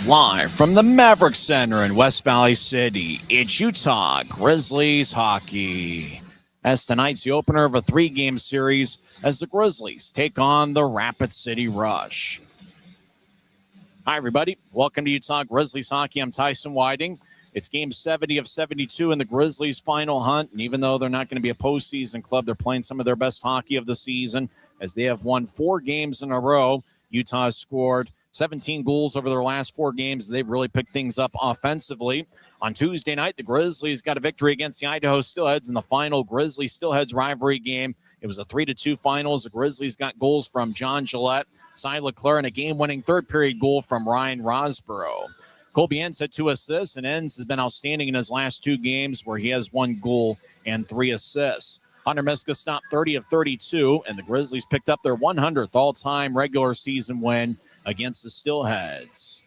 Live from the Maverik Center in West Valley City, it's Utah Grizzlies hockey. As tonight's the opener of a 3-game series as the Grizzlies take on the Rapid City Rush. Hi, everybody. Welcome to Utah Grizzlies hockey. I'm Tyson Whiting. It's game 70 of 72 in the Grizzlies' final hunt. And even though they're not going to be a postseason club, they're playing some of their best hockey of the season as they have won 4 games in a row. Utah has scored 17 goals over their last 4 games. They've really picked things up offensively. On Tuesday night, the Grizzlies got a victory against the Idaho Steelheads in the final Grizzlies-Steelheads rivalry game. It was a 3-2 finals. The Grizzlies got goals from John Gillette, Cy Leclerc, and a game-winning third-period goal from Ryan Rosborough. Colby Enns had 2 assists, and Enns has been outstanding in his last 2 games where he has 1 goal and 3 assists. Hunter Miska stopped 30 of 32, and the Grizzlies picked up their 100th all-time regular season win against the Steelheads.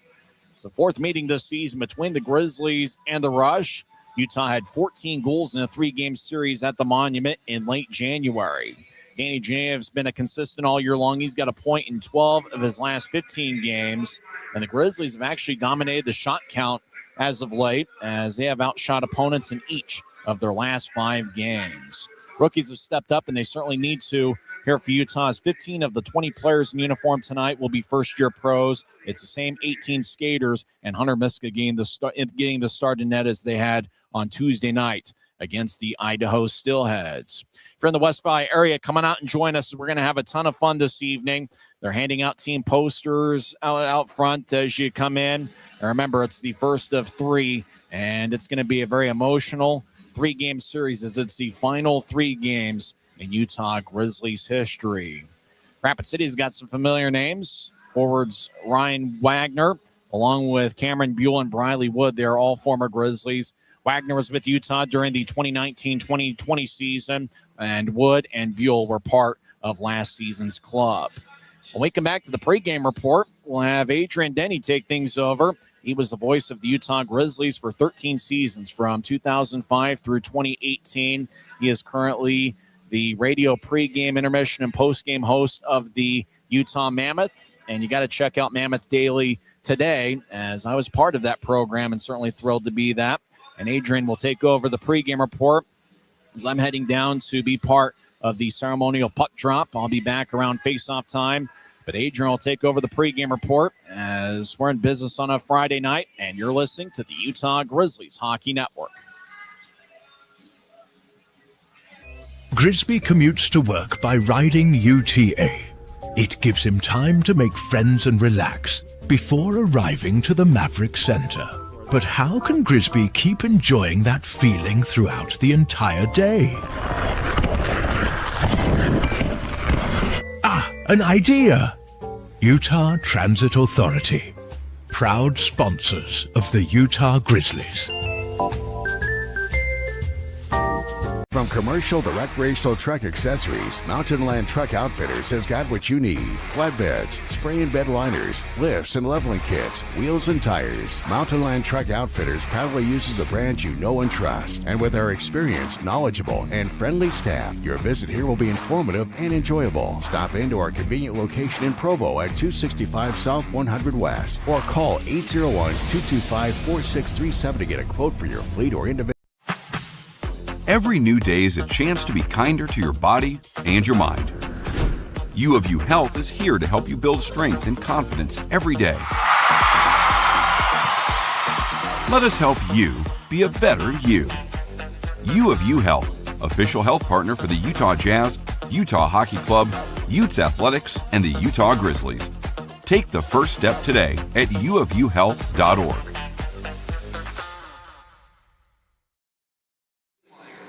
It's the 4th meeting this season between the Grizzlies and the Rush. Utah had 14 goals in a 3-game series at the Monument in late January. Danny Janev's been a consistent all year long. He's got a point in 12 of his last 15 games, and the Grizzlies have actually dominated the shot count as of late as they have outshot opponents in each of their last 5 games. Rookies have stepped up, and they certainly need to here for Utah's 15 of the 20 players in uniform tonight will be first-year pros. It's the same 18 skaters, and Hunter Miska getting the start in net as they had on Tuesday night against the Idaho Steelheads. If you're in the West Valley area, come on out and join us. We're going to have a ton of fun this evening. They're handing out team posters out front as you come in. And remember, it's the first of 3, and it's going to be a very emotional 3-game series as it's the final 3 games in Utah Grizzlies history. Rapid City's got some familiar names. Forwards Ryan Wagner, along with Cameron Buell and Briley Wood. They're all former Grizzlies. Wagner was with Utah during the 2019-2020 season, and Wood and Buell were part of last season's club. When we come back to the pregame report, we'll have Adrian Denny take things over. He was the voice of the Utah Grizzlies for 13 seasons from 2005 through 2018. He is currently the radio pregame, intermission, and postgame host of the Utah Mammoth. And you got to check out Mammoth Daily today, as I was part of that program and certainly thrilled to be that. And Adrian will take over the pregame report as I'm heading down to be part of the ceremonial puck drop. I'll be back around face-off time. But Adrian will take over the pregame report as we're in business on a Friday night, and you're listening to the Utah Grizzlies Hockey Network. Grisby commutes to work by riding UTA. It gives him time to make friends and relax before arriving to the Maverik Center. But how can Grisby keep enjoying that feeling throughout the entire day? An idea! Utah Transit Authority, proud sponsors of the Utah Grizzlies. From commercial to recreational truck accessories, Mountain Land Truck Outfitters has got what you need. Flatbeds, spray and bed liners, lifts and leveling kits, wheels and tires. Mountain Land Truck Outfitters proudly uses a brand you know and trust. And with our experienced, knowledgeable, and friendly staff, your visit here will be informative and enjoyable. Stop into our convenient location in Provo at 265 South 100 West or call 801-225-4637 to get a quote for your fleet or individual. Every new day is a chance to be kinder to your body and your mind. U of U Health is here to help you build strength and confidence every day. Let us help you be a better you. U of U Health, official health partner for the Utah Jazz, Utah Hockey Club, Utes Athletics, and the Utah Grizzlies. Take the first step today at uofuhealth.org.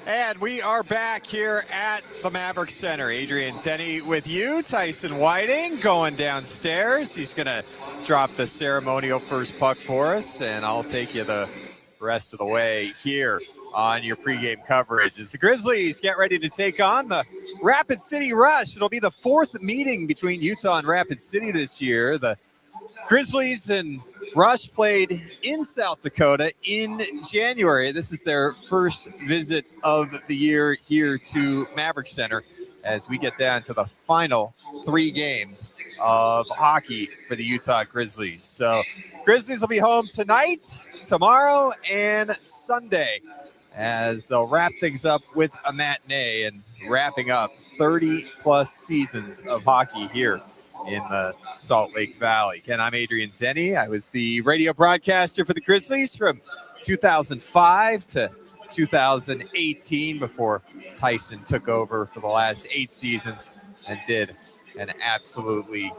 And we are back here at the Maverik Center. Adrian Denny with you. Tyson Whiting going downstairs. He's going to drop the ceremonial first puck for us, and I'll take you the rest of the way here on your pregame coverage. As the Grizzlies get ready to take on the Rapid City Rush. It'll be the 4th meeting between Utah and Rapid City this year. The Grizzlies and Rush played in South Dakota in January. This is their first visit of the year here to Maverik Center. as we get down to the final 3 games of hockey for the Utah Grizzlies. So Grizzlies will be home tonight, tomorrow, and Sunday as they'll wrap things up with a matinee and wrapping up 30-plus seasons of hockey here in the Salt Lake Valley. Again, I'm Adrian Denny. I was the radio broadcaster for the Grizzlies from 2005 to 2018 before Tyson took over for the last 8 seasons and did an absolutely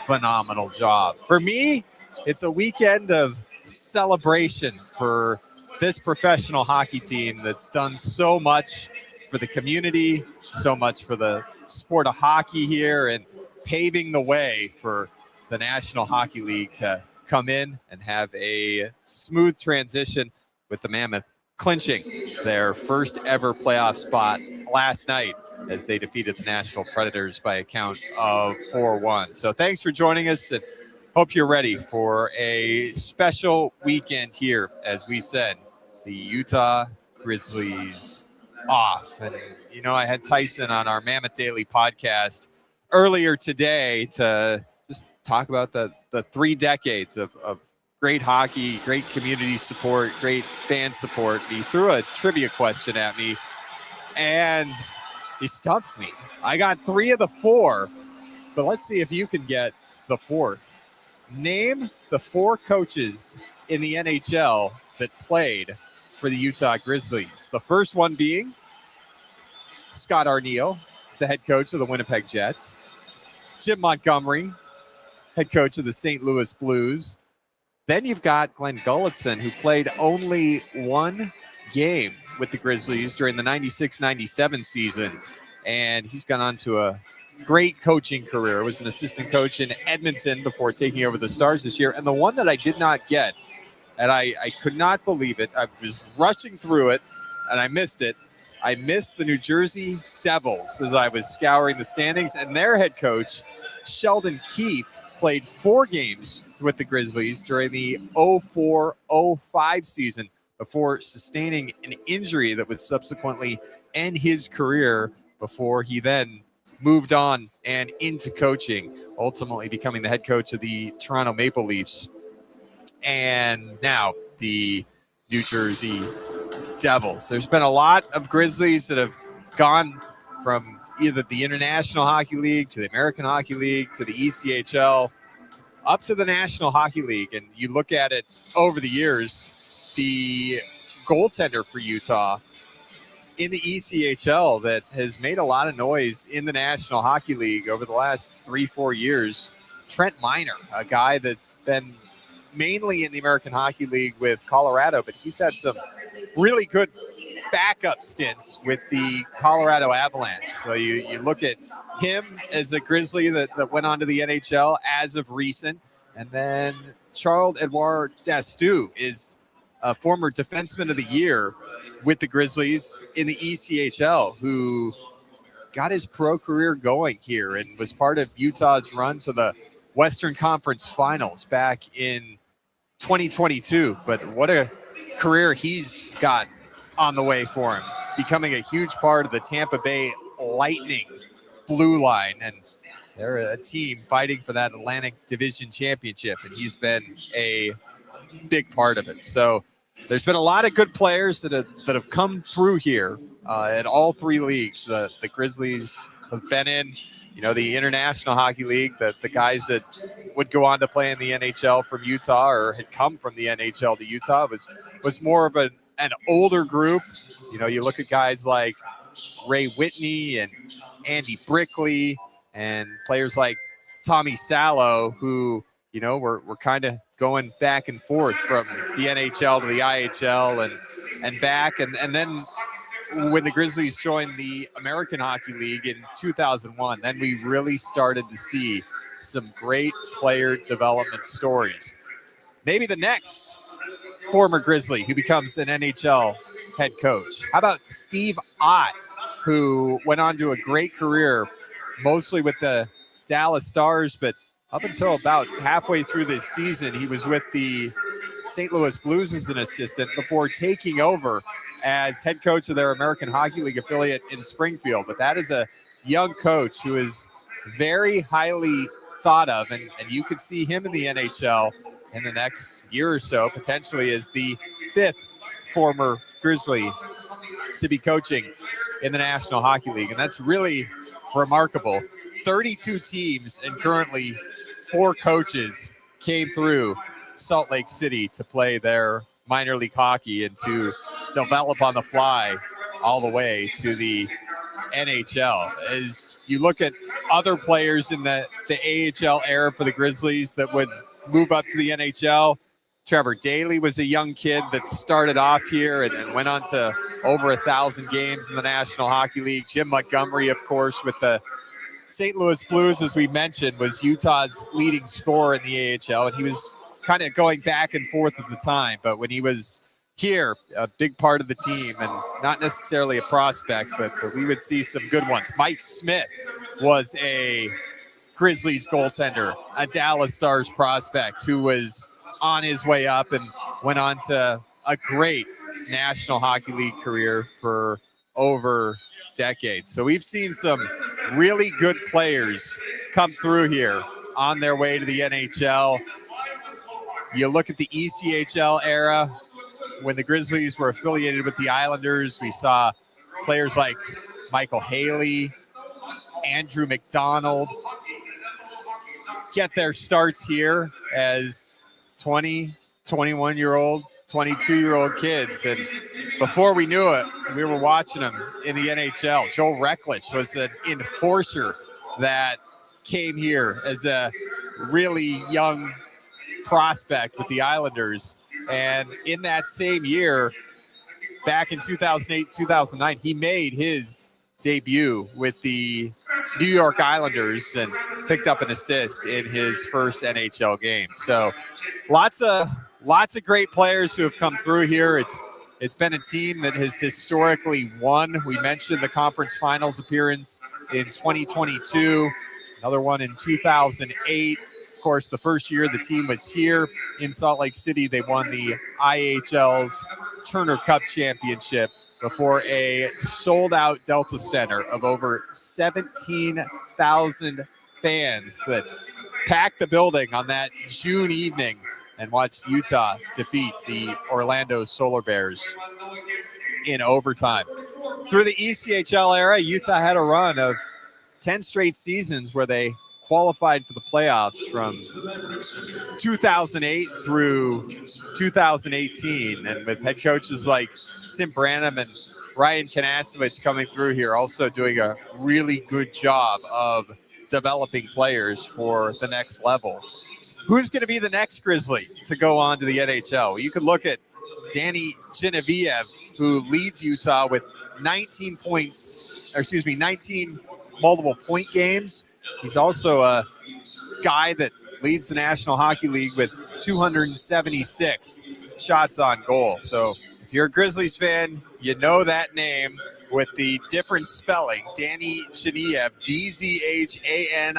phenomenal job. For me, it's a weekend of celebration for this professional hockey team that's done so much for the community, so much for the sport of hockey here, and paving the way for the National Hockey League to come in and have a smooth transition with the Mammoth clinching their first ever playoff spot last night as they defeated the Nashville Predators by a count of 4-1. So thanks for joining us, and hope you're ready for a special weekend here. As we said, the Utah Grizzlies off. And, you know, I had Tyson on our Mammoth Daily podcast earlier today to just talk about the 3 decades of great hockey, great community support, great fan support. He threw a trivia question at me, and he stumped me. I got 3 of the 4, but let's see if you can get the 4th. Name the 4 coaches in the NHL that played for the Utah Grizzlies. The first one being Scott Arniel, he's the head coach of the Winnipeg Jets. Jim Montgomery, head coach of the St. Louis Blues. Then you've got Glenn Gulletson, who played only 1 game with the Grizzlies during the 96-97 season, and he's gone on to a great coaching career. Was an assistant coach in Edmonton before taking over the Stars this year. And the one that I did not get, and I could not believe it, I was rushing through it, and I missed it. I missed the New Jersey Devils as I was scouring the standings, and their head coach, Sheldon Keefe, played 4 games with the Grizzlies during the 04-05 season before sustaining an injury that would subsequently end his career before he then moved on and into coaching, ultimately becoming the head coach of the Toronto Maple Leafs and now the New Jersey Devils. There's been a lot of Grizzlies that have gone from either the International Hockey League to the American Hockey League to the ECHL up to the National Hockey League. And you look at it over the years, the goaltender for Utah in the ECHL that has made a lot of noise in the National Hockey League over the last 3-4 years, Trent Miner, a guy that's been mainly in the American Hockey League with Colorado, but he's had some really good backup stints with the Colorado Avalanche. So you look at him as a Grizzly that went on to the NHL as of recent. And then Charles-Edouard Dastu is a former defenseman of the year with the Grizzlies in the ECHL, who got his pro career going here and was part of Utah's run to the Western Conference Finals back in 2022. But what a career he's got on the way for him, becoming a huge part of the Tampa Bay Lightning blue line. And they're a team fighting for that Atlantic Division Championship, and he's been a big part of it. So there's been a lot of good players that have come through here at all 3 leagues. The Grizzlies have been in, the International Hockey League, the guys that would go on to play in the NHL from Utah or had come from the NHL to Utah was more of an older group. You look at guys like Ray Whitney and Andy Brickley and players like Tommy Salo, who, were kind of going back and forth from the NHL to the IHL and back. And then when the Grizzlies joined the American Hockey League in 2001, then we really started to see some great player development stories. Maybe the next former Grizzly who becomes an NHL head coach. How about Steve Ott, who went on to a great career, mostly with the Dallas Stars, but up until about halfway through this season, he was with the St. Louis Blues as an assistant before taking over as head coach of their American Hockey League affiliate in Springfield. But that is a young coach who is very highly thought of, and you could see him in the NHL in the next year or so, potentially as the 5th former Grizzly to be coaching in the National Hockey League. And that's really remarkable. 32 teams and currently 4 coaches came through Salt Lake City to play their minor league hockey and to develop on the fly all the way to the NHL. As you look at other players in the AHL era for the Grizzlies that would move up to the NHL, Trevor Daley was a young kid that started off here and went on to over 1,000 games in the National Hockey League. Jim Montgomery, of course, with the St. Louis Blues, as we mentioned, was Utah's leading scorer in the AHL, and he was kind of going back and forth at the time. But when he was here, a big part of the team, and not necessarily a prospect, but we would see some good ones. Mike Smith was a Grizzlies goaltender, a Dallas Stars prospect who was on his way up and went on to a great National Hockey League career for over decades. So we've seen some really good players come through here on their way to the NHL. You look at the ECHL era, when the Grizzlies were affiliated with the Islanders, we saw players like Michael Haley, Andrew McDonald get their starts here as 20, 21-year-old, 22-year-old kids. And before we knew it, we were watching them in the NHL. Joel Recklich was an enforcer that came here as a really young prospect with the Islanders. And in that same year, back in 2008, 2009, he made his debut with the New York Islanders and picked up an assist in his first NHL game. So lots of great players who have come through here. It's been a team that has historically won. We mentioned the conference finals appearance in 2022, another one in 2008. Of course, the first year the team was here in Salt Lake City, they won the IHL's Turner Cup Championship before a sold-out Delta Center of over 17,000 fans that packed the building on that June evening and watched Utah defeat the Orlando Solar Bears in overtime. Through the ECHL era, Utah had a run of 10 straight seasons where they qualified for the playoffs from 2008 through 2018. And with head coaches like Tim Branham and Ryan Kanasevich coming through here, also doing a really good job of developing players for the next level. Who's going to be the next Grizzly to go on to the NHL? You could look at Danny Genevieve, who leads Utah with 19 multiple point games. He's also a guy that leads the National Hockey League with 276 shots on goal. So if you're a Grizzlies fan, you know that name with the different spelling. Danny Genevieve, Dzhaniyev,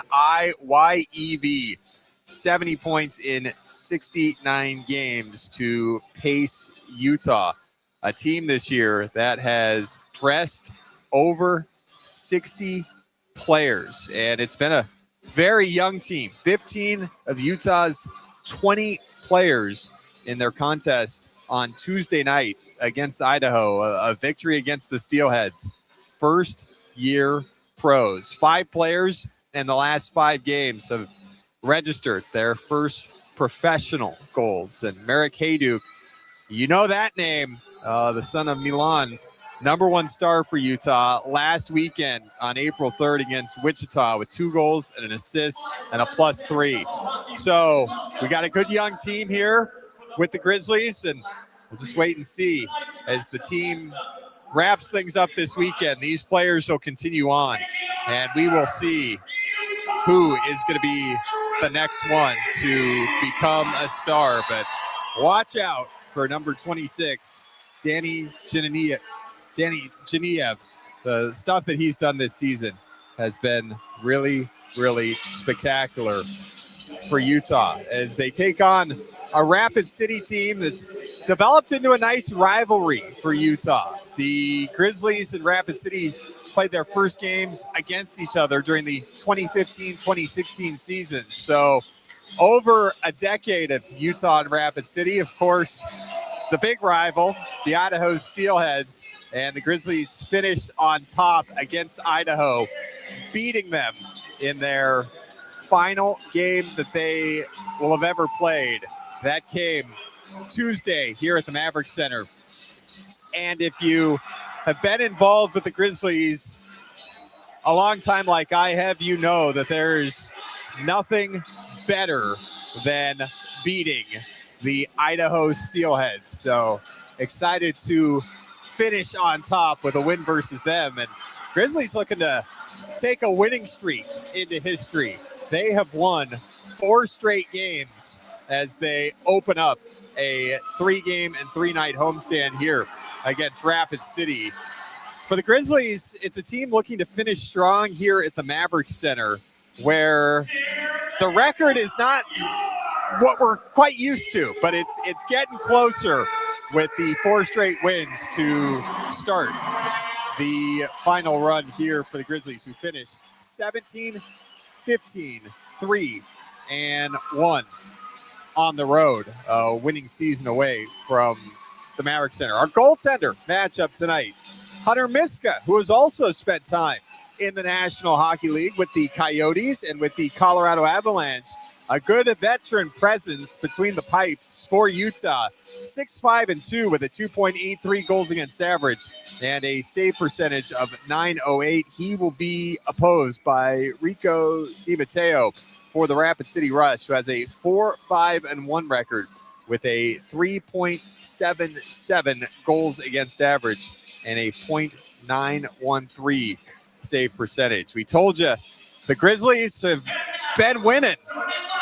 70 points in 69 games to pace Utah, a team this year that has dressed over 60 players, and it's been a very young team. 15 of Utah's 20 players in their contest on Tuesday night against Idaho, a victory against the Steelheads. First year pros. 5 players in the last 5 games have registered their first professional goals. And Maverik Center, you know that name, the son of Milan, number 1 star for Utah last weekend on April 3rd against Wichita with 2 goals and an assist and a +3. So we got a good young team here with the Grizzlies, and we'll just wait and see as the team wraps things up this weekend. These players will continue on, and we will see who is going to be the next one to become a star. But watch out for number 26, Danny Genevieve. The stuff that he's done this season has been really, really spectacular for Utah as they take on a Rapid City team that's developed into a nice rivalry for Utah. The Grizzlies and Rapid City played their first games against each other during the 2015-2016 season. So over a decade of Utah and Rapid City. Of course, the big rival, the Idaho Steelheads, and the Grizzlies finished on top against Idaho, beating them in their final game that they will have ever played. That came Tuesday here at the Maverik Center. And if you have been involved with the Grizzlies a long time like I have, you know that there's nothing better than beating the Idaho Steelheads. So excited to finish on top with a win versus them. And Grizzlies looking to take a winning streak into history. They have won 4 straight games as they open up a 3-game and 3-night homestand here against Rapid City. For the Grizzlies, it's a team looking to finish strong here at the Maverik Center, where the record is not what we're quite used to, but it's getting closer with the 4 straight wins to start the final run here for the Grizzlies, who finished 17, 15, 3, and 1 on the road, winning season away from the Maverik Center. Our goaltender matchup tonight, Hunter Miska, who has also spent time in the National Hockey League with the Coyotes and with the Colorado Avalanche. A good veteran presence between the pipes for Utah. 6-5-2 with a 2.83 goals against average and a save percentage of .908. He will be opposed by Rico DiMatteo for the Rapid City Rush, who has a 4-5-1 record with a 3.77 goals against average and a .913 save percentage. We told you the Grizzlies have been winning.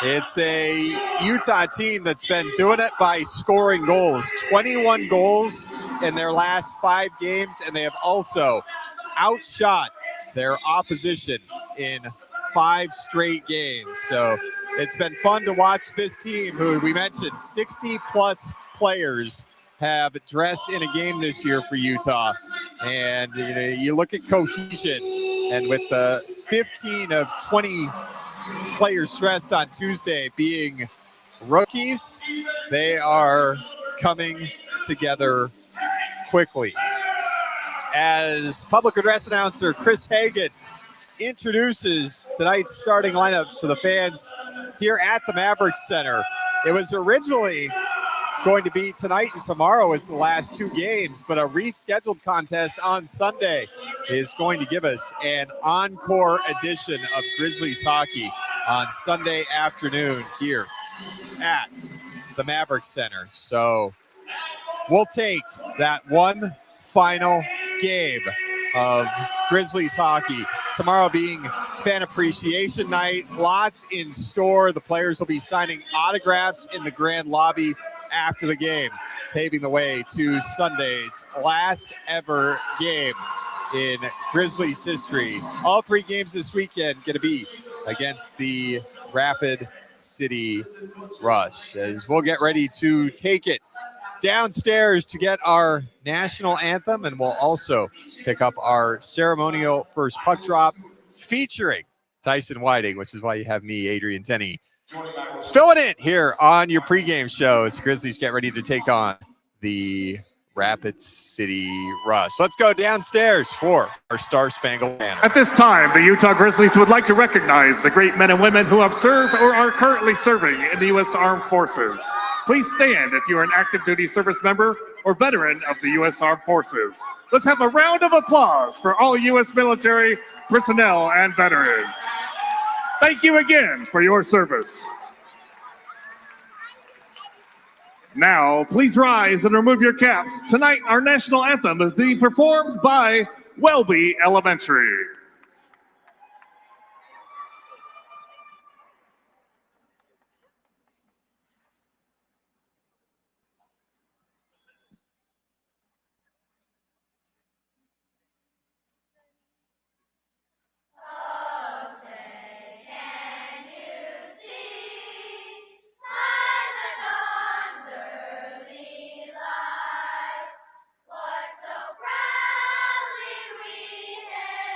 It's a Utah team that's been doing it by scoring goals. 21 goals in their last 5 games, and they have also outshot their opposition in 5 straight games. So it's been fun to watch this team, who we mentioned 60-plus players have dressed in a game this year for Utah. And you look at cohesion, and with the 15 of 20 players dressed on Tuesday being rookies, they are coming together quickly. As public address announcer Chris Hagan introduces tonight's starting lineups to the fans here at the Maverik Center, it was originally going to be tonight and tomorrow as the last 2 games, but a rescheduled contest on Sunday is going to give us an encore edition of Grizzlies hockey on Sunday afternoon here at the Maverik Center. So we'll take that one final game of Grizzlies hockey. Tomorrow being Fan Appreciation Night, lots in store. The players will be signing autographs in the grand lobby after the game, paving the way to Sunday's last ever game in Grizzlies history. All 3 games this weekend going to be against the Rapid City Rush, as we'll get ready to take it downstairs to get our national anthem, and we'll also pick up our ceremonial first puck drop featuring Tyson Whiting, which is why you have me, Adrian Tenney, filling in here on your pregame show as the Grizzlies get ready to take on the Rapid City Rush. Let's go downstairs for our Star Spangled Banner. At this time, the Utah Grizzlies would like to recognize the great men and women who have served or are currently serving in the U.S. Armed Forces. Please stand if you are an active duty service member or veteran of the U.S. Armed Forces. Let's have a round of applause for all U.S. military personnel and veterans. Thank you again for your service. Now, please rise and remove your caps. Tonight, our national anthem is being performed by Welby Elementary. What so proudly we hailed.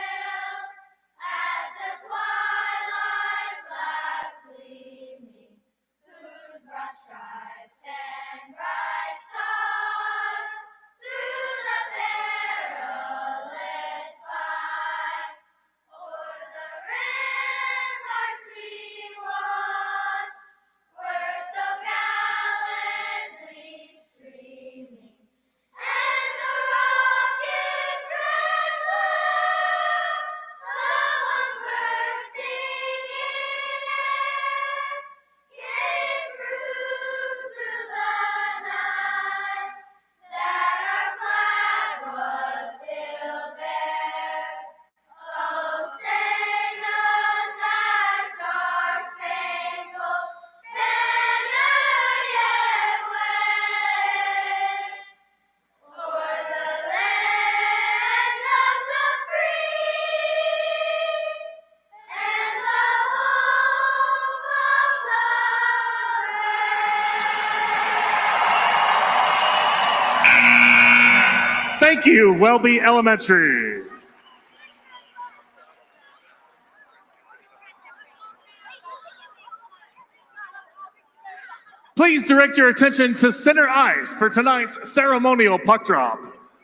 Thank you, Welby Elementary. Please direct your attention to center ice for tonight's ceremonial puck drop.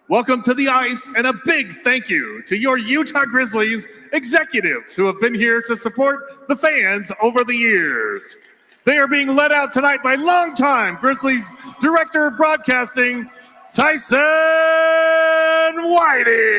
Welcome to the ice, and a big thank you to your Utah Grizzlies executives who have been here to support the fans over the years. They are being led out tonight by longtime Grizzlies Director of Broadcasting, Tyson Whiting.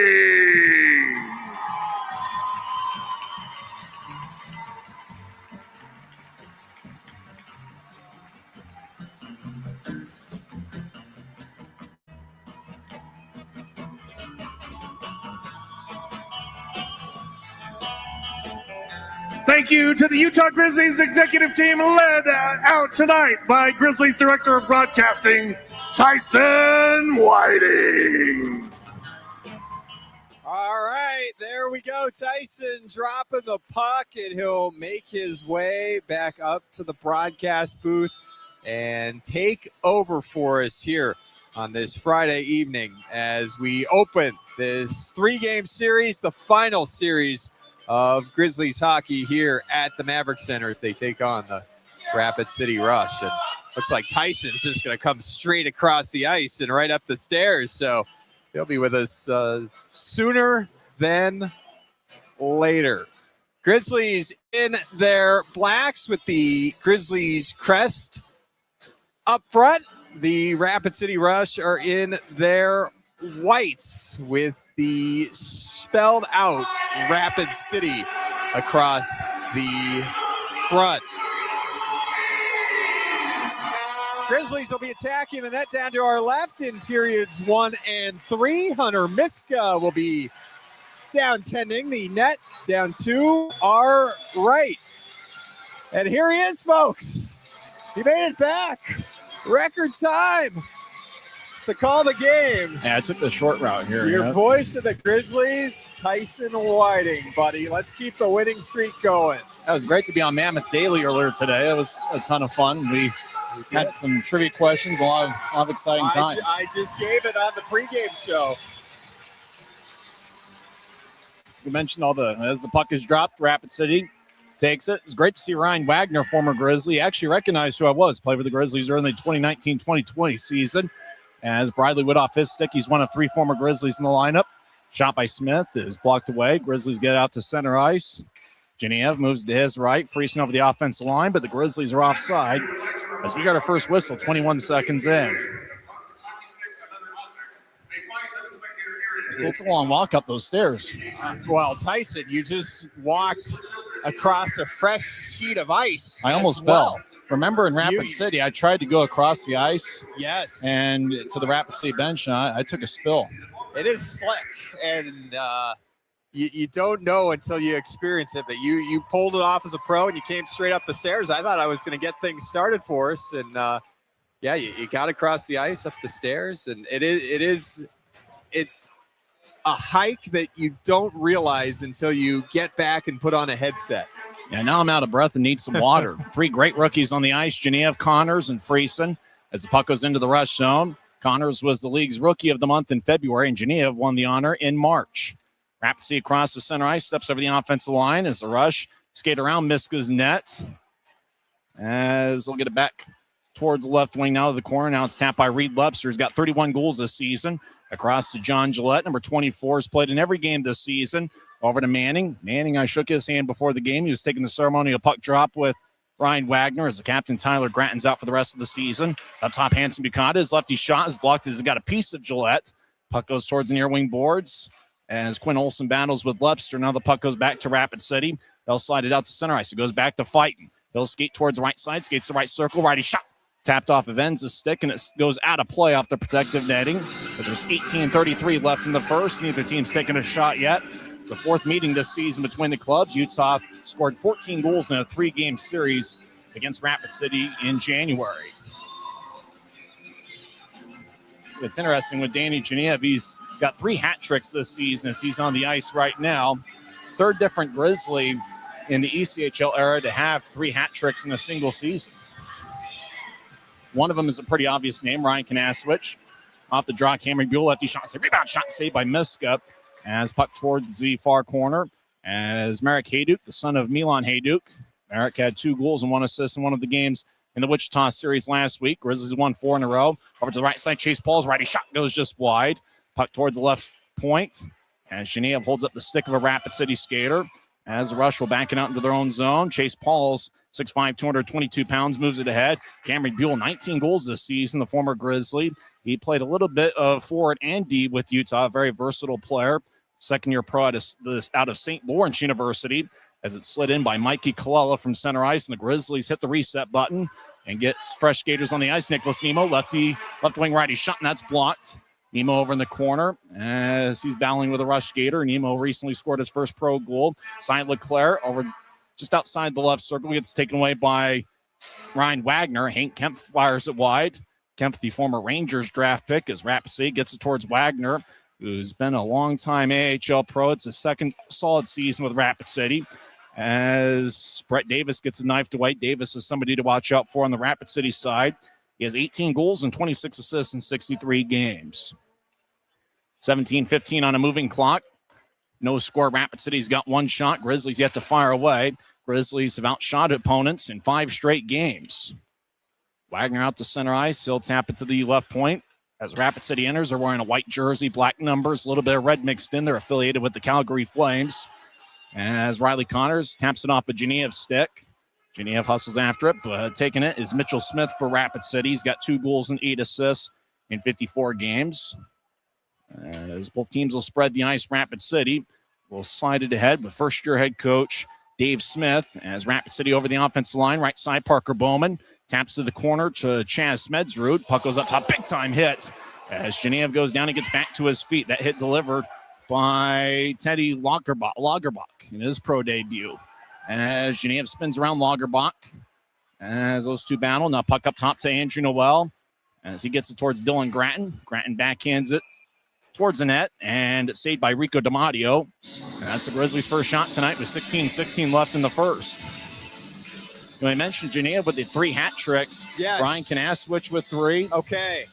Thank you to the Utah Grizzlies executive team led out tonight by Grizzlies Director of Broadcasting, Tyson Whiting. All right, there we go. Tyson dropping the puck, and he'll make his way back up to the broadcast booth and take over for us here on this Friday evening as we open this 3-game series, the final series of Grizzlies hockey here at the Maverik Center as they take on the Rapid City Rush. And looks like Tyson's just going to come straight across the ice and right up the stairs. So he'll be with us sooner than later. Grizzlies in their blacks with the Grizzlies crest up front. The Rapid City Rush are in their whites with the spelled out Rapid City across the front. Grizzlies will be attacking the net down to our left in periods 1 and 3. Hunter Miska will be down tending the net down to our right. And here he is, folks. He made it back. Record time to call the game. Yeah, I took the short route here. Your voice of the Grizzlies, Tyson Whiting, buddy. Let's keep the winning streak going. That was great to be on Mammoth Daily earlier today. It was a ton of fun. We had some trivia questions, a lot of exciting times. I just gave it on the pregame show. You mentioned as the puck is dropped, Rapid City takes it. It was great to see Ryan Wagner, former Grizzly, actually recognized who I was, played with the Grizzlies during the 2019-2020 season. As Bradley went off his stick, he's one of 3 former Grizzlies in the lineup. Shot by Smith is blocked away. Grizzlies get out to center ice. Genev moves to his right, freezing over the offensive line, but the Grizzlies are offside as we got our first whistle, 21 seconds in. It's a long walk up those stairs. Well, Tyson, you just walked across a fresh sheet of ice. I almost fell. Remember in Rapid City, I tried to go across the ice. Yes. And to the Rapid City bench, and I took a spill. It is slick, and you don't know until you experience it, but you pulled it off as a pro, and you came straight up the stairs. I thought I was going to get things started for us, and you got across the ice, up the stairs, and it's a hike that you don't realize until you get back and put on a headset. Yeah, now I'm out of breath and need some water. 3 great rookies on the ice, Genev, Connors, and Friesen. As the puck goes into the rush zone, Connors was the league's rookie of the month in February, and Genev won the honor in March. Rapid City across the center ice, steps over the offensive line as the rush skate around Miska's net. As they'll get it back towards the left wing now to the corner. Now it's tapped by Reed Lepster, who's got 31 goals this season. Across to John Gillette, number 24, has played in every game this season. Over to Manning. Manning, I shook his hand before the game. He was taking the ceremonial puck drop with Ryan Wagner as the captain. Tyler Gratton's out for the rest of the season. Up top, Hanson Bukata. His lefty shot is blocked as he got a piece of Gillette. Puck goes towards the near wing boards as Quinn Olson battles with Lepster. Now the puck goes back to Rapid City. They'll slide it out to center ice. It goes back to Fighting. He'll skate towards the right side, skates the right circle. Righty shot. Tapped off of Enza's stick, and it goes out of play off the protective netting. But there's 18:33 left in the first. Neither team's taken a shot yet. It's the 4th meeting this season between the clubs. Utah scored 14 goals in a 3-game series against Rapid City in January. It's interesting with Danny Genev. He's got 3 hat tricks this season as he's on the ice right now. 3rd different Grizzly in the ECHL era to have 3 hat tricks in a single season. One of them is a pretty obvious name, Ryan Kanaswich. Off the draw, Cameron Buell, lefty shot save. Rebound shot saved by Miska. As puck towards the far corner. As Maverik Hayduk, the son of Milan Hayduk. Maverik had 2 goals and 1 assist in one of the games in the Wichita series last week. Grizzlies won 4 in a row. Over to the right side, Chase Paul's righty shot goes just wide. Puck towards the left point. As Genev holds up the stick of a Rapid City skater. As the Rush will back it out into their own zone. Chase Paul's 6'5", 222 pounds, moves it ahead. Cameron Buell, 19 goals this season, the former Grizzly. He played a little bit of forward and D with Utah, a very versatile player. Second-year pro out of St. Lawrence University, as it slid in by Mikey Colella from center ice, and the Grizzlies hit the reset button and get fresh skaters on the ice. Nicholas Nemo, left wing righty shot, and that's blocked. Nemo over in the corner as he's battling with a Rush skater. Nemo recently scored his first pro goal. St. Leclerc over just outside the left circle. Gets taken away by Ryan Wagner. Hank Kemp fires it wide. Kemp, the former Rangers draft pick, as Rapid City gets it towards Wagner, who's been a long-time AHL pro. It's his second solid season with Rapid City. As Brett Davis gets a knife to White. Davis is somebody to watch out for on the Rapid City side. He has 18 goals and 26 assists in 63 games. 17-15 on a moving clock. No score. Rapid City's got 1 shot. Grizzlies yet to fire away. Grizzlies have outshot opponents in 5 straight games. Wagner out to center ice. He'll tap it to the left point. As Rapid City enters, they're wearing a white jersey, black numbers, a little bit of red mixed in. They're affiliated with the Calgary Flames. As Riley Connors taps it off a Genev stick. Genev hustles after it, but taking it is Mitchell Smith for Rapid City. He's got 2 goals and 8 assists in 54 games. As both teams will spread the ice, Rapid City will slide it ahead with first-year head coach Dave Smith. As Rapid City over the offensive line, right side, Parker Bowman taps to the corner to Chaz Smedsrud. Puck goes up top, big-time hit. As Genev goes down, he gets back to his feet. That hit delivered by Teddy Lagerbach in his pro debut. As Genev spins around Lagerbach, as those two battle. Now puck up top to Andrew Noel as he gets it towards Dylan Gratton. Gratton backhands it towards the net, and it's saved by Rico DiMatteo. And that's the Grizzlies' first shot tonight with 16-16 left in the first. I mentioned Genev with the 3 hat tricks. Yes. Brian Kanaswich with 3. Okay.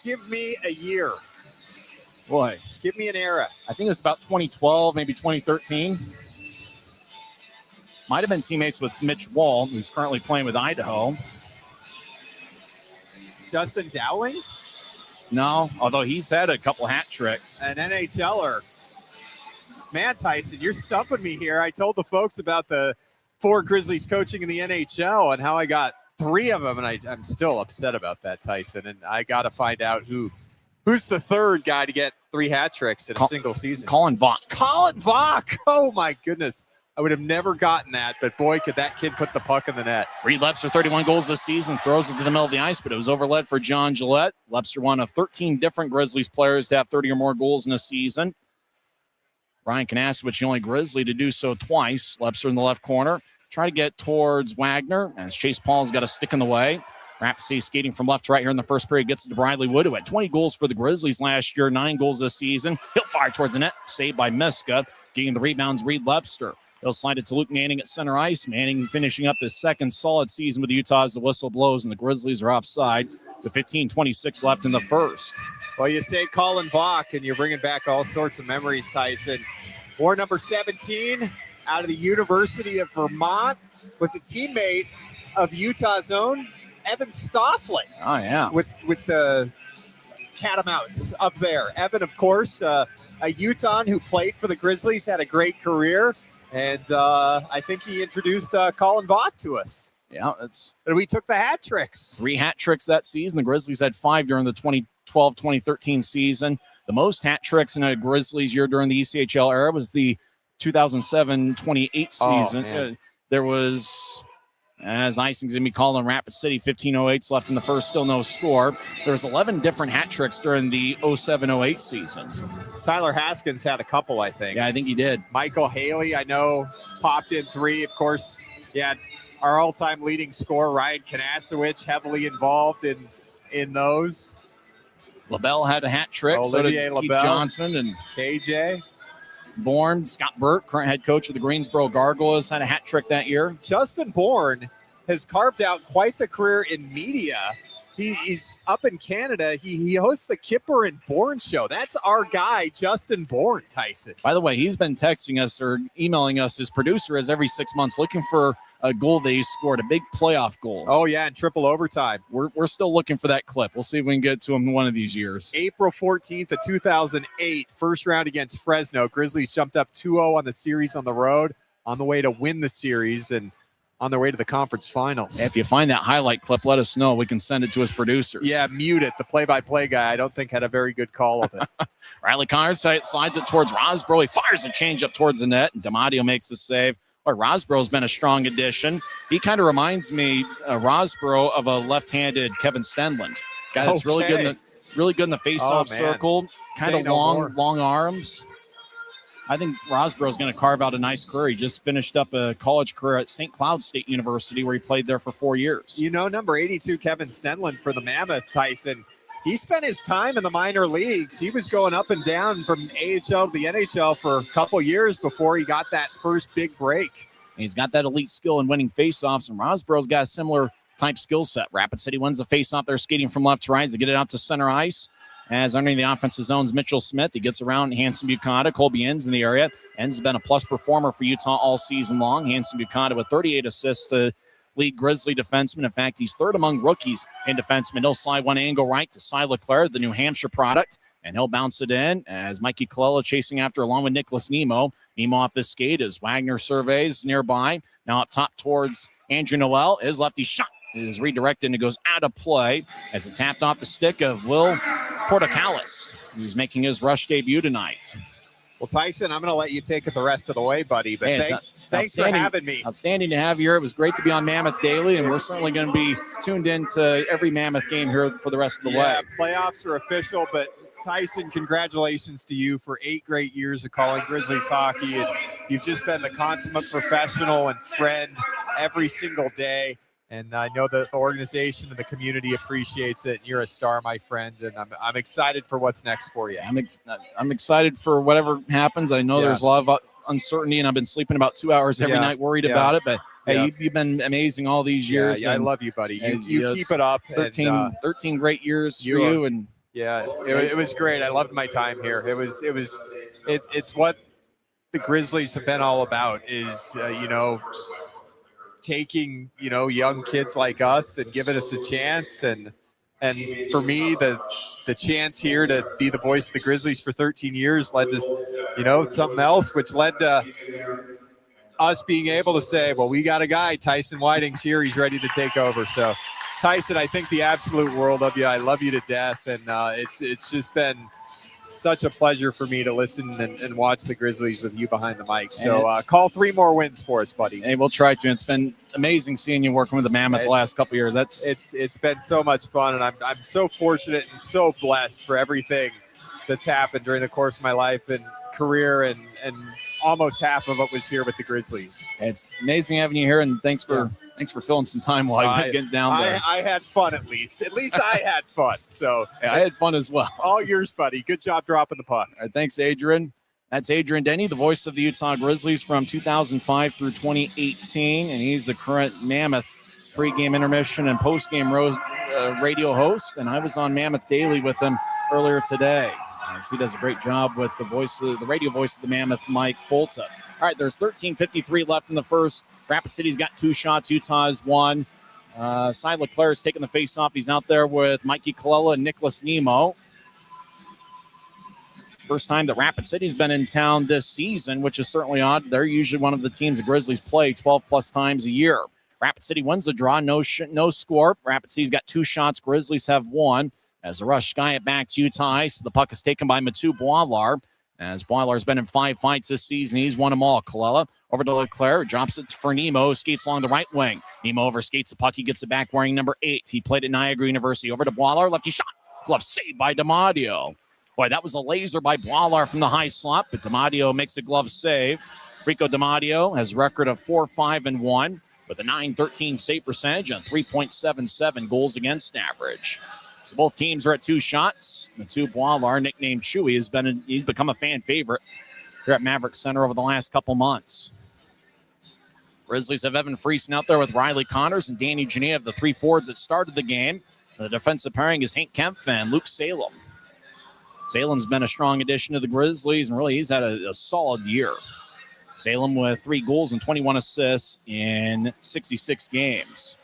Give me a year. Boy. Give me an era. I think it's about 2012, maybe 2013. Might have been teammates with Mitch Wall, who's currently playing with Idaho. Justin Dowling? No, although he's had a couple hat tricks. An NHLer. Man, Tyson, you're stumping me here. I told the folks about the 4 Grizzlies coaching in the NHL and how I got 3 of them, and I'm still upset about that, Tyson. And I got to find out who's the 3rd guy to get 3 hat tricks in a single season. Colin Vaught. Colin Vaught. Oh, my goodness. I would have never gotten that, but boy, could that kid put the puck in the net. Reed Lepster, 31 goals this season, throws it to the middle of the ice, but it was overled for John Gillette. Lepster, one of 13 different Grizzlies players to have 30 or more goals in a season. Brian Kanaswich, the only Grizzly to do so twice. Lepster in the left corner. Try to get towards Wagner as Chase Paul's got a stick in the way. Rapid City skating from left to right here in the first period. Gets it to Bradley Wood, who had 20 goals for the Grizzlies last year, 9 goals this season. He'll fire towards the net, saved by Miska. Getting the rebounds, Reed Lepster. He'll slide it to Luke Manning at center ice. Manning finishing up his second solid season with Utah as the whistle blows, and the Grizzlies are offside with 15:26 left in the first. Well, you say Colin Vaught, and you're bringing back all sorts of memories, Tyson. War number 17 out of the University of Vermont was a teammate of Utah's own Evan Stoffley. Oh, yeah. With the Catamounts up there. Evan, of course, a Utahn who played for the Grizzlies, had a great career. And I think he introduced Colin Vaught to us. Yeah, and we took the hat tricks. 3 hat tricks that season. The Grizzlies had 5 during the 2012-2013 season. The most hat tricks in a Grizzlies year during the ECHL era was the 2007-28 season. There was, as icing's going to be called on Rapid City, 15:08 left in the first, still no score. There was 11 different hat tricks during the 07-08 season. Tyler Haskins had a couple, I think. Yeah, I think he did. Michael Haley, I know, popped in 3. Of course, yeah, our all-time leading scorer, Ryan Kanasowicz, heavily involved in those. LaBelle had a hat trick. Olivier so did Keith LaBelle. Johnson and KJ. Bourne. Scott Burt, current head coach of the Greensboro Gargoyles, had a hat trick that year. Justin Bourne has carved out quite the career in media he's up in Canada. He hosts the Kipper and Bourne show. That's our guy, Justin Bourne, Tyson. By the way, he's been texting us or emailing us. His producer is every 6 months looking for a goal that he scored, a big playoff goal. Oh, yeah, in triple overtime. We're still looking for that clip. We'll see if we can get to him one of these years. April 14th of 2008, first round against Fresno. Grizzlies jumped up 2-0 on the series on the road, on the way to win the series and on their way to the conference finals. If you find that highlight clip, let us know. We can send it to his producers. Yeah, mute it. The play-by-play guy, I don't think, had a very good call of it. Riley Connors slides it towards Rosbro. He fires a change-up towards the net, and DiMatteo makes the save. Boy, Rosbro's been a strong addition. He kind of reminds me, Rosbro, of a left-handed Kevin Stenlund. Guy that's really good in the face-off circle. Kind of long arms. I think Rosbro's going to carve out a nice career. He just finished up a college career at St. Cloud State University, where he played there for 4 years. You know, number 82, Kevin Stenlund for the Mammoth, Tyson. He spent his time in the minor leagues. He was going up and down from AHL to the NHL for a couple years before he got that first big break. And he's got that elite skill in winning faceoffs, and Rosbro's got a similar type skill set. Rapid City wins the faceoff. They're skating from left to right as they get it out to center ice. As underneath the offensive zone's Mitchell Smith. He gets around Hanson Bucata. Colby Enns in the area. Enns has been a plus performer for Utah all season long. Hanson Bucata with 38 assists to lead Grizzly defenseman. In fact, he's third among rookies in defenseman. He'll slide one angle right to Cy Leclerc, the New Hampshire product, and he'll bounce it in as Mikey Colella chasing after along with Nicholas Nemo. Nemo off the skate as Wagner surveys nearby. Now up top towards Andrew Noel. His lefty shot is redirected and it goes out of play as it tapped off the stick of Will Portocalis, who's making his rush debut tonight. Well, Tyson, I'm going to let you take it the rest of the way, buddy. But hey, thanks for having me. Outstanding to have you here. It was great to be on Mammoth Daily, and we're certainly going to be tuned into every Mammoth game here for the rest of the way. Playoffs are official, but Tyson, congratulations to you for 8 great years of calling Grizzlies hockey. And you've just been the consummate professional and friend every single day. And I know that the organization and the community appreciates it. You're a star, my friend, and I'm excited for what's next for you. I'm excited for whatever happens. I know there's a lot of uncertainty, and I've been sleeping about 2 hours every night worried about it. But hey, you've been amazing all these years. Yeah, I love you, buddy. You keep it up. 13 great years for you. And it was great. I loved my time here. It's what the Grizzlies have been all about. Is taking young kids like us and giving us a chance, and for me the chance here to be the voice of the Grizzlies for 13 years led to something else, which led to us being able to say, well, we got a guy, Tyson Whiting's here, he's ready to take over. So Tyson, I think the absolute world of you. I love you to death, and it's just been such a pleasure for me to listen and watch the Grizzlies with you behind the mic. So call 3 more wins for us, buddy. Hey, we'll try to. It's been amazing seeing you working with the Mammoth the last couple of years. It's been so much fun, and I'm so fortunate and so blessed for everything that's happened during the course of my life and career, and almost half of it was here with the Grizzlies. It's amazing having you here, and thanks for filling some time while you're getting down there. I had fun at least I had fun. So I had fun as well. All yours, buddy. Good job dropping the puck. All right, thanks, Adrian. That's Adrian Denny, the voice of the Utah Grizzlies from 2005 through 2018, and he's the current Mammoth pregame intermission and postgame radio host. And I was on Mammoth Daily with him earlier today. He does a great job with the radio voice of the Mammoth, Mike Folta. All right, there's 13:53 left in the first. Rapid City's got 2 shots. Utah has 1. Cy Leclerc is taking the face-off. He's out there with Mikey Colella and Nicholas Nemo. First time that Rapid City's been in town this season, which is certainly odd. They're usually one of the teams the Grizzlies play 12-plus times a year. Rapid City wins the draw. No score. Rapid City's got 2 shots. Grizzlies have 1. As the rush sky it back to Utah ice, the puck is taken by Matu Boilar. As Boilar's been in 5 fights this season, he's won them all. Colella over to Leclerc, drops it for Nemo, skates along the right wing. Nemo over skates the puck, he gets it back wearing number 8. He played at Niagara University. Over to Boilar, lefty shot, glove saved by DiMatteo. Boy, that was a laser by Boilar from the high slot, but DiMatteo makes a glove save. Rico DiMatteo has a record of 4-5-1 with a .913 save percentage and 3.77 goals against average. So both teams are at 2 shots. Matu Boilar, nicknamed Chewy, he's become a fan favorite here at Maverik Center over the last couple months. Grizzlies have Evan Friesen out there with Riley Connors and Danny Geneva, the 3 forwards that started the game. The defensive pairing is Hank Kempf and Luke Salem. Salem's been a strong addition to the Grizzlies, and really he's had a solid year. Salem with 3 goals and 21 assists in 66 games.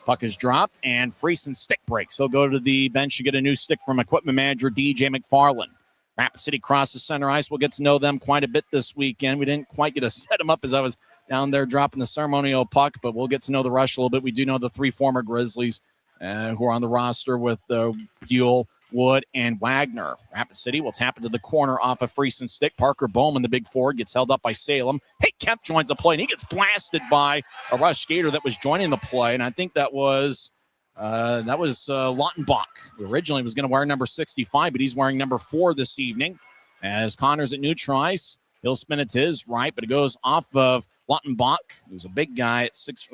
Puck is dropped, and Friesen stick breaks. He'll go to the bench to get a new stick from equipment manager DJ McFarland. Rapid City crosses center ice. We'll get to know them quite a bit this weekend. We didn't quite get to set them up as I was down there dropping the ceremonial puck, but we'll get to know the Rush a little bit. We do know the 3 former Grizzlies who are on the roster with Buell, Wood, and Wagner. Rapid City will tap into the corner off a Friesen stick. Parker Bowman, the big forward, gets held up by Salem. Hey, Kemp joins the play, and he gets blasted by a Rush skater that was joining the play, and I think that was Lautenbach, who originally was going to wear number 65, but he's wearing number 4 this evening. As Connor's at neutral ice, he'll spin it to his right, but it goes off of Lautenbach, who's a big guy at 6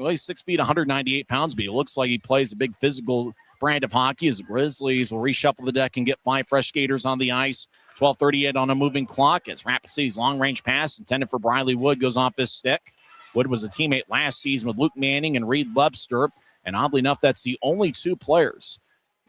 feet, 198 pounds, but he looks like he plays a big physical brand of hockey as the Grizzlies will reshuffle the deck and get 5 fresh skaters on the ice. 12:38 on a moving clock as Rapid City's long-range pass intended for Briley Wood goes off his stick. Wood was a teammate last season with Luke Manning and Reed Webster, and oddly enough, that's the only 2 players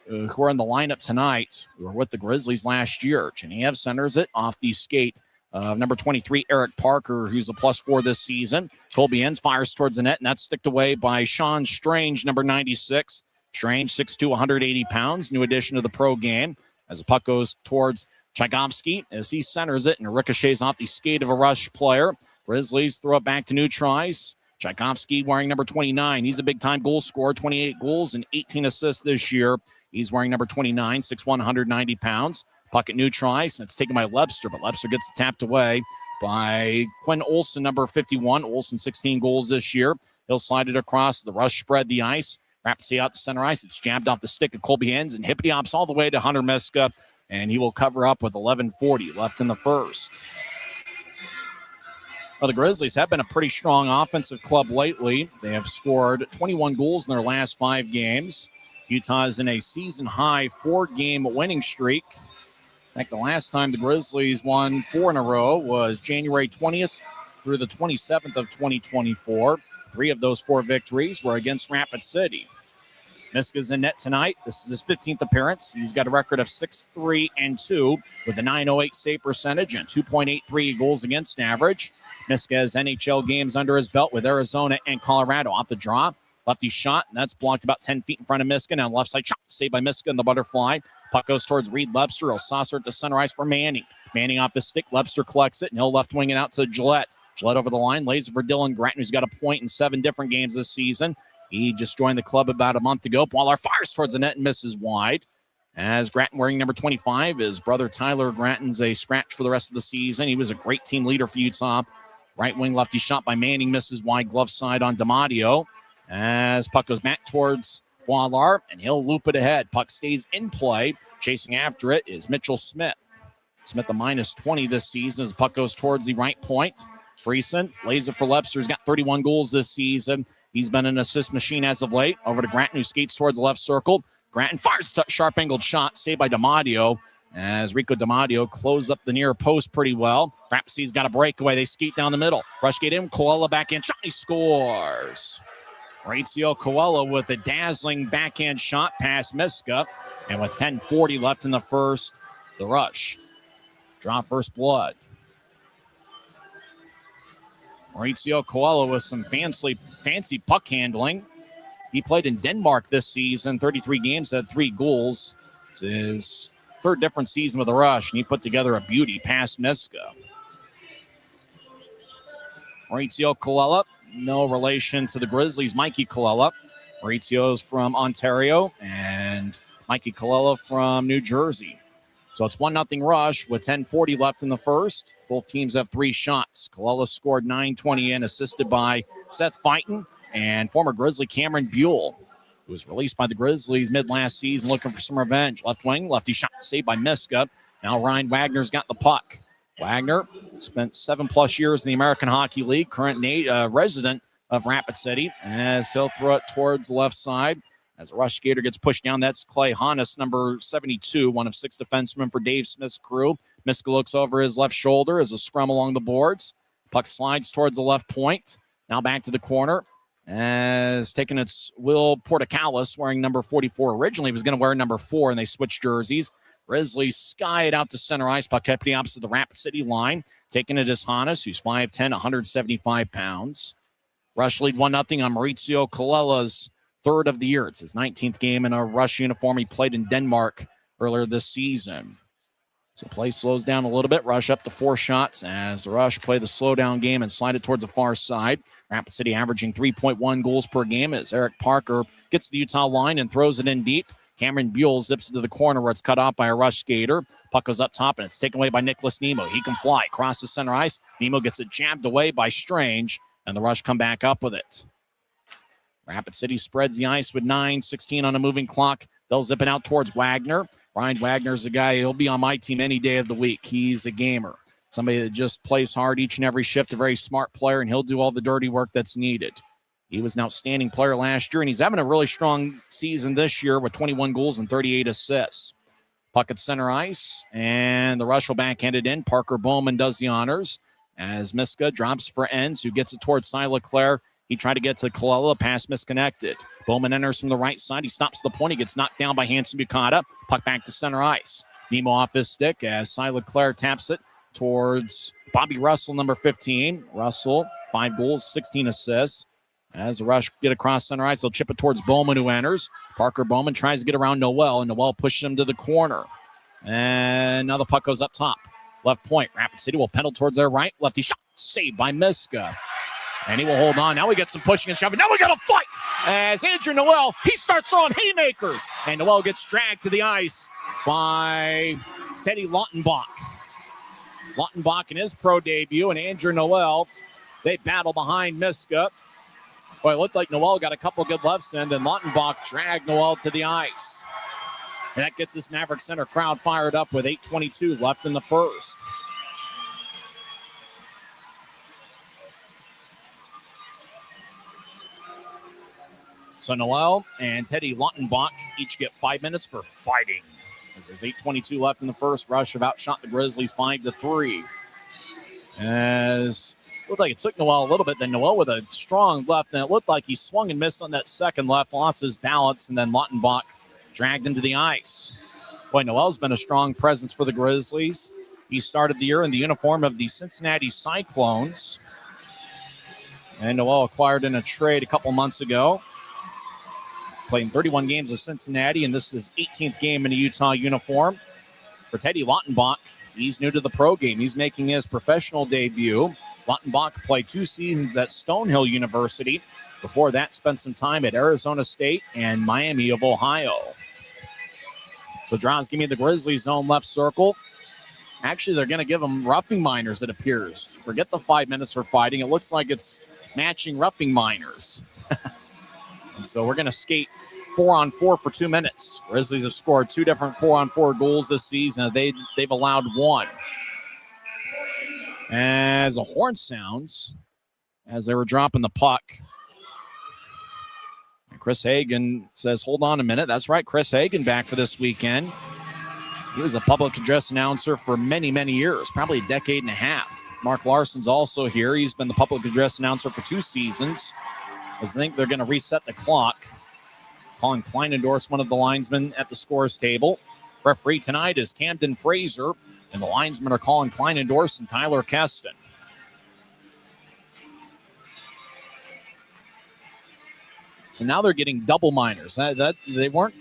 who are in the lineup tonight who were with the Grizzlies last year. Genev centers it off the skate of number 23, Eric Parker, who's a +4 this season. Colby Enns fires towards the net, and that's sticked away by Sean Strange, number 96. Strange, 6'2", 180 pounds, new addition to the pro game. As the puck goes towards Tchaikovsky, as he centers it and ricochets off the skate of a Rush player. Grizzlies throw it back to neutral ice. Tchaikovsky wearing number 29. He's a big-time goal scorer, 28 goals and 18 assists this year. He's wearing number 29, 6'1", 190 pounds. Puck at neutral ice, and it's taken by Webster, but Webster gets tapped away by Quinn Olson, number 51. Olson, 16 goals this year. He'll slide it across. The Rush spread the ice. Rapid City out to center ice. It's jabbed off the stick of Colby Enns, and hippity hops all the way to Hunter Miska, and he will cover up with 11:40 left in the first. Well, the Grizzlies have been a pretty strong offensive club lately. They have scored 21 goals in their last 5 games. Utah is in a season-high 4-game winning streak. In fact, the last time the Grizzlies won 4 in a row was January 20th through the 27th of 2024. 3 of those 4 victories were against Rapid City. Miska's in net tonight. This is his 15th appearance. He's got a record of 6-3-2 with a .908 save percentage and 2.83 goals against average. Miska has NHL games under his belt with Arizona and Colorado. Off the draw, lefty shot, and that's blocked about 10 feet in front of Miska. Now left side shot, saved by Miska in the butterfly. Puck goes towards Reed Webster. He'll saucer it to center ice for Manning. Manning off the stick. Webster collects it, and he'll left wing it out to Gillette. Gillette over the line, lays it for Dylan Gratton, who's got a point in 7 different games this season. He just joined the club about a month ago. Waller fires towards the net and misses wide. As Gratton wearing number 25, his brother Tyler Gratton's a scratch for the rest of the season. He was a great team leader for Utah. Right wing lefty shot by Manning misses wide glove side on DiMatteo. As puck goes back towards Waller, and he'll loop it ahead. Puck stays in play. Chasing after it is Mitchell Smith. Smith a -20 this season as the puck goes towards the right point. Friesen lays it for Webster. He's got 31 goals this season. He's been an assist machine as of late. Over to Gratton, who skates towards the left circle. Gratton fires a sharp-angled shot, saved by DiMatteo. As Rico DiMatteo closes up the near post pretty well. Rapid City's got a breakaway. They skate down the middle. Rush get in. Koella back in. Shot. He scores. Mauricio Koella with a dazzling backhand shot past Miska. And with 10:40 left in the first, the Rush draw first blood. Mauricio Koella with some fancy puck handling. He played in Denmark this season, 33 games, had 3 goals. It's his 3rd different season with the Rush, and he put together a beauty past Miska. Mauricio Koella, no relation to the Grizzlies' Mikey Koella. Mauricio's from Ontario, and Mikey Koella from New Jersey. So it's 1-0 Rush with 10:40 left in the first. Both teams have 3 shots. Koella scored 9:20 in, assisted by Seth Fighton and former Grizzly Cameron Buell, who was released by the Grizzlies mid-last season looking for some revenge. Left wing, lefty shot saved by Miska. Now Ryan Wagner's got the puck. Wagner spent 7+ years in the American Hockey League, current resident of Rapid City, as he'll throw it towards the left side. As a Rush skater gets pushed down, that's Clay Hannes, number 72, one of 6 defensemen for Dave Smith's crew. Miska looks over his left shoulder as a scrum along the boards. Puck slides towards the left point. Now back to the corner. as taking its Will Portakalis, wearing number 44. Originally, he was going to wear number 4, and they switched jerseys. Grizzlies sky it out to center ice. Puck kept opposite the Rapid City line. Taking it is Hannes, who's 5'10", 175 pounds. Rush lead 1-0 on Maurizio Collella's third of the year. It's his 19th game in a Rush uniform. He played in Denmark earlier this season. So play slows down a little bit. Rush up to 4 shots as the Rush play the slow down game and slide it towards the far side. Rapid City averaging 3.1 goals per game as Eric Parker gets the Utah line and throws it in deep. Cameron Buell zips it to the corner where it's cut off by a Rush skater. Puck goes up top and it's taken away by Nicholas Nemo. He can fly, crosses center ice. Nemo gets it jabbed away by Strange, and the Rush come back up with it. Rapid City spreads the ice with 9:16 on a moving clock. They'll zip it out towards Wagner. Ryan Wagner's a guy, he'll be on my team any day of the week. He's a gamer. Somebody that just plays hard each and every shift, a very smart player, and he'll do all the dirty work that's needed. He was an outstanding player last year, and he's having a really strong season this year with 21 goals and 38 assists. Puck at center ice, and the Rush will backhand it in. Parker Bowman does the honors as Miska drops for Enns, who gets it towards Cy Leclerc. He tried to get to Colella, pass misconnected. Bowman enters from the right side. He stops the point. He gets knocked down by Hanson Bukata. Puck back to center ice. Nemo off his stick as Cy Leclerc taps it towards Bobby Russell, number 15. Russell, 5 goals, 16 assists. As the Rush get across center ice, they'll chip it towards Bowman, who enters. Parker Bowman tries to get around Noel, and Noel pushes him to the corner. And now the puck goes up top. Left point. Rapid City will pedal towards their right. Lefty shot. Saved by Miska. And he will hold on. Now we get some pushing and shoving. Now we got a fight as Andrew Noel, he starts throwing haymakers. And Noel gets dragged to the ice by Teddy Lautenbach. Lautenbach in his pro debut, and Andrew Noel, they battle behind Miska. Boy, it looked like Noel got a couple good lefts in, and Lautenbach dragged Noel to the ice. And that gets this Maverik Center crowd fired up with 8:22 left in the first. So Noel and Teddy Lautenbach each get 5 minutes for fighting. As there's 8:22 left in the first. Rush have outshot the Grizzlies 5-3. As it looked like it took Noel a little bit, then Noel with a strong left, and it looked like he swung and missed on that second left, lost his balance, and then Lautenbach dragged him to the ice. Boy, Noel's been a strong presence for the Grizzlies. He started the year in the uniform of the Cincinnati Cyclones. And Noel acquired in a trade a couple months ago. Playing 31 games with Cincinnati, and this is his 18th game in a Utah uniform. For Teddy Lautenbach, he's new to the pro game. He's making his professional debut. Lautenbach played 2 seasons at Stonehill University. Before that, spent some time at Arizona State and Miami of Ohio. So Draws give me the Grizzlies zone left circle. Actually, they're going to give them roughing minors, it appears. Forget the 5 minutes for fighting. It looks like it's matching roughing minors. And so we're going to skate 4-on-4 for 2 minutes. Grizzlies have scored 2 different 4-on-4 goals this season. They've allowed 1. As a horn sounds, as they were dropping the puck. And Chris Hagan says, hold on a minute. That's right, Chris Hagan back for this weekend. He was a public address announcer for many, many years, probably a decade and a half. Mark Larson's also here. He's been the public address announcer for 2 seasons. I think they're going to reset the clock. Colin Kleinendorf's one of the linesmen at the scores table. Referee tonight is Camden Fraser, and the linesmen are Colin Kleinendorf and Tyler Keston. So now they're getting double minors. They weren't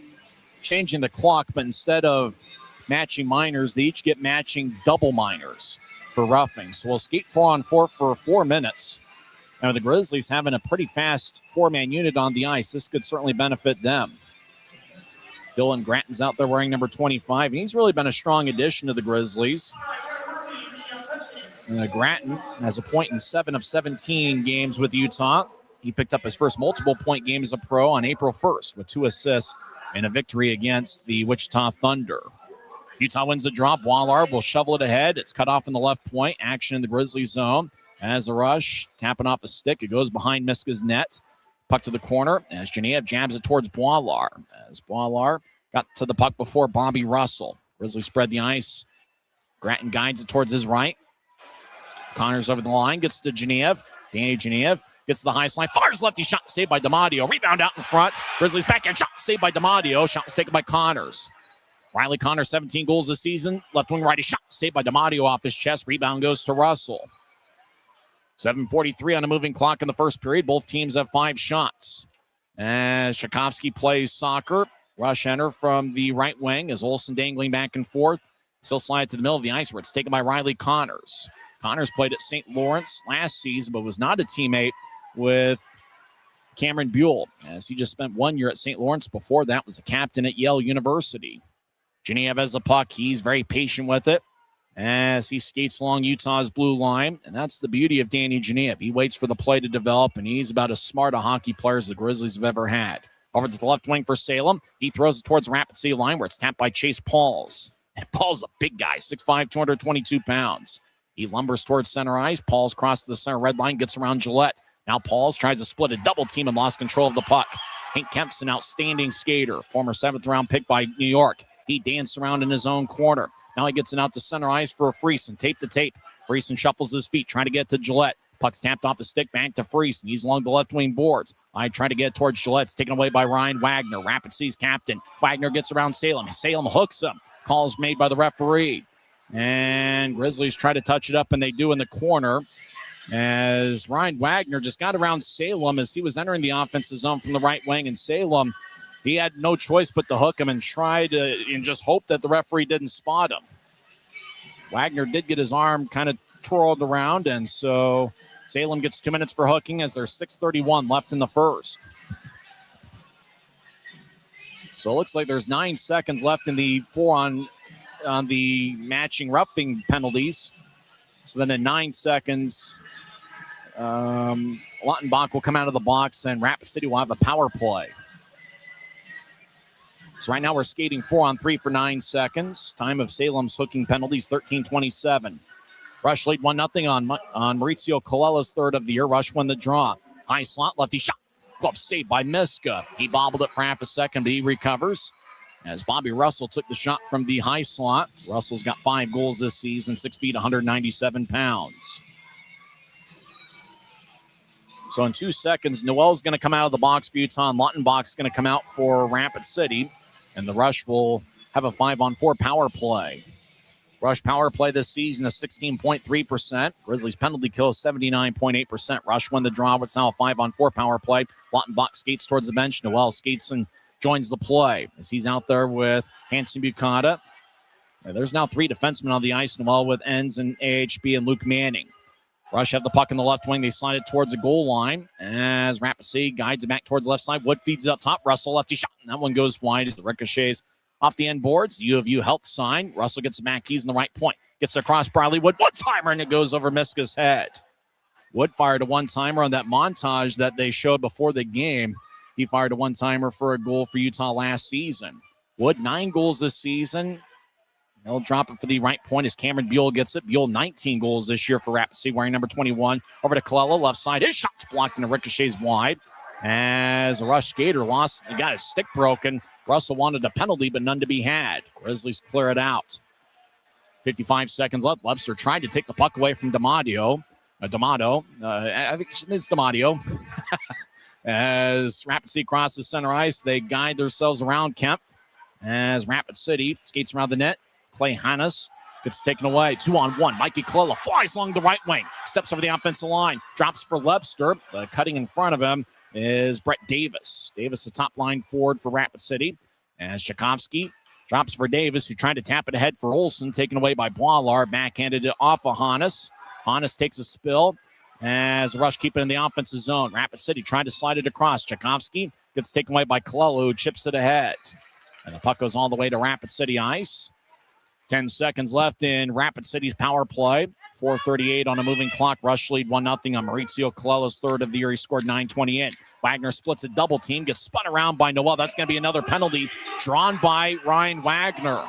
changing the clock, but instead of matching minors, they each get matching double minors for roughing. So we'll skate 4-on-4 for 4 minutes. Now, the Grizzlies having a pretty fast 4-man unit on the ice. This could certainly benefit them. Dylan Gratton's out there wearing number 25. And he's really been a strong addition to the Grizzlies. Gratton has a point in 7 of 17 games with Utah. He picked up his first multiple-point game as a pro on April 1st with 2 assists and a victory against the Wichita Thunder. Utah wins the draw. Boilard will shovel it ahead. It's cut off in the left point. Action in the Grizzlies zone. As a Rush, tapping off a stick. It goes behind Miska's net. Puck to the corner as Genev jabs it towards Boilard. As Boilard got to the puck before Bobby Russell. Grizzlies spread the ice. Gratton guides it towards his right. Connors over the line, gets to Genev. Danny Genev Gets to the high slide. Fires lefty shot saved by DiMatteo. Rebound out in front. Grizzlies backhand shot saved by DiMatteo. Shot was taken by Connors. Riley Connors, 17 goals this season. Left wing righty shot saved by DiMatteo off his chest. Rebound goes to Russell. 7:43 on the moving clock in the first period. Both teams have 5 shots. As Tchaikovsky plays soccer. Rush enter from the right wing as Olsen dangling back and forth. Still slide to the middle of the ice where it's taken by Riley Connors. Connors played at St. Lawrence last season, but was not a teammate with Cameron Buell, as he just spent 1 year at St. Lawrence. Before that was a captain at Yale University. Genev has the puck. He's very patient with it as he skates along Utah's blue line, and that's the beauty of Danny Genev. He waits for the play to develop, and he's about as smart a hockey player as the Grizzlies have ever had. Over to the left wing for Salem. He throws it towards the Rapid City line where it's tapped by Chase Pauls. And Paul's a big guy, 6'5", 222 pounds. He lumbers towards center ice. Pauls crosses the center red line, gets around Gillette. Now Pauls tries to split a double team and lost control of the puck. Hank Kemp's an outstanding skater, former 7th-round pick by New York. He danced around in his own corner. Now he gets it out to center ice for Friesen, tape to tape. Friesen shuffles his feet, trying to get to Gillette. Puck's tapped off the stick, back to Friesen. He's along the left wing boards. I try to get towards Gillette. It's taken away by Ryan Wagner, Rapid City's captain. Wagner gets around Salem. Salem hooks him. Calls made by the referee. And Grizzlies try to touch it up, and they do in the corner. As Ryan Wagner just got around Salem as he was entering the offensive zone from the right wing. And Salem, he had no choice but to hook him and try to and just hope that the referee didn't spot him. Wagner did get his arm kind of twirled around, and so Salem gets 2 minutes for hooking as there's 6:31 left in the first. So it looks like there's 9 seconds left in the 4 on the matching roughing penalties. So then in 9 seconds, Lautenbach will come out of the box and Rapid City will have a power play. So right now we're skating 4-on-3 for 9 seconds. Time of Salem's hooking penalties, 13:27. Rush lead 1-0 on Maurizio Colella's third of the year. Rush won the draw. High slot, lefty shot. Glove saved by Miska. He bobbled it for half a second, but he recovers. As Bobby Russell took the shot from the high slot. Russell's got 5 goals this season, 6 feet, 197 pounds. So in 2 seconds, Noel's going to come out of the box for Utah, and Lautenbach's going to come out for Rapid City. And the Rush will have a 5-on-4 power play. Rush power play this season is 16.3%. Grizzlies penalty kill is 79.8%. Rush won the draw. It's now a 5-on-4 power play. Lautenbach skates towards the bench. Noel skates and joins the play as he's out there with Hanson Bukata. There's now 3 defensemen on the ice. Noel with Enns and AHB and Luke Manning. Rush have the puck in the left wing. They slide it towards the goal line as Rapid City guides it back towards the left side. Wood feeds it up top. Russell lefty shot. And that one goes wide as the ricochets off the end boards. U of U health sign. Russell gets it back. He's in the right point. Gets it across Bradley Wood. One-timer, and it goes over Miska's head. Wood fired a one-timer on that montage that they showed before the game. He fired a one-timer for a goal for Utah last season. Wood, 9 goals this season. He'll drop it for the right point as Cameron Buell gets it. Buell, 19 goals this year for Rapid City, wearing number 21. Over to Colella, left side. His shot's blocked and the ricochets wide. As a Rush skater lost, he got his stick broken. Russell wanted a penalty, but none to be had. Grizzlies clear it out. 55 seconds left. Webster tried to take the puck away from D'Amato. I think it's D'Amato. As Rapid City crosses center ice, they guide themselves around Kemp. As Rapid City skates around the net. Clay Hannes gets taken away. 2-on-1. Mikey Colella flies along the right wing. Steps over the offensive line. Drops for Webster. Cutting in front of him is Brett Davis. Davis, the top line forward for Rapid City. As Tchaikovsky drops for Davis, who tried to tap it ahead for Olsen. Taken away by Boilar. Backhanded it off of Hannes. Hannes takes a spill. As Rush keep it in the offensive zone. Rapid City trying to slide it across. Tchaikovsky gets taken away by Colella, who chips it ahead. And the puck goes all the way to Rapid City ice. 10 seconds left in Rapid City's power play. 4:38 on a moving clock. Rush lead 1-0 on Maurizio Colella's third of the year. He scored 9:20 in. Wagner splits a double team, gets spun around by Noel. That's going to be another penalty drawn by Ryan Wagner.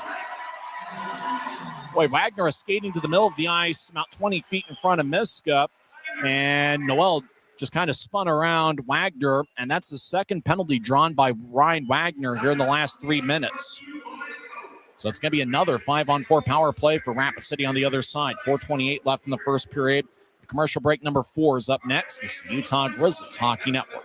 Boy, Wagner is skating to the middle of the ice, about 20 feet in front of Miska. And Noel just kind of spun around Wagner. And that's the second penalty drawn by Ryan Wagner here in the last 3 minutes. So it's going to be another 5-on-4 power play for Rapid City on the other side. 4:28 left in the first period. Commercial break number 4 is up next. This is the Utah Grizzlies Hockey Network.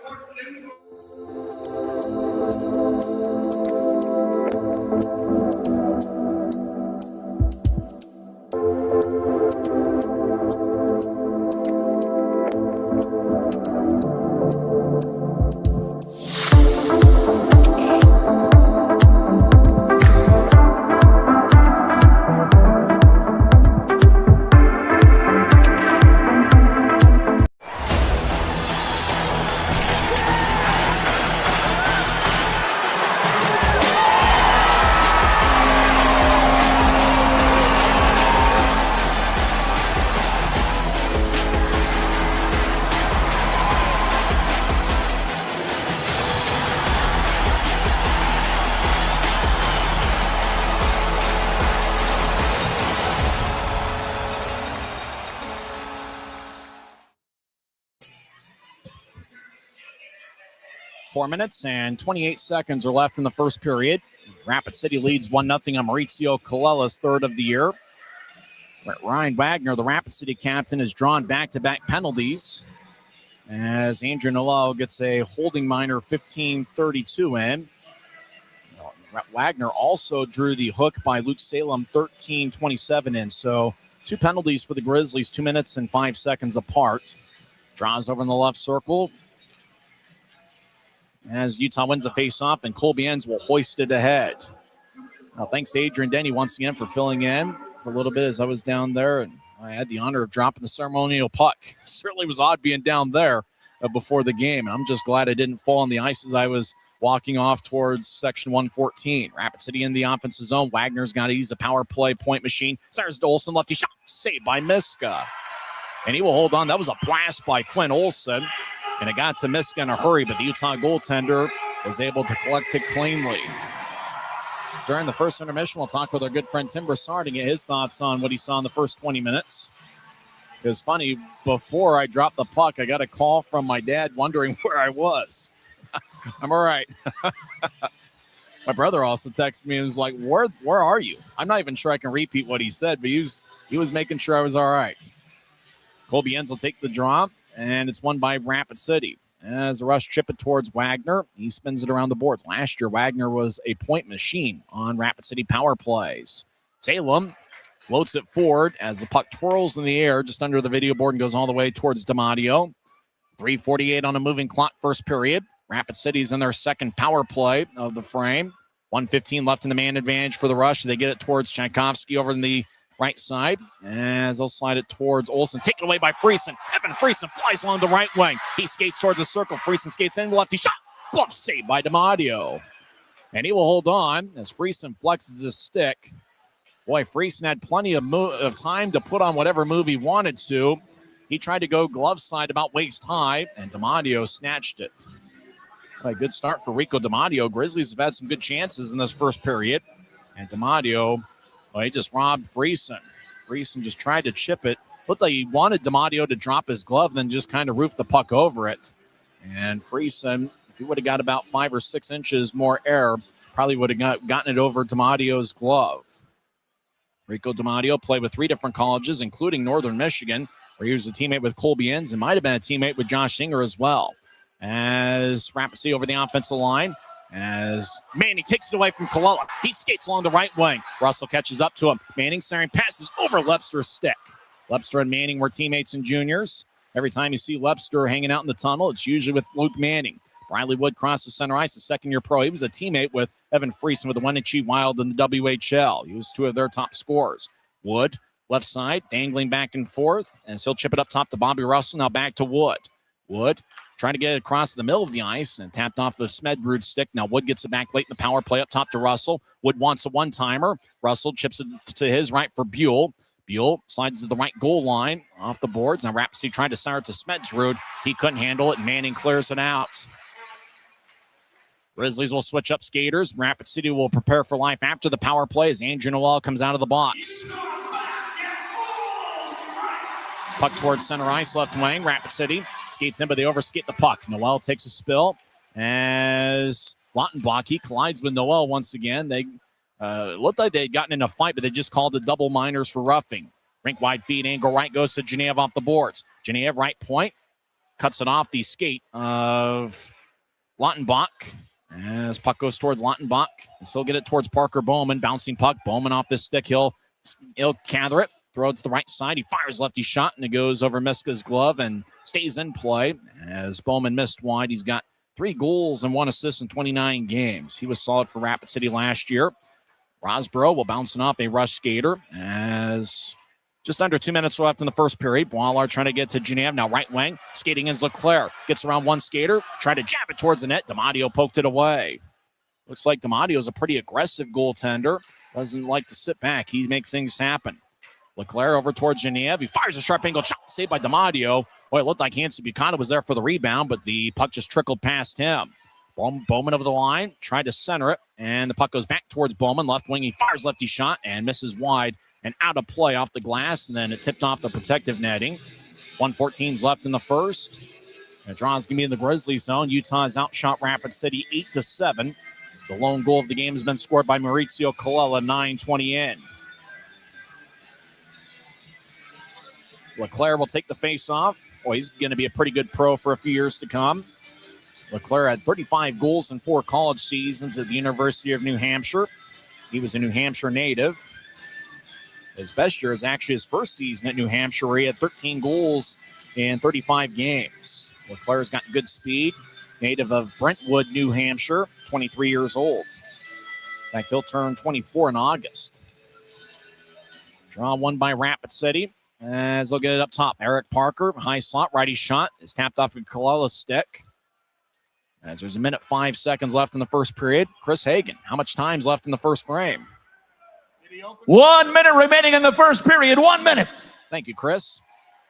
Four minutes and 28 seconds are left in the first period. Rapid City leads 1-0 on Mauricio Colela's third of the year. Ryan Wagner, the Rapid City captain, has drawn back-to-back penalties as Andrew Noel gets a holding minor 15-32 in. Wagner also drew the hook by Luke Salem 13-27 in. So 2 penalties for the Grizzlies, 2 minutes and 5 seconds apart. Draws over in the left circle as Utah wins the faceoff, and Colby Enns will hoist it ahead. Now, thanks to Adrian Denny once again for filling in for a little bit as I was down there, and I had the honor of dropping the ceremonial puck. Certainly was odd being down there before the game, and I'm just glad I didn't fall on the ice as I was walking off towards section 114. Rapid City in the offensive zone. Wagner's got to use a power play point machine. Cyrus to Olsen, lefty shot, saved by Miska. And he will hold on. That was a blast by Quinn Olsen. And it got to Miska in a hurry, but the Utah goaltender was able to collect it cleanly. During the first intermission, we'll talk with our good friend Tim Broussard to get his thoughts on what he saw in the first 20 minutes. It was funny, before I dropped the puck, I got a call from my dad wondering where I was. I'm all right. My brother also texted me and was like, where are you? I'm not even sure I can repeat what he said, but he was making sure I was all right. Colby Enns will take the draw, and it's won by Rapid City. As the Rush chip it towards Wagner, he spins it around the boards. Last year, Wagner was a point machine on Rapid City power plays. Salem floats it forward as the puck twirls in the air just under the video board and goes all the way towards DiMatteo. 3:48 on a moving clock, first period. Rapid City's in their second power play of the frame. 1:15 left in the man advantage for the Rush. They get it towards Tchaikovsky over in the right side, as they'll slide it towards Olsen. Taken away by Friesen. Evan Friesen flies along the right wing. He skates towards the circle. Friesen skates in, lefty shot. Glove saved by DiMatteo. And he will hold on as Friesen flexes his stick. Boy, Friesen had plenty of time to put on whatever move he wanted to. He tried to go glove side about waist high, and DiMatteo snatched it. A good start for Rico DiMatteo. Grizzlies have had some good chances in this first period. And DiMatteo, well, he just robbed Friesen. Friesen just tried to chip it. Looked like he wanted DiMatteo to drop his glove, then just kind of roofed the puck over it. And Friesen, if he would have got about 5 or 6 inches more air, probably would have gotten it over DiMatteo's glove. Rico DiMatteo played with 3 different colleges, including Northern Michigan, where he was a teammate with Colby Enns and might have been a teammate with Josh Singer as well. As Rapid City over the offensive line, as Manning takes it away from Colela. He skates along the right wing. Russell catches up to him. Manning staring passes over Lepster's stick. Lepster and Manning were teammates and juniors. Every time you see Lepster hanging out in the tunnel, it's usually with Luke Manning. Briley Wood crosses center ice, a second-year pro. He was a teammate with Evan Friesen with the Wenatchee Wild in the WHL. He was 2 of their top scorers. Wood, left side, dangling back and forth, and he'll chip it up top to Bobby Russell. Now back to Wood. Wood trying to get it across the middle of the ice and tapped off the Smedbrud stick. Now Wood gets it back late in the power play up top to Russell. Wood wants a one-timer. Russell chips it to his right for Buell. Buell slides to the right goal line off the boards. Now Rapid City trying to center it to Smedbrud. He couldn't handle it. Manning clears it out. Grizzlies will switch up skaters. Rapid City will prepare for life after the power play as Andrew Noel comes out of the box. Puck towards center ice, left wing. Rapid City skates in, but they overskate the puck. Noel takes a spill as Lautenbach collides with Noel once again. They looked like they had gotten in a fight, but they just called the double minors for roughing. Rink wide feed, angle right goes to Geneva off the boards. Genev right point. Cuts it off the skate of Lautenbach. As puck goes towards Lautenbach. He'll get it towards Parker Bowman. Bouncing puck. Bowman off this stick. He'll gather it. Throw it to the right side. He fires lefty shot, and it goes over Miska's glove and stays in play. As Bowman missed wide, he's got 3 goals and 1 assist in 29 games. He was solid for Rapid City last year. Rosborough will bounce off a rush skater as just under 2 minutes left in the first period. Boilard trying to get to Genev. Now right wing. Skating is Leclerc. Gets around one skater. Tried to jab it towards the net. DiMatteo poked it away. Looks like DiMatteo is a pretty aggressive goaltender. Doesn't like to sit back. He makes things happen. Leclerc over towards Genev. He fires a sharp angle shot. Saved by DiMatteo. Boy, it looked like Hanson Buchanan was there for the rebound, but the puck just trickled past him. Bowman over the line. Tried to center it, and the puck goes back towards Bowman. Left wing. He fires lefty shot and misses wide and out of play off the glass, and then it tipped off the protective netting. 1:14 left in the first. The draw is going to be in the Grizzlies zone. Utah's outshot Rapid City 8-7. The lone goal of the game has been scored by Maurizio Colella, 9:20 in. Leclerc will take the face-off. Boy, he's going to be a pretty good pro for a few years to come. Leclerc had 35 goals in 4 college seasons at the University of New Hampshire. He was a New Hampshire native. His best year is actually his first season at New Hampshire, where he had 13 goals in 35 games. Leclerc's got good speed. Native of Brentwood, New Hampshire, 23 years old. In fact, he'll turn 24 in August. Draw won by Rapid City. As they'll get it up top. Eric Parker, high slot, righty shot, is tapped off of Colella's stick. As there's 1:05 left in the first period. Chris Hagan, how much time's left in the first frame? 1 minute remaining in the first period. 1 minute. Thank you, Chris.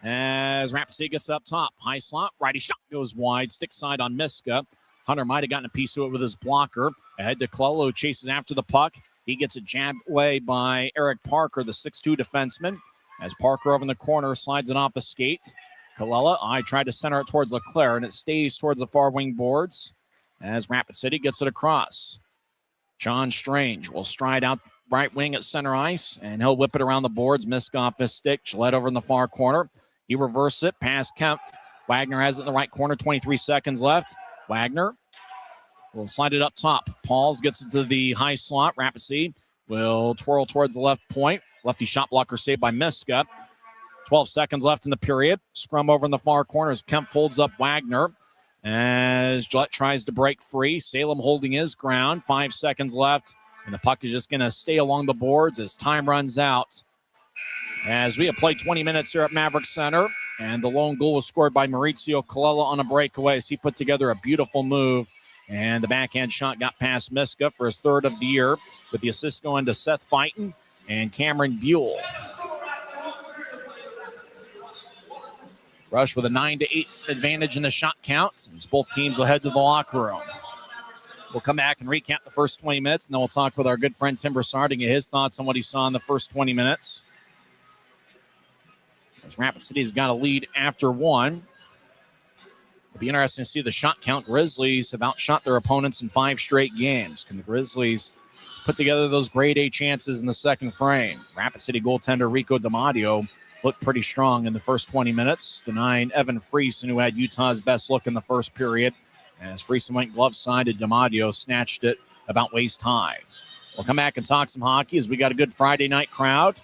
As Rapid City gets up top. High slot, righty shot goes wide. Stick side on Miska. Hunter might have gotten a piece of it with his blocker. Ahead to Colella, who chases after the puck. He gets it jabbed away by Eric Parker, the 6'2 defenseman. As Parker over in the corner slides it off a skate. Colella, tried to center it towards Leclerc, and it stays towards the far wing boards as Rapid City gets it across. John Strange will stride out right wing at center ice, and he'll whip it around the boards. Misk off his stick. Gillette over in the far corner. He reverses it past Kemp. Wagner has it in the right corner. 23 seconds left. Wagner will slide it up top. Pauls gets it to the high slot. Rapid City will twirl towards the left point. Lefty shot blocker saved by Miska. 12 seconds left in the period. Scrum over in the far corner as Kemp folds up Wagner. As Gillette tries to break free. Salem holding his ground. 5 seconds left. And the puck is just going to stay along the boards as time runs out. As we have played 20 minutes here at Maverik Center. And the lone goal was scored by Maurizio Colella on a breakaway as he put together a beautiful move. And the backhand shot got past Miska for his 3rd of the year, with the assist going to Seth Fighton and Cameron Buell. Rush with a 9-8 advantage in the shot count. As both teams will head to the locker room. We'll come back and recap the first 20 minutes, and then we'll talk with our good friend Tim Broussard and get his thoughts on what he saw in the first 20 minutes. As Rapid City's got a lead after 1. It'll be interesting to see the shot count. Grizzlies have outshot their opponents in 5 straight games. Can the Grizzlies put together those grade A chances in the second frame? Rapid City goaltender Rico DiMatteo looked pretty strong in the first 20 minutes, denying Evan Friesen, who had Utah's best look in the first period. As Friesen went glove side, and DiMatteo snatched it about waist high. We'll come back and talk some hockey as we got a good Friday night crowd.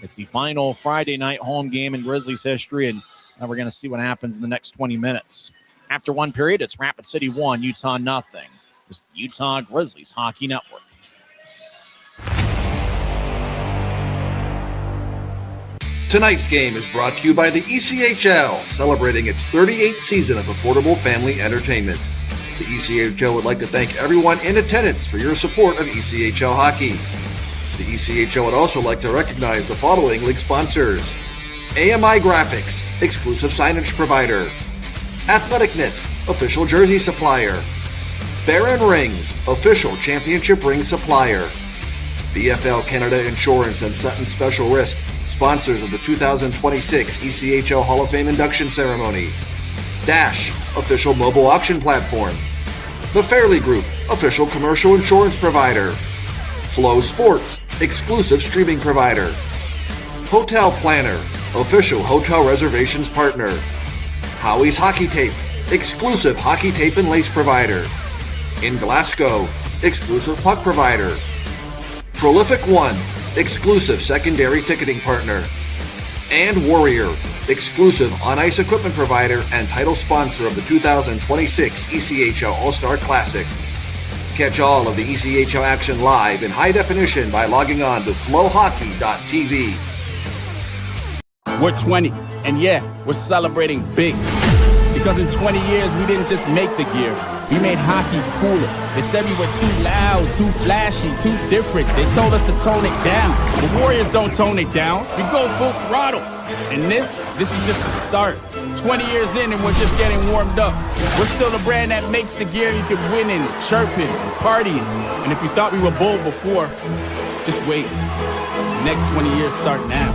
It's the final Friday night home game in Grizzlies history, and now we're going to see what happens in the next 20 minutes. After 1 period, it's Rapid City 1, Utah nothing. It's the Utah Grizzlies Hockey Network. Tonight's game is brought to you by the ECHL, celebrating its 38th season of affordable family entertainment. The ECHL would like to thank everyone in attendance for your support of ECHL hockey. The ECHL would also like to recognize the following league sponsors: AMI Graphics, exclusive signage provider; Athletic Knit, official jersey supplier; Baron Rings, official championship ring supplier; BFL Canada Insurance and Sutton Special Risk, sponsors of the 2026 ECHL Hall of Fame induction ceremony; Dash, official mobile auction platform; The Fairley Group, official commercial insurance provider; Flow Sports, exclusive streaming provider; Hotel Planner, official hotel reservations partner. Howie's Hockey Tape, exclusive hockey tape and lace provider. In Glasgow, exclusive puck provider. Prolific One, exclusive secondary ticketing partner. And Warrior, exclusive on-ice equipment provider and title sponsor of the 2026 ECHL All-Star Classic. Catch all of the ECHL action live in high definition by logging on to flowhockey.tv. We're 20, and yeah, we're celebrating big. Because in 20 years, we didn't just make the gear. We made hockey cooler. They said we were too loud, too flashy, too different. They told us to tone it down. The Warriors don't tone it down. We go full throttle. And this is just the start. 20 years in and we're just getting warmed up. We're still the brand that makes the gear you can win in, chirping, partying. And if you thought we were bold before, just wait. The next 20 years start now.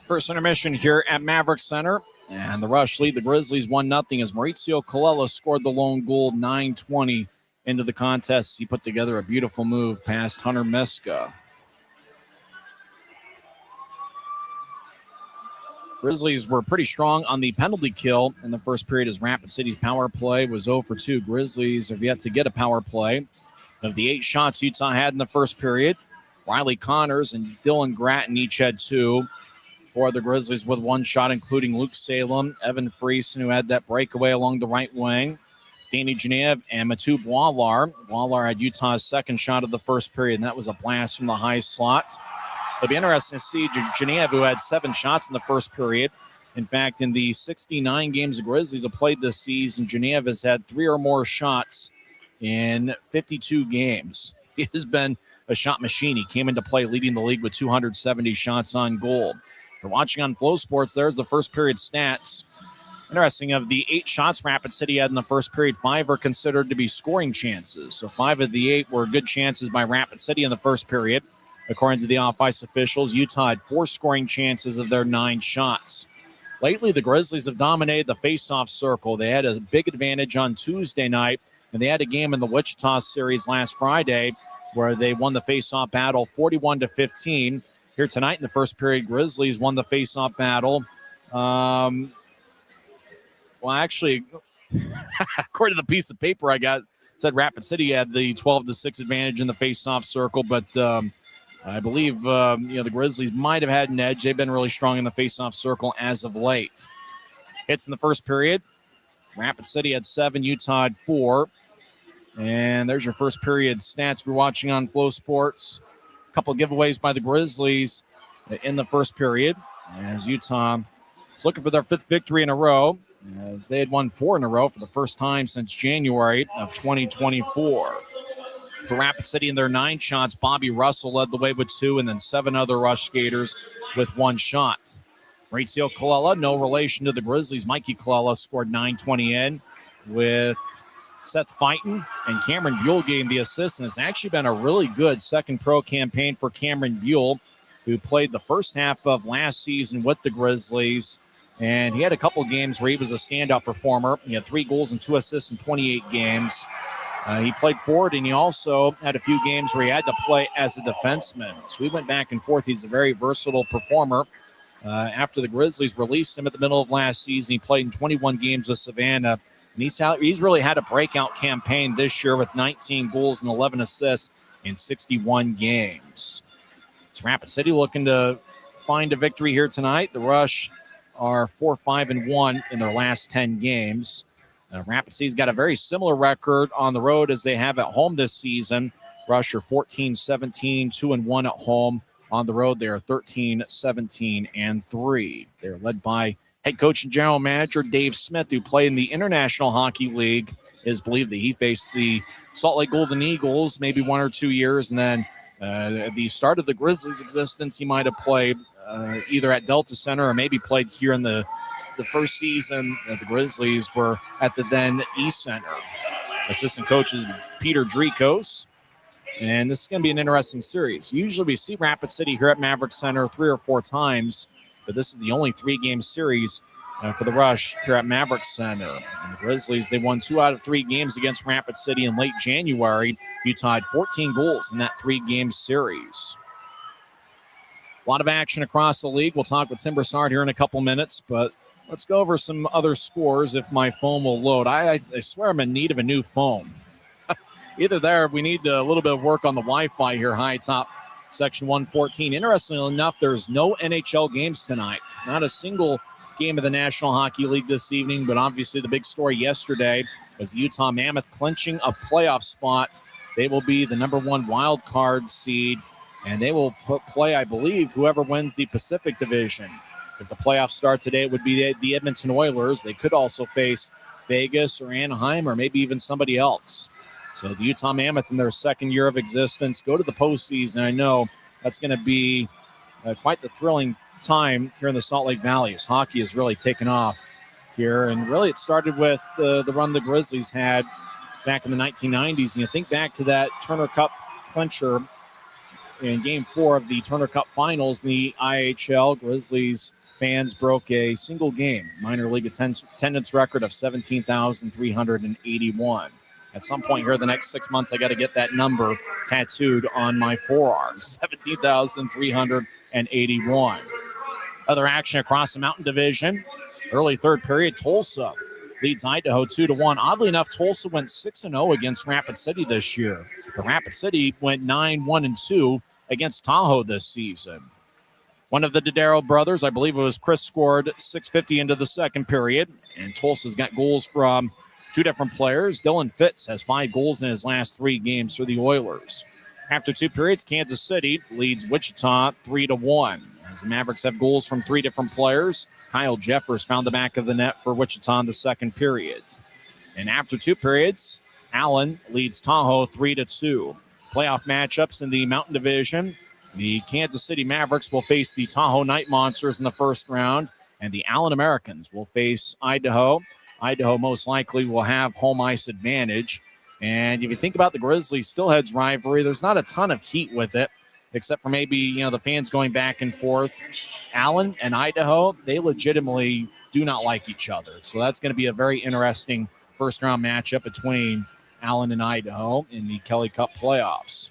First intermission here at Maverik Center. And the Rush lead the Grizzlies 1-0 as Mauricio Colella scored the lone goal, 9:20 into the contest. He put together a beautiful move past Hunter Miska. Grizzlies were pretty strong on the penalty kill in the first period as Rapid City's power play was 0 for 2. Grizzlies have yet to get a power play. Of the 8 shots Utah had in the first period, Riley Connors and Dylan Gratton each had 2. For the Grizzlies with 1 shot, including Luke Salem, Evan Friesen, who had that breakaway along the right wing, Danny Genev, and Matub Wallar. Wallar had Utah's 2nd shot of the first period, and that was a blast from the high slot. It'll be interesting to see Genev, who had 7 shots in the first period. In fact, in the 69 games the Grizzlies have played this season, Genev has had 3 or more shots in 52 games. He has been a shot machine. He came into play leading the league with 270 shots on goal. If you're watching on Flow Sports, there's the first period stats. Interesting, of the 8 shots Rapid City had in the first period, 5 are considered to be scoring chances. So 5 of the 8 were good chances by Rapid City in the first period. According to the off-ice officials, Utah had 4 scoring chances of their 9 shots. Lately, the Grizzlies have dominated the face-off circle. They had a big advantage on Tuesday night, and they had a game in the Wichita series last Friday where they won the face-off battle 41-15. Here tonight in the first period, Grizzlies won the face-off battle. Well, actually, according to the piece of paper I got, it said Rapid City had the 12-6 advantage in the face-off circle, but I believe the Grizzlies might have had an edge. They've been really strong in the face-off circle as of late. Hits in the first period. Rapid City had 7, Utah had 4. And there's your first period stats if you're watching on Flow Sports. Couple of giveaways by the Grizzlies in the first period as Utah is looking for their 5th victory in a row as they had won 4 in a row for the first time since January of 2024. For Rapid City in their 9 shots, Bobby Russell led the way with 2 and then 7 other Rush skaters with 1 shot. Mauricio Colella, no relation to the Grizzlies. Mikey Colella scored 9:20 in with Seth Fighton and Cameron Buell getting the assist, and it's actually been a really good second pro campaign for Cameron Buell, who played the first half of last season with the Grizzlies, and he had a couple games where he was a standout performer. He had 3 goals and 2 assists in 28 games. He played forward, and he also had a few games where he had to play as a defenseman. So we went back and forth. He's a very versatile performer. After the Grizzlies released him at the middle of last season, he played in 21 games with Savannah. And he's really had a breakout campaign this year with 19 goals and 11 assists in 61 games. So Rapid City looking to find a victory here tonight. The Rush are 4-5-1 in their last 10 games. Rapid City's got a very similar record on the road as they have at home this season. Rush are 14-17, 2-1 at home. On the road, they are 13-17-3. They're led by head coach and general manager Dave Smith, who played in the International Hockey League. It is believed that he faced the Salt Lake Golden Eagles maybe 1 or 2 years, and then at the start of the Grizzlies' existence, he might have played either at Delta Center or maybe played here in the first season that the Grizzlies were at the then East Center. Assistant coach is Peter Drikos. And this is going to be an interesting series. Usually we see Rapid City here at Maverik Center 3 or 4 times, but this is the only 3-game series for the Rush here at Maverik Center. And the Grizzlies, they won 2 out of 3 games against Rapid City in late January. Utah had 14 goals in that 3-game series. A lot of action across the league. We'll talk with Tim Broussard here in a couple minutes, but let's go over some other scores if my phone will load. I swear I'm in need of a new phone. Either there, we need a little bit of work on the Wi-Fi here, high top section 114. Interestingly enough, there's no NHL games tonight. Not a single game of the National Hockey League this evening, but obviously the big story yesterday was the Utah Mammoth clinching a playoff spot. They will be the number 1 wild card seed, and they will play, I believe, whoever wins the Pacific Division. If the playoffs start today, it would be the Edmonton Oilers. They could also face Vegas or Anaheim or maybe even somebody else. So the Utah Mammoth, in their second year of existence, go to the postseason. I know that's going to be quite the thrilling time here in the Salt Lake Valley as hockey has really taken off here. And really it started with the run the Grizzlies had back in the 1990s. And you think back to that Turner Cup clincher in Game 4 of the Turner Cup Finals in the IHL. Grizzlies fans broke a single game minor league attendance record of 17,381. At some point here in the next 6 months, I got to get that number tattooed on my forearm, 17,381. Other action across the Mountain Division. Early third period, Tulsa leads Idaho 2-1. Oddly enough, Tulsa went 6-0 against Rapid City this year. But Rapid City went 9-1-2 against Tahoe this season. One of the Dodaro brothers, I believe it was Chris, scored .650 into the second period. And Tulsa's got goals from 2 different players. Dylan Fitz has 5 goals in his last 3 games for the Oilers. After 2 periods, Kansas City leads Wichita 3-1. As the Mavericks have goals from 3 different players, Kyle Jeffers found the back of the net for Wichita in the second period. And after 2 periods, Allen leads Tahoe 3-2. Playoff matchups in the Mountain Division. The Kansas City Mavericks will face the Tahoe Night Monsters in the first round, and the Allen Americans will face Idaho. Idaho most likely will have home ice advantage. And if you think about the Grizzlies Steelheads rivalry, there's not a ton of heat with it, except for maybe, the fans going back and forth. Allen and Idaho, they legitimately do not like each other. So that's going to be a very interesting first-round matchup between Allen and Idaho in the Kelly Cup playoffs.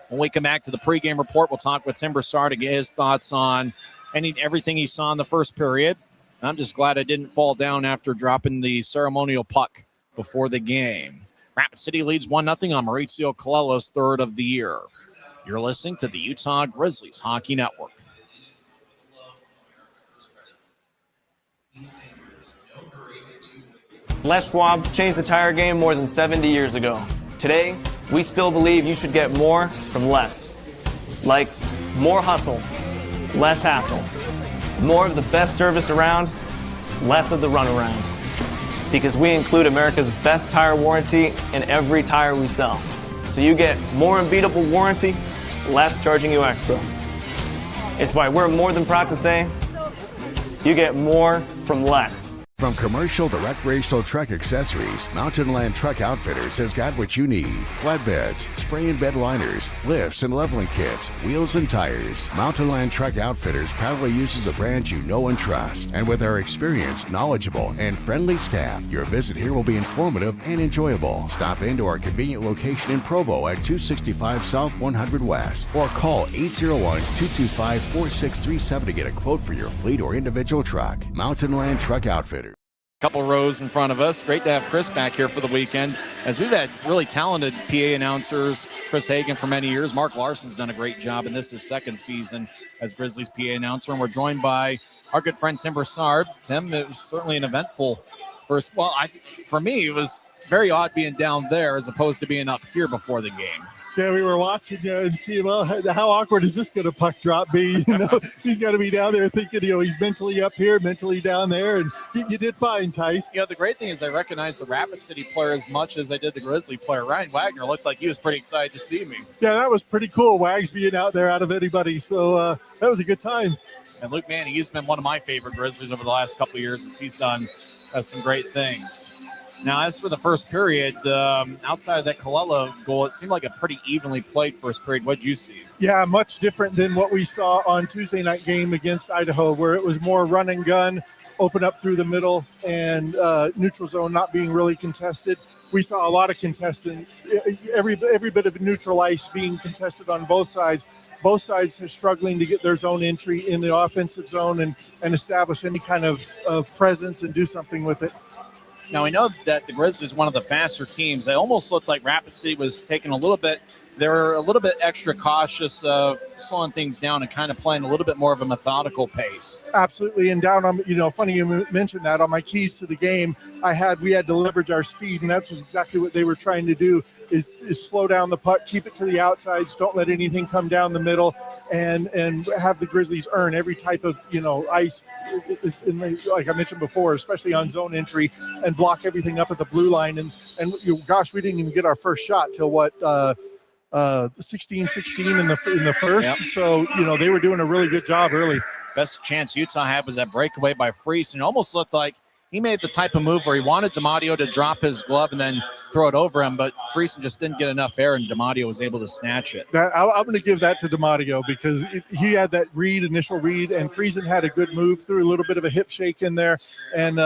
When we come back to the pregame report, we'll talk with Tim Broussard to get his thoughts on everything he saw in the first period. I'm just glad I didn't fall down after dropping the ceremonial puck before the game. Rapid City leads 1-0 on Mauricio Colela's third of the year. You're listening to the Utah Grizzlies Hockey Network. Les Schwab changed the tire game more than 70 years ago. Today, we still believe you should get more from less. Like more hustle, less hassle. More of the best service around, less of the runaround. Because we include America's best tire warranty in every tire we sell. So you get more unbeatable warranty, less charging you extra. It's why we're more than proud to say, you get more from less. From commercial to recreational truck accessories, Mountain Land Truck Outfitters has got what you need. Flatbeds, spray and bed liners, lifts and leveling kits, wheels and tires. Mountain Land Truck Outfitters proudly uses a brand you know and trust. And with our experienced, knowledgeable, and friendly staff, your visit here will be informative and enjoyable. Stop into our convenient location in Provo at 265 South 100 West or call 801-225-4637 to get a quote for your fleet or individual truck. Mountain Land Truck Outfitters. Couple rows in front of us. Great to have Chris back here for the weekend, as we've had really talented PA announcers. Chris Hagan for many years. Mark Larson's done a great job, and this is his second season as Grizzlies PA announcer. And we're joined by our good friend Tim Broussard. Tim, it was certainly an eventful first. Well, for me, it was very odd being down there as opposed to being up here before the game. Yeah, we were watching and seeing, well, how awkward is this going to puck drop be? He's got to be down there thinking, he's mentally up here, mentally down there, and you did fine, Tice. The great thing is I recognize the Rapid City player as much as I did the Grizzly player. Ryan Wagner looked like he was pretty excited to see me. Yeah, that was pretty cool, Wags being out there out of anybody, so that was a good time. And Luke Manning, he's been one of my favorite Grizzlies over the last couple of years as he's done some great things. Now, as for the first period, outside of that Colela goal, it seemed like a pretty evenly played first period. What did you see? Yeah, much different than what we saw on Tuesday night game against Idaho, where it was more run and gun, open up through the middle, and neutral zone not being really contested. we saw a lot of contestants, every bit of neutral ice being contested on both sides. Both sides are struggling to get their zone entry in the offensive zone and establish any kind of presence and do something with it. Now, we know that the Grizzlies is one of the faster teams. They almost looked like Rapid City was taking they were a little bit extra cautious of slowing things down and kind of playing a little bit more of a methodical pace. Absolutely. And down on, funny you mentioned that, on my keys to the game, we had to leverage our speed, and that's exactly what they were trying to do is slow down the puck, keep it to the outsides, don't let anything come down the middle, and have the Grizzlies earn every type of, ice, like I mentioned before, especially on zone entry, and block everything up at the blue line. And gosh, we didn't even get our first shot till 16-16 in the first. Yep. So, they were doing a really good job early. Best chance Utah had was that breakaway by Freese, and it almost looked like he made the type of move where he wanted DiMatteo to drop his glove and then throw it over him, but Friesen just didn't get enough air, and DiMatteo was able to snatch it. I'm going to give that to DiMatteo because he had that initial read, and Friesen had a good move, threw a little bit of a hip shake in there, and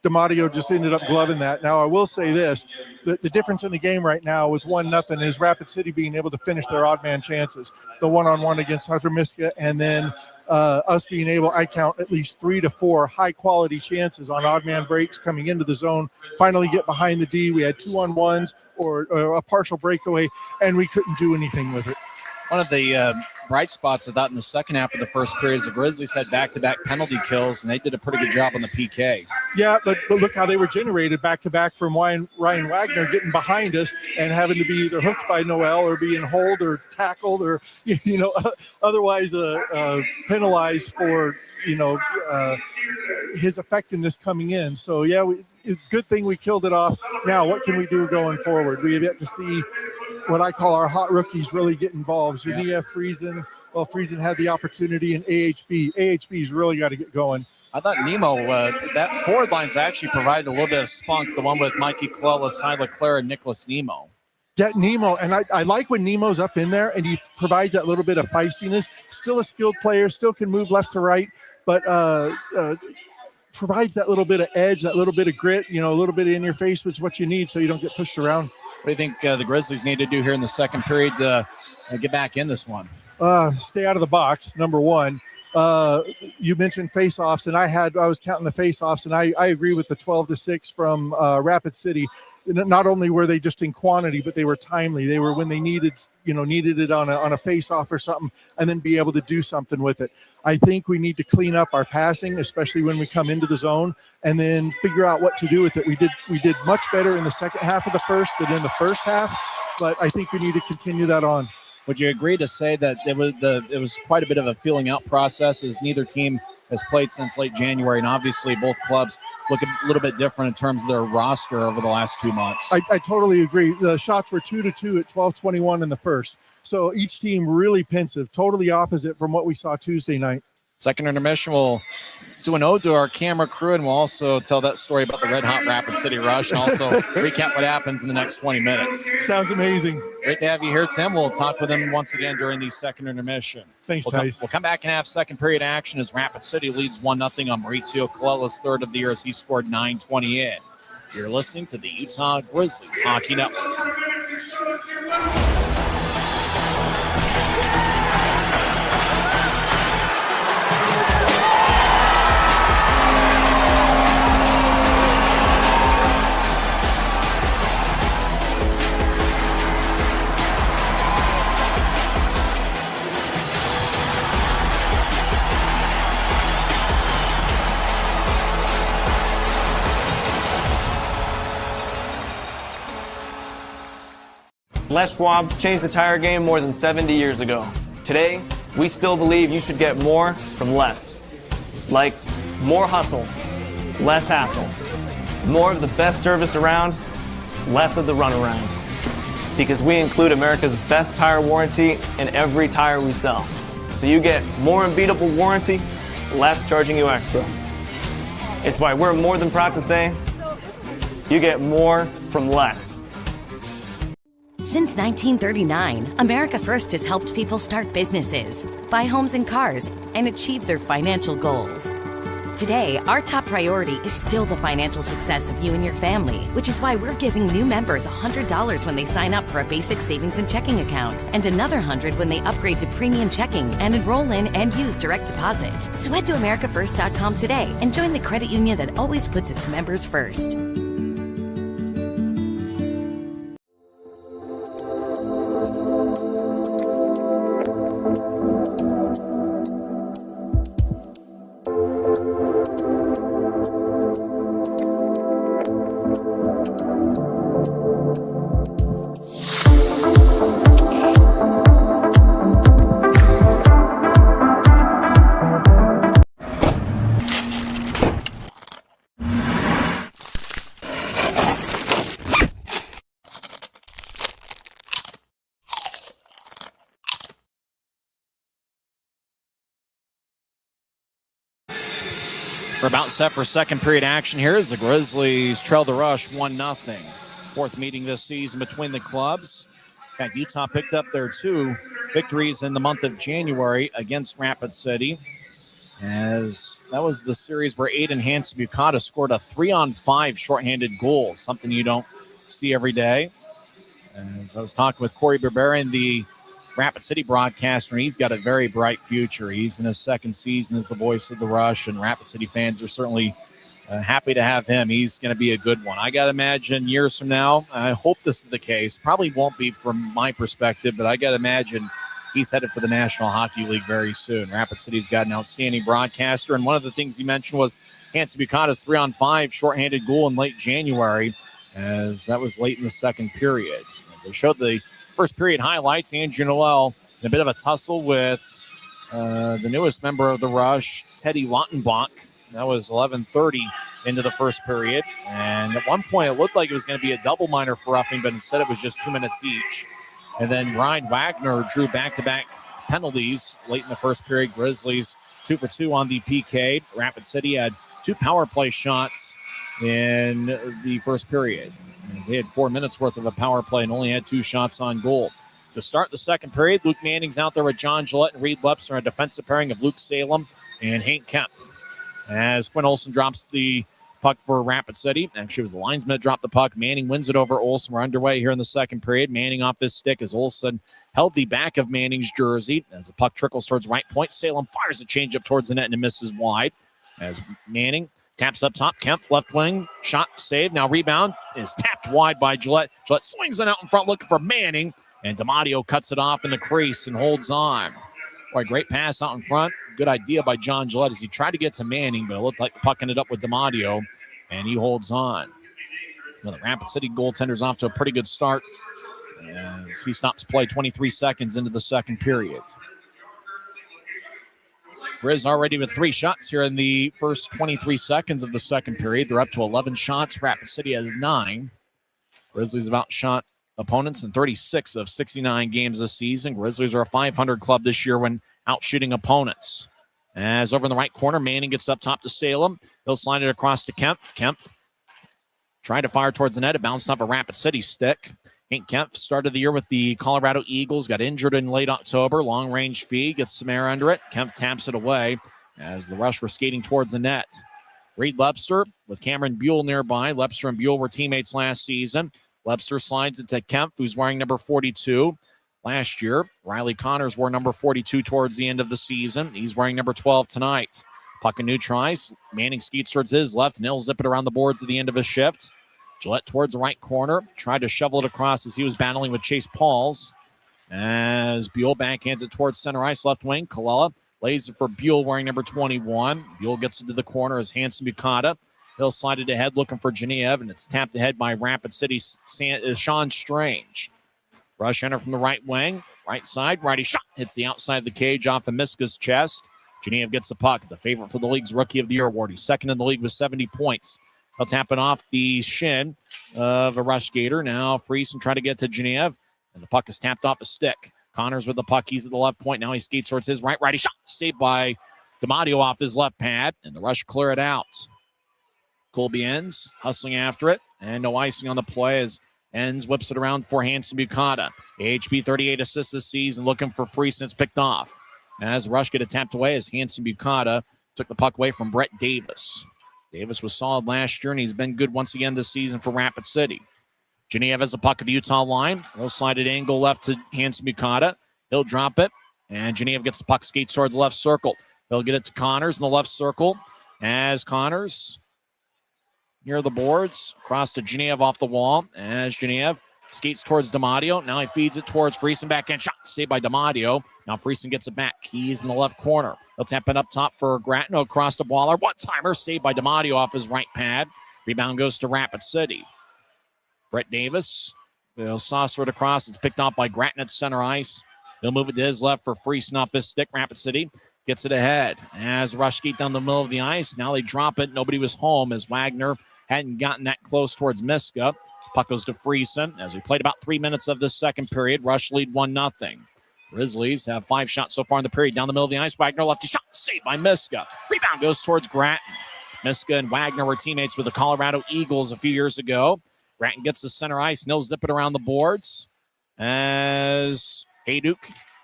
DiMatteo just ended up gloving that. Now, I will say this, the difference in the game right now with 1-0 is Rapid City being able to finish their odd man chances, the one-on-one against Hunter Miska, and then us being able, I count at least 3 to 4 high-quality chances on odd man breaks coming into the zone, finally get behind the D. We had 2-on-1s or a partial breakaway, and we couldn't do anything with it. One of the bright spots I thought in the second half of the first period is the Grizzlies had back-to-back penalty kills, and they did a pretty good job on the PK. Yeah, but look how they were generated back-to-back from Ryan Wagner getting behind us and having to be either hooked by Noel or being hold or tackled or, otherwise penalized for, his effectiveness coming in. So, yeah, it's a good thing we killed it off. Now, what can we do going forward? We have yet to see what I call our hot rookies really get involved. Zania, Friesen. Well, Friesen had the opportunity, and AHB. AHB's really got to get going. I thought Nemo, that forward line's actually provided a little bit of spunk, the one with Mikey Clella, Cy Leclerc, and Nicholas Nemo. Yeah, Nemo, and I like when Nemo's up in there and he provides that little bit of feistiness. Still a skilled player, still can move left to right, but provides that little bit of edge, that little bit of grit, a little bit in your face, which is what you need so you don't get pushed around. What do you think the Grizzlies need to do here in the second period to get back in this one? Stay out of the box, number one. You mentioned face-offs, and I was counting the face-offs, and I agree with the 12-6 from Rapid City. Not only were they just in quantity, but they were timely. They were when they needed it on a face-off or something, and then be able to do something with it. I think we need to clean up our passing, especially when we come into the zone, and then figure out what to do with it. We did much better in the second half of the first than in the first half, but I think we need to continue that on. Would you agree to say that it was quite a bit of a feeling out process, as neither team has played since late January, and obviously both clubs look a little bit different in terms of their roster over the last 2 months? I totally agree. The shots were 2-2 at 12:21 in the first. So each team really pensive, totally opposite from what we saw Tuesday night. Second intermission, we'll do an ode to our camera crew, and we'll also tell that story about the Red Hot Rapid City Rush, and also recap what happens in the next 20 minutes. Sounds amazing. Great to have you here, Tim. We'll talk with him once again during the second intermission. Thanks, We'll come back and have second period action as Rapid City leads 1-0 on Maurizio Colella's third of the year as he scored 9:20 in. You're listening to the Utah Grizzlies Hockey Network. Les Schwab changed the tire game more than 70 years ago. Today, we still believe you should get more from less. Like more hustle, less hassle. More of the best service around, less of the runaround. Because we include America's best tire warranty in every tire we sell. So you get more unbeatable warranty, less charging you extra. It's why we're more than proud to say, you get more from less. Since 1939, America First has helped people start businesses, buy homes and cars, and achieve their financial goals. Today, our top priority is still the financial success of you and your family, which is why we're giving new members $100 when they sign up for a basic savings and checking account, and another $100 when they upgrade to premium checking and enroll in and use direct deposit. So head to AmericaFirst.com today and join the credit union that always puts its members first. We're about set for second period action here as the Grizzlies trail the Rush 1-0. Fourth meeting this season between the clubs. In fact, Utah picked up their 2 victories in the month of January against Rapid City, as that was the series where Aiden Hansen-Bukata scored a 3-on-5 shorthanded goal, something you don't see every day. As I was talking with Corey Berberian, the Rapid City broadcaster, and he's got a very bright future. He's in his second season as the voice of the Rush, and Rapid City fans are certainly happy to have him. He's going to be a good one. I got to imagine years from now, I hope this is the case. Probably won't be from my perspective, but I got to imagine he's headed for the National Hockey League very soon. Rapid City's got an outstanding broadcaster, and one of the things he mentioned was Hansen-Bukata's 3-on-5 shorthanded goal in late January, as that was late in the second period. As they showed the first period highlights, Andrew Noel in a bit of a tussle with the newest member of the Rush, Teddy Lautenbach. That was 11:30 into the first period. And at one point, it looked like it was going to be a double minor for roughing, but instead it was just 2 minutes each. And then Ryan Wagner drew back-to-back penalties late in the first period. Grizzlies 2 for 2 on the PK. Rapid City had 2 power play shots in the first period. They had 4 minutes worth of a power play and only had 2 shots on goal. To start the second period, Luke Manning's out there with John Gillette and Reed Lepster, a defensive pairing of Luke Salem and Hank Kemp. As Quinn Olson drops the puck for Rapid City. Actually, it was the linesman that dropped the puck. Manning wins it over Olson. We're underway here in the second period. Manning off his stick as Olson held the back of Manning's jersey. As the puck trickles towards right point, Salem fires a changeup towards the net and it misses wide. As Manning taps up top, Kemp, left wing, shot saved. Now rebound is tapped wide by Gillette. Gillette swings it out in front looking for Manning, and DiMatteo cuts it off in the crease and holds on. Boy, great pass out in front. Good idea by John Gillette as he tried to get to Manning, but it looked like the puck ended up with DiMatteo, and he holds on. Well, the Rapid City goaltender's off to a pretty good start as he stops play 23 seconds into the second period. Grizz already with 3 shots here in the first 23 seconds of the second period. They're up to 11 shots. Rapid City has 9. Grizzlies have outshot opponents in 36 of 69 games this season. Grizzlies are a 500 club this year when outshooting opponents. As over in the right corner, Manning gets up top to Salem. He'll slide it across to Kemp. Kemp tried to fire towards the net. It bounced off a Rapid City stick. Hank Kemp started the year with the Colorado Eagles, got injured in late October. Long-range feed, gets some air under it. Kemp taps it away as the Rush were skating towards the net. Reed Lepster with Cameron Buell nearby. Lepster and Buell were teammates last season. Lepster slides it to Kemp, who's wearing number 42. Last year, Riley Connors wore number 42 towards the end of the season. He's wearing number 12 tonight. Puck and new tries. Manning skeets towards his left, and he'll zip it around the boards at the end of his shift. Gillette towards the right corner. Tried to shovel it across as he was battling with Chase Pauls. As Buell backhands it towards center ice, left wing. Colella lays it for Buell wearing number 21. Buell gets into the corner as Hansen-Bukata. He'll slide it ahead looking for Genev, and it's tapped ahead by Rapid City Sean Strange. Rush enter from the right wing. Right side, righty shot. Hits the outside of the cage off of Miska's chest. Genev gets the puck. The favorite for the league's Rookie of the Year award. He's second in the league with 70 points. He'll tap it off the shin of a Rush skater. Now Friesen trying to get to Genev, and the puck is tapped off a stick. Connors with the puck. He's at the left point. Now he skates towards his right. Righty shot. Saved by DiMatteo off his left pad, and the Rush clear it out. Colby Enns hustling after it, and no icing on the play as Enns whips it around for Hansen-Bukata. AHB 38 assists this season, looking for Friesen. It's picked off. As Rush get it tapped away as Hansen-Bukata Took the puck away from Brett Davis. Davis was solid last year, and he's been good once again this season for Rapid City. Genev has the puck at the Utah line. He'll slide it angle left to Hans Mukata. He'll drop it, and Genev gets the puck, skates towards the left circle. He'll get it to Connors in the left circle. As Connors near the boards, across to Genev off the wall. As Genev skates towards D'Amadio. Now he feeds it towards Friesen. Backhand shot saved by D'Amadio. Now Friesen gets it back. He's in the left corner. He'll tap it up top for Gratno across the Waller. One-timer saved by D'Amadio off his right pad. Rebound goes to Rapid City. Brett Davis will saucer it across. It's picked off by Gratton at center ice. He'll move it to his left for Friesen off his stick. Rapid City gets it ahead. As rush skate down the middle of the ice. Now they drop it. Nobody was home as Wagner hadn't gotten that close towards Miska. Puck goes to Friesen as we played about 3 minutes of this second period. Rush lead 1-0. Grizzlies have 5 shots so far in the period. Down the middle of the ice, Wagner lefty shot, saved by Miska. Rebound goes towards Gratton. Miska and Wagner were teammates with the Colorado Eagles a few years ago. Gratton gets the center ice, and he'll zip it around the boards. As Hayduk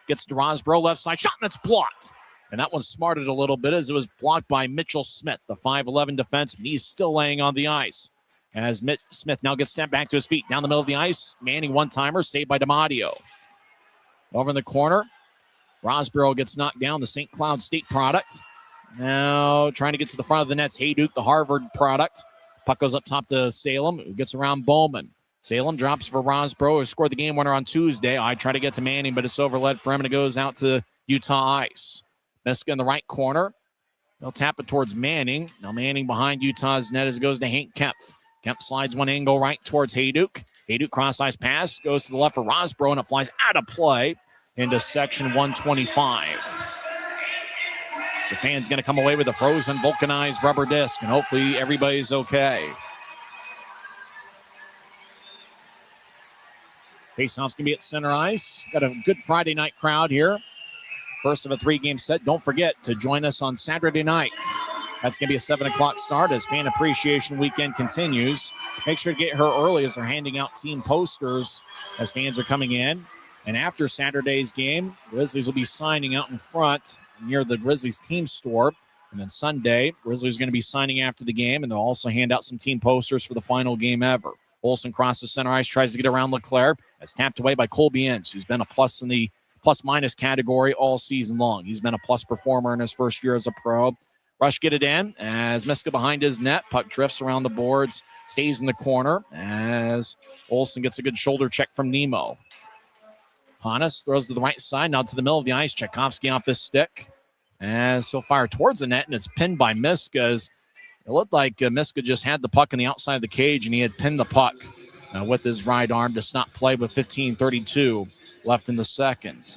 gets to Rosbro, left side shot, and it's blocked. And that one smarted a little bit as it was blocked by Mitchell Smith, the 5'11 defenseman. He's still laying on the ice. As Smith now gets snapped back to his feet. Down the middle of the ice, Manning one-timer, saved by D'Amadio. Over in the corner, Rosborough gets knocked down, the St. Cloud State product. Now trying to get to the front of the nets, Hayduk, the Harvard product. Puck goes up top to Salem, who gets around Bowman. Salem drops for Rosborough, who scored the game winner on Tuesday. I try to get to Manning, but it's overled for him, and it goes out to Utah ice. Miska in the right corner. They'll tap it towards Manning. Now Manning behind Utah's net as it goes to Hank Kemp. Kemp slides one angle right towards Hayduk. Hayduk cross-ice pass goes to the left for Rosborough, and it flies out of play into section 125. So fan's going to come away with a frozen, vulcanized rubber disc, and hopefully everybody's okay. Faceoff's going to be at center ice. Got a good Friday night crowd here. First of a 3-game set. Don't forget to join us on Saturday night. That's going to be a 7 o'clock start as Fan Appreciation Weekend continues. Make sure to get here early as they're handing out team posters as fans are coming in. And after Saturday's game, Grizzlies will be signing out in front near the Grizzlies team store. And then Sunday, Grizzlies are going to be signing after the game, and they'll also hand out some team posters for the final game ever. Olsen crosses center ice, tries to get around LeClaire. That's tapped away by Colby Ince, who's been a plus in the plus-minus category all season long. He's been a plus performer in his first year as a pro. Rush get it in as Miska behind his net. Puck drifts around the boards, stays in the corner as Olsen gets a good shoulder check from Nemo. Hannes throws to the right side, now to the middle of the ice. Tchaikovsky off his stick. As he'll fire towards the net, and it's pinned by Miska. As it looked like Miska just had the puck on the outside of the cage, and he had pinned the puck with his right arm to stop play with 15:32 left in the second.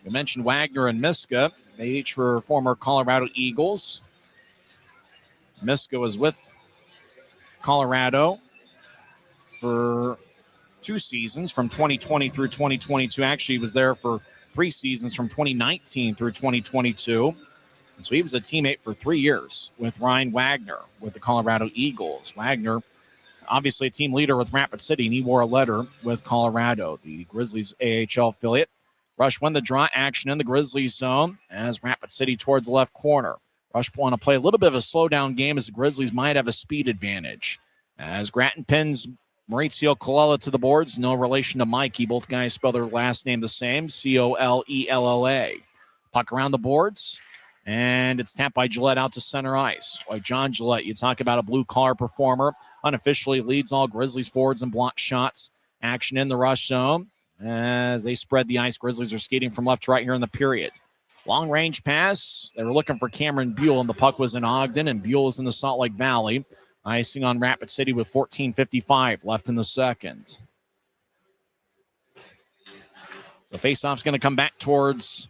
We mentioned Wagner and Miska. They each were former Colorado Eagles. Miska was with Colorado for 2 seasons from 2020 through 2022. Actually, he was there for 3 seasons from 2019 through 2022. And so he was a teammate for 3 years with Ryan Wagner with the Colorado Eagles. Wagner, obviously a team leader with Rapid City, and he wore a letter with Colorado, the Grizzlies AHL affiliate. Rush won the draw action in the Grizzlies zone as Rapid City towards the left corner. Rush want to play a little bit of a slowdown game as the Grizzlies might have a speed advantage. As Gratton pins Maurizio Colella to the boards, no relation to Mikey. Both guys spell their last name the same, Colella. Puck around the boards, and it's tapped by Gillette out to center ice. Like John Gillette, you talk about a blue-collar performer, unofficially leads all Grizzlies forwards and block shots. Action in the Rush zone. As they spread the ice, Grizzlies are skating from left to right here in the period. Long-range pass. They were looking for Cameron Buell, and the puck was in Ogden, and Buell is in the Salt Lake Valley. Icing on Rapid City with 14:55 left in the second. The faceoff's going to come back towards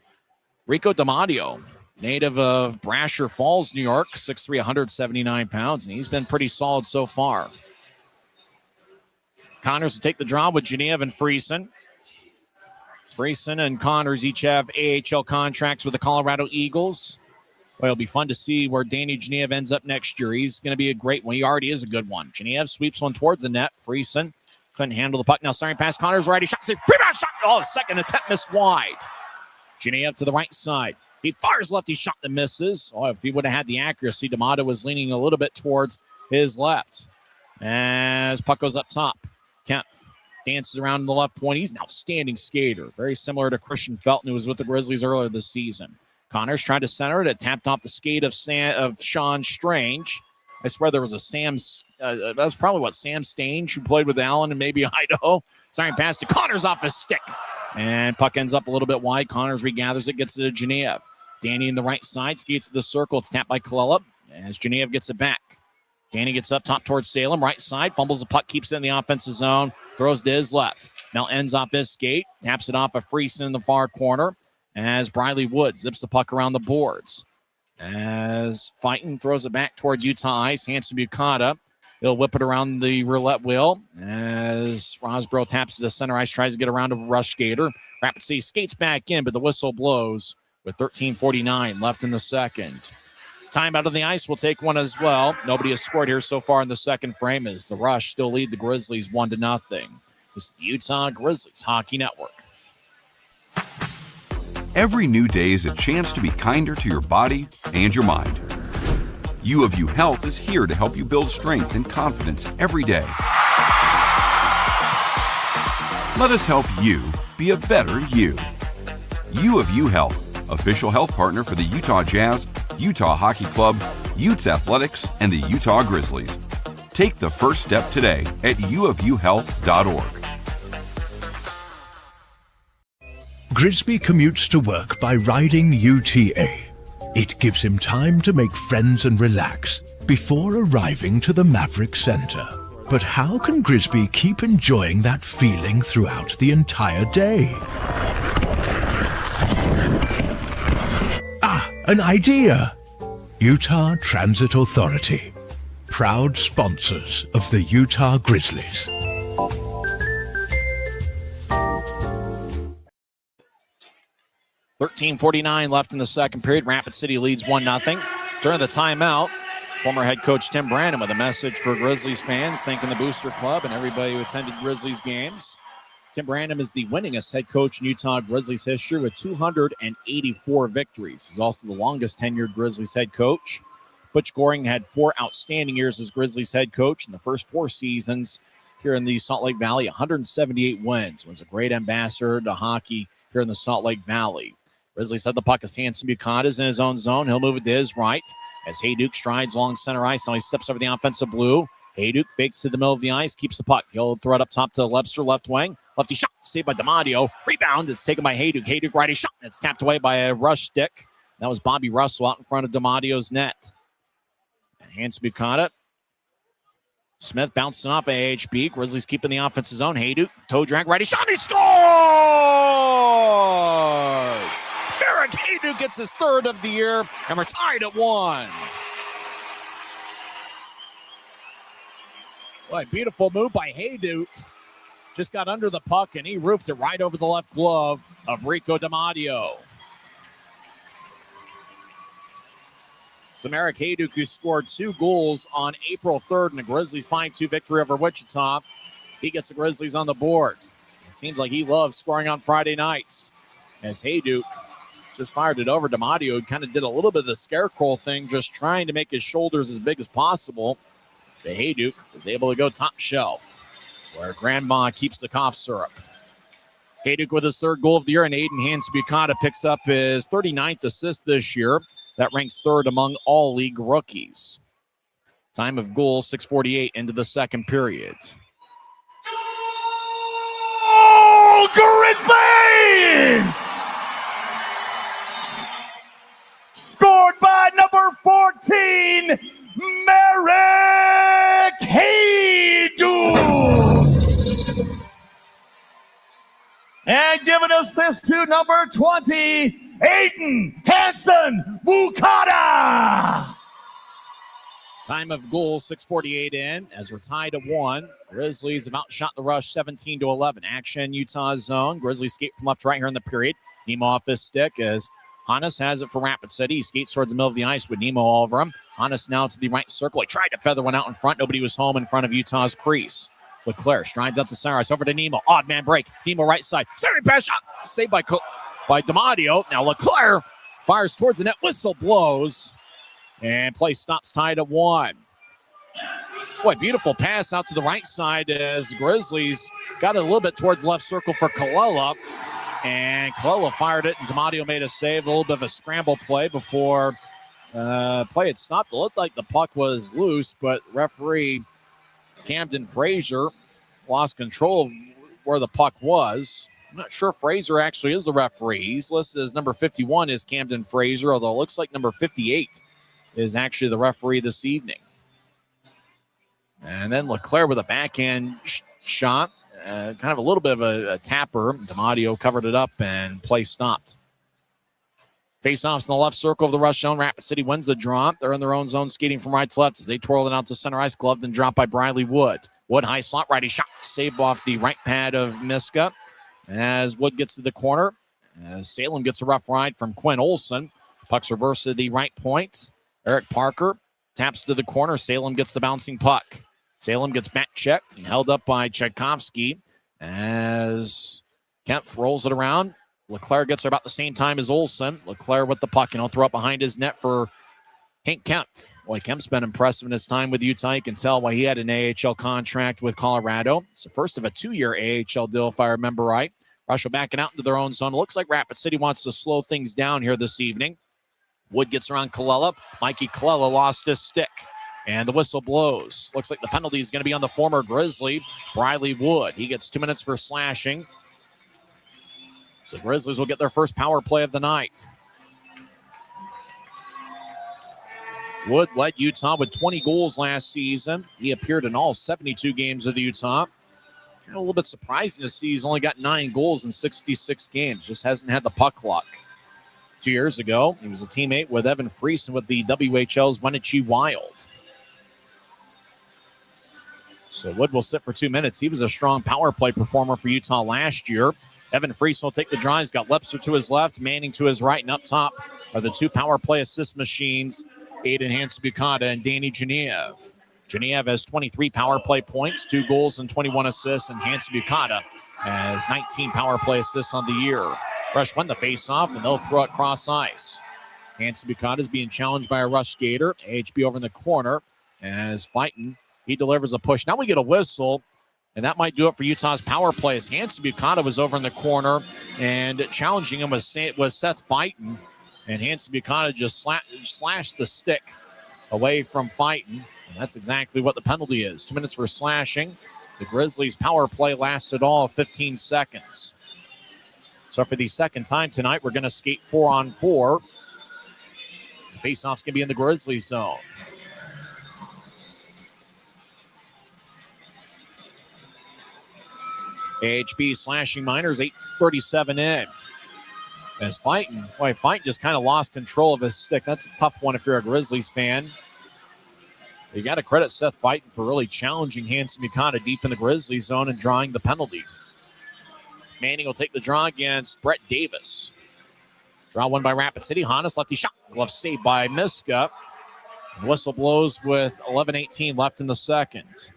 Rico D'Amadio, native of Brasher Falls, New York, 6'3", 179 pounds, and he's been pretty solid so far. Connors will take the draw with Genev and Friesen. Friesen and Connors each have AHL contracts with the Colorado Eagles. Well, it'll be fun to see where Danny Genev ends up next year. He's going to be a great one. He already is a good one. Genev sweeps one towards the net. Friesen couldn't handle the puck. Now starting past Connors, righty shot. Rebound shot. Oh, second attempt missed wide. Genev to the right side. He fires lefty shot that misses. Oh, if he would have had the accuracy, D'Amato was leaning a little bit towards his left. As puck goes up top, Kemp dances around in the left point. He's an outstanding skater, very similar to Christian Felton, who was with the Grizzlies earlier this season. Connors tried to center it. It tapped off the skate of Sean Strange. I swear there was a that was probably Sam Stange, who played with Allen and maybe Idaho. Sorry, pass to Connors off his stick. And puck ends up a little bit wide. Connors regathers it, gets it to Genev. Danny in the right side, skates to the circle. It's tapped by Kalila as Genev gets it back. Danny gets up top towards Salem, right side, fumbles the puck, keeps it in the offensive zone, throws to his left. Now ends off his skate, taps it off of Friesen in the far corner as Briley Woods zips the puck around the boards. As Fighton throws it back towards Utah ice, Hanson Bukata. He'll whip it around the roulette wheel as Rosborough taps to the center ice, tries to get around a rush skater. Rapid City skates back in, but the whistle blows with 13:49 left in the second. Time out of the ice. We'll take one as well. Nobody has scored here so far in the second frame as the Rush still lead the Grizzlies 1-0. This is the Utah Grizzlies Hockey Network. Every new day is a chance to be kinder to your body and your mind. U of U Health is here to help you build strength and confidence every day. Let us help you be a better you. U of U Health, official health partner for the Utah Jazz, Utah Hockey Club, Utes Athletics, and the Utah Grizzlies. Take the first step today at uofuhealth.org. Grisby commutes to work by riding UTA. It gives him time to make friends and relax before arriving to the Maverik Center. But how can Grisby keep enjoying that feeling throughout the entire day? An idea! Utah Transit Authority, proud sponsors of the Utah Grizzlies. $13:49 left in the second period. Rapid City leads 1-0. During the timeout, former head coach Tim Brandon with a message for Grizzlies fans, thanking the Booster Club and everybody who attended Grizzlies games. Tim Brandon is the winningest head coach in Utah Grizzlies history with 284 victories. He's also the longest tenured Grizzlies head coach. Butch Goring had 4 outstanding years as Grizzlies head coach in the first 4 seasons here in the Salt Lake Valley. 178 wins. Was a great ambassador to hockey here in the Salt Lake Valley. Grizzlies had the puck as Hanson Bukata's in his own zone. He'll move it to his right as Hayduke strides along center ice. Now he steps over the offensive blue. Hayduke fakes to the middle of the ice, keeps the puck. He'll throw it up top to Lebster, left wing. Lefty shot, saved by D'Amadio. Rebound is taken by Hayduke. Hayduke righty shot. It's tapped away by a rush stick. That was Bobby Russell out in front of D'Amadio's net. And Hanson Bukata. Smith bouncing off AHB. Grizzlies keeping the offensive zone. Hayduke, toe drag, righty shot. He scores! Maverik Hayduke gets his 3rd of the year, and we're tied at 1. Boy, beautiful move by Hayduke. Just got under the puck, and he roofed it right over the left glove of Rico D'Amadio. So Maverik Hayduke, who scored 2 goals on April 3rd in the Grizzlies' 5-2 victory over Wichita, he gets the Grizzlies on the board. It seems like he loves scoring on Friday nights. As Hayduke just fired it over D'Amadio, who kind of did a little bit of the scarecrow thing, just trying to make his shoulders as big as possible. The Hayduke was able to go top shelf, where Grandma keeps the cough syrup. Hayduke with his 3rd goal of the year, and Aiden Hanson Bukata picks up his 39th assist this year. That ranks 3rd among all league rookies. Time of goal, 6:48 into the second period. Oh, Grizzlies! Scored by number 14, Maverik Hayduke. And giving us this to number 20, Aiden Hanson Bukata. Time of goal, 6:48 in, as we're tied at 1. Grizzlies have outshot the Rush 17-11. Action, Utah zone. Grizzlies skate from left to right here in the period. Nemo off his stick as Hannes has it for Rapid City. He skates towards the middle of the ice with Nemo all over him. Hannes now to the right circle. He tried to feather one out in front. Nobody was home in front of Utah's crease. Leclaire strides up to center ice over to Nemo. Odd man break. Nemo right side. Center pass shot. Saved by D'Amadio. Now Leclaire Fires towards the net. Whistle blows. And play stops tied at 1. Boy, beautiful pass out to the right side as the Grizzlies got it a little bit towards left circle for Colella. And Colella fired it, and DiMatteo made a save. A little bit of a scramble play before play had stopped. It looked like the puck was loose, but referee Camden Fraser lost control of where the puck was. I'm not sure Fraser actually is the referee. He's listed as number 51 is Camden Fraser, although it looks like number 58 is actually the referee this evening. And then Leclerc with a backhand shot. Kind of a little bit of a tapper. DiMatteo covered it up and play stopped. Face-offs in the left circle of the rush zone. Rapid City wins the draw. They're in their own zone, skating from right to left as they twirl it out to center ice. Gloved and dropped by Briley Wood. Wood high slot, righty shot. Saved off the right pad of Miska as Wood gets to the corner. As Salem gets a rough ride from Quinn Olson. Puck's reversed to the right point. Eric Parker taps to the corner. Salem gets the bouncing puck. Salem gets back checked and held up by Tchaikovsky as Kempf rolls it around. Leclerc gets there about the same time as Olson. Leclerc with the puck, and he'll throw it behind his net for Hank Kempf. Boy, Kempf's been impressive in his time with Utah. You can tell why he had an AHL contract with Colorado. It's the first of a 2-year AHL deal, if I remember right. Rushell backing out into their own zone. It looks like Rapid City wants to slow things down here this evening. Wood gets around Colella. Mikey Colella lost his stick. And the whistle blows. Looks like the penalty is going to be on the former Grizzly, Briley Wood. He gets 2 minutes for slashing. So Grizzlies will get their first power play of the night. Wood led Utah with 20 goals last season. He appeared in all 72 games of the Utah. Kind of a little bit surprising to see he's only got 9 goals in 66 games. Just hasn't had the puck luck. 2 years ago, he was a teammate with Evan Friesen with the WHL's Wenatchee Wild. So Wood will sit for 2 minutes. He was a strong power play performer for Utah last year. Evan Friesen will take the draw. He's got Lepser to his left, Manning to his right, and up top are the 2 power play assist machines, Aiden Hans-Bukata and Danny Genev. Genev has 23 power play points, 2 goals and 21 assists, and Hans-Bukata has 19 power play assists on the year. Rush won the faceoff, and they'll throw it cross ice. Hans-Bukata is being challenged by a Rush skater. AHB over in the corner as Fighton, he delivers a push. Now we get a whistle. And that might do it for Utah's power plays. Hans-Bukata was over in the corner, and challenging him was Seth Fighton. And Hans-Bukata just slashed the stick away from Fighton. And that's exactly what the penalty is. 2 minutes for slashing. The Grizzlies' power play lasted all 15 seconds. So for the second time tonight, we're going to skate 4-on-4. The faceoff's going to be in the Grizzlies zone. AHB slashing Miners, 8:37 in. As Fighton just kind of lost control of his stick. That's a tough one if you're a Grizzlies fan. You got to credit Seth Fighton for really challenging Hans-Bukata deep in the Grizzlies zone and drawing the penalty. Manning will take the draw against Brett Davis. Draw won by Rapid City. Hannes lefty shot. Glove saved by Miska. Whistle blows with 11:18 left in the second.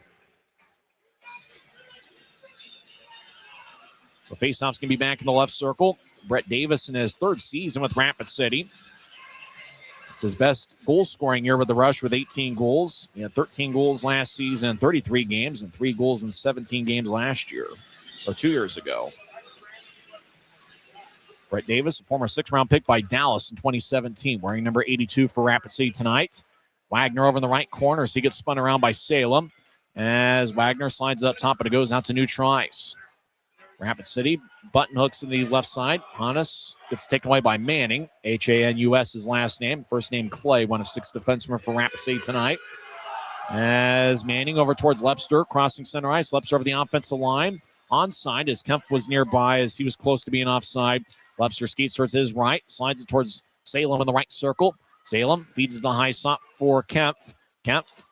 So faceoff's going to be back in the left circle. Brett Davis in his 3rd season with Rapid City. It's his best goal-scoring year with the Rush with 18 goals. He had 13 goals last season in 33 games and 3 goals in 17 games last year, or 2 years ago. Brett Davis, a former 6th-round pick by Dallas in 2017, wearing number 82 for Rapid City tonight. Wagner over in the right corner as he gets spun around by Salem. As Wagner slides up top, but it goes out to neutral ice. Rapid City, button hooks in the left side. Hannes gets taken away by Manning. Hanus his last name. First name Clay, one of 6 defensemen for Rapid City tonight. As Manning over towards Lepster, crossing center ice. Lepster over the offensive line. Onside as Kempf was nearby as he was close to being offside. Lepster skates towards his right. Slides it towards Salem in the right circle. Salem feeds it the high slot for Kempf. Kempf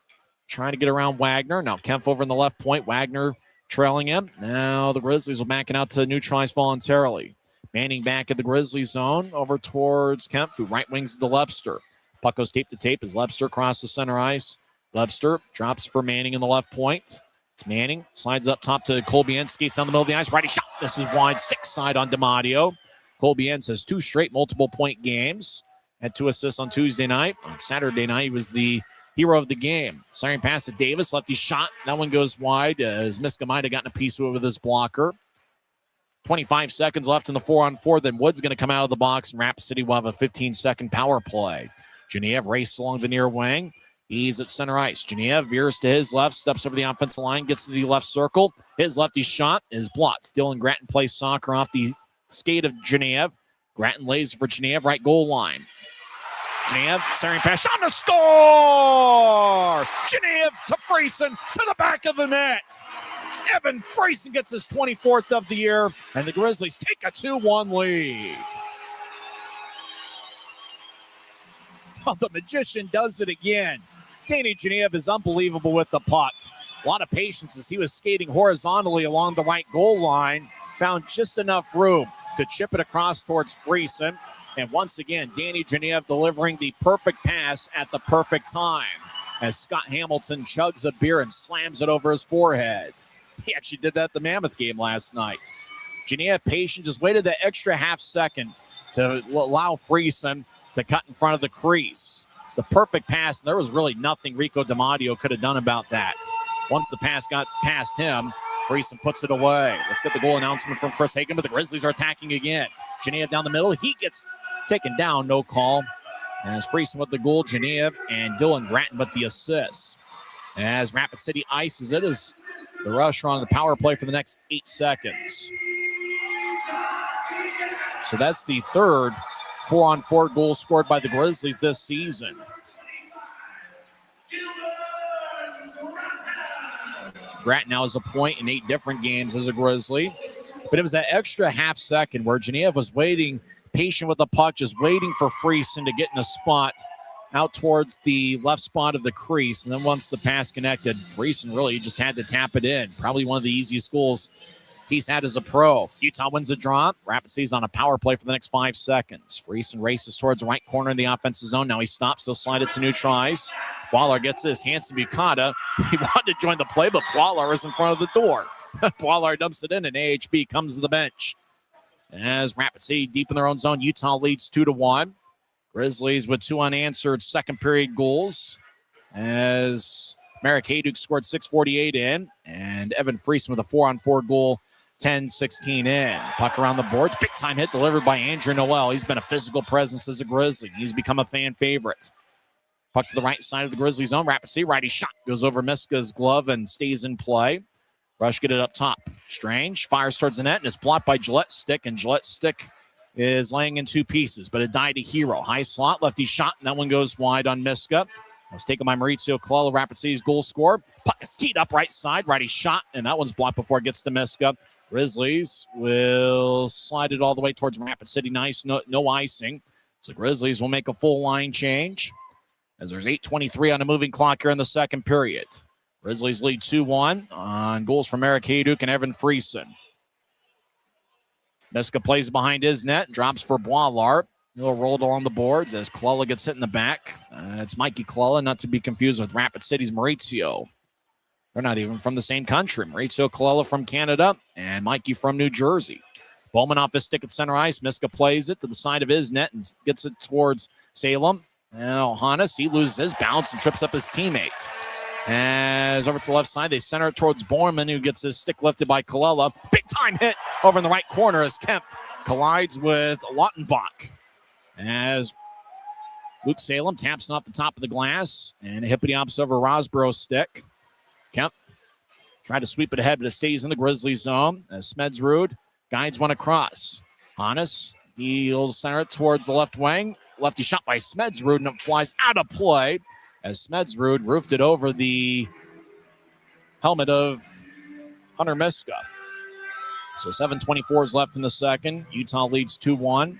trying to get around Wagner. Now Kempf over in the left point. Wagner trailing him. Now the Grizzlies will back it out to neutralize voluntarily. Manning back at the Grizzlies zone over towards Kempf, who right wings to Lepster. Puck goes tape to tape as Lepster crosses center ice. Lepster drops for Manning in the left point. It's Manning slides up top to Colbien, skates down the middle of the ice. Righty shot. This is wide, stick side on DiMatteo. Colby Enns has 2 straight multiple-point games. Had 2 assists on Tuesday night. On Saturday night, he was the hero of the game. Siren pass to Davis. Lefty shot. That one goes wide as Miska might have gotten a piece of it with his blocker. 25 seconds left in the 4-on-4. Then Wood's going to come out of the box, and Rapid City will have a 15-second power play. Genev races along the near wing. He's at center ice. Genev veers to his left, steps over the offensive line, gets to the left circle. His lefty shot is blocked. Dylan Grattan plays soccer off the skate of Genev. Grattan lays for Genev, right goal line. Genev, centering pass, shot to score! Genev to Friesen, to the back of the net. Evan Friesen gets his 24th of the year, and the Grizzlies take a 2-1 lead. Oh, the magician does it again. Danny Genev is unbelievable with the puck. A lot of patience as he was skating horizontally along the right goal line. Found just enough room to chip it across towards Friesen. And once again, Danny Genev delivering the perfect pass at the perfect time as Scott Hamilton chugs a beer and slams it over his forehead. He actually did that at the Mammoth game last night. Genev, patient, just waited that extra half second to allow Friesen to cut in front of the crease. The perfect pass. There was really nothing Rico DiMatteo could have done about that. Once the pass got past him, Friesen puts it away. Let's get the goal announcement from Chris Hagan, but the Grizzlies are attacking again. Genev down the middle. He gets taken down. No call. As Friesen with the goal, Genev and Dylan Grattan with the assists. As Rapid City ices it as the Rush are on the power play for the next 8 seconds. So that's the third 4-on-4 goal scored by the Grizzlies this season. Grattan now has a point in 8 different games as a Grizzly. But it was that extra half second where Genev was waiting, patient with the puck, just waiting for Friesen to get in a spot out towards the left spot of the crease. And then once the pass connected, Friesen really just had to tap it in. Probably one of the easiest goals he's had as a pro. Utah wins a draw. Rapid City's on a power play for the next 5 seconds. Friesen races towards the right corner in the offensive zone. Now he stops. He'll slide it to neutral ice. Waller gets this. Hands to Bukata. He wanted to join the play, but Waller is in front of the door. Waller dumps it in, and AHB comes to the bench. As Rapid City deep in their own zone, Utah leads 2-1. Grizzlies with 2 unanswered second period goals. As Maverik Center scored 6:48 in, and Evan Friesen with a 4-on-4 goal, 10-16 in. Puck around the boards. Big time hit delivered by Andrew Noel. He's been a physical presence as a Grizzly. He's become a fan favorite. Puck to the right side of the Grizzly zone. Rapid City righty shot goes over Miska's glove and stays in play. Rush get it up top. Strange fires towards the net and is blocked by Gillette's stick, and Gillette's stick is laying in 2 pieces, but it died to Hero. High slot, lefty shot, and that one goes wide on Miska. It was taken by Maurizio Colella, Rapid City's goal scorer. Puck is teed up right side, righty shot, and that one's blocked before it gets to Miska. Grizzlies will slide it all the way towards Rapid City. Nice, no icing. So Grizzlies will make a full line change as there's 8:23 on the moving clock here in the second period. Grizzlies lead 2-1 on goals from Maverik Center and Evan Friesen. Miska plays behind his net, drops for Boilard. He'll roll it along the boards as Colella gets hit in the back. It's Mikey Colella, not to be confused with Rapid City's Maurizio. They're not even from the same country. Maurizio Colella from Canada and Mikey from New Jersey. Bowman off his stick at center ice. Miska plays it to the side of his net and gets it towards Salem. Now Hannes, he loses his balance and trips up his teammate. As over to the left side, they center it towards Borman, who gets his stick lifted by Colella. Big time hit over in the right corner as Kemp collides with Lautenbach. As Luke Salem taps off the top of the glass and a hippity hops over Rosborough's stick. Kemp tried to sweep it ahead, but it stays in the Grizzly zone as Smedsrud guides one across. Hannes, he'll center it towards the left wing. Lefty shot by Smedsrud, and it flies out of play as Smedsrud roofed it over the helmet of Hunter Miska. So 7:24 is left in the second. Utah leads 2-1.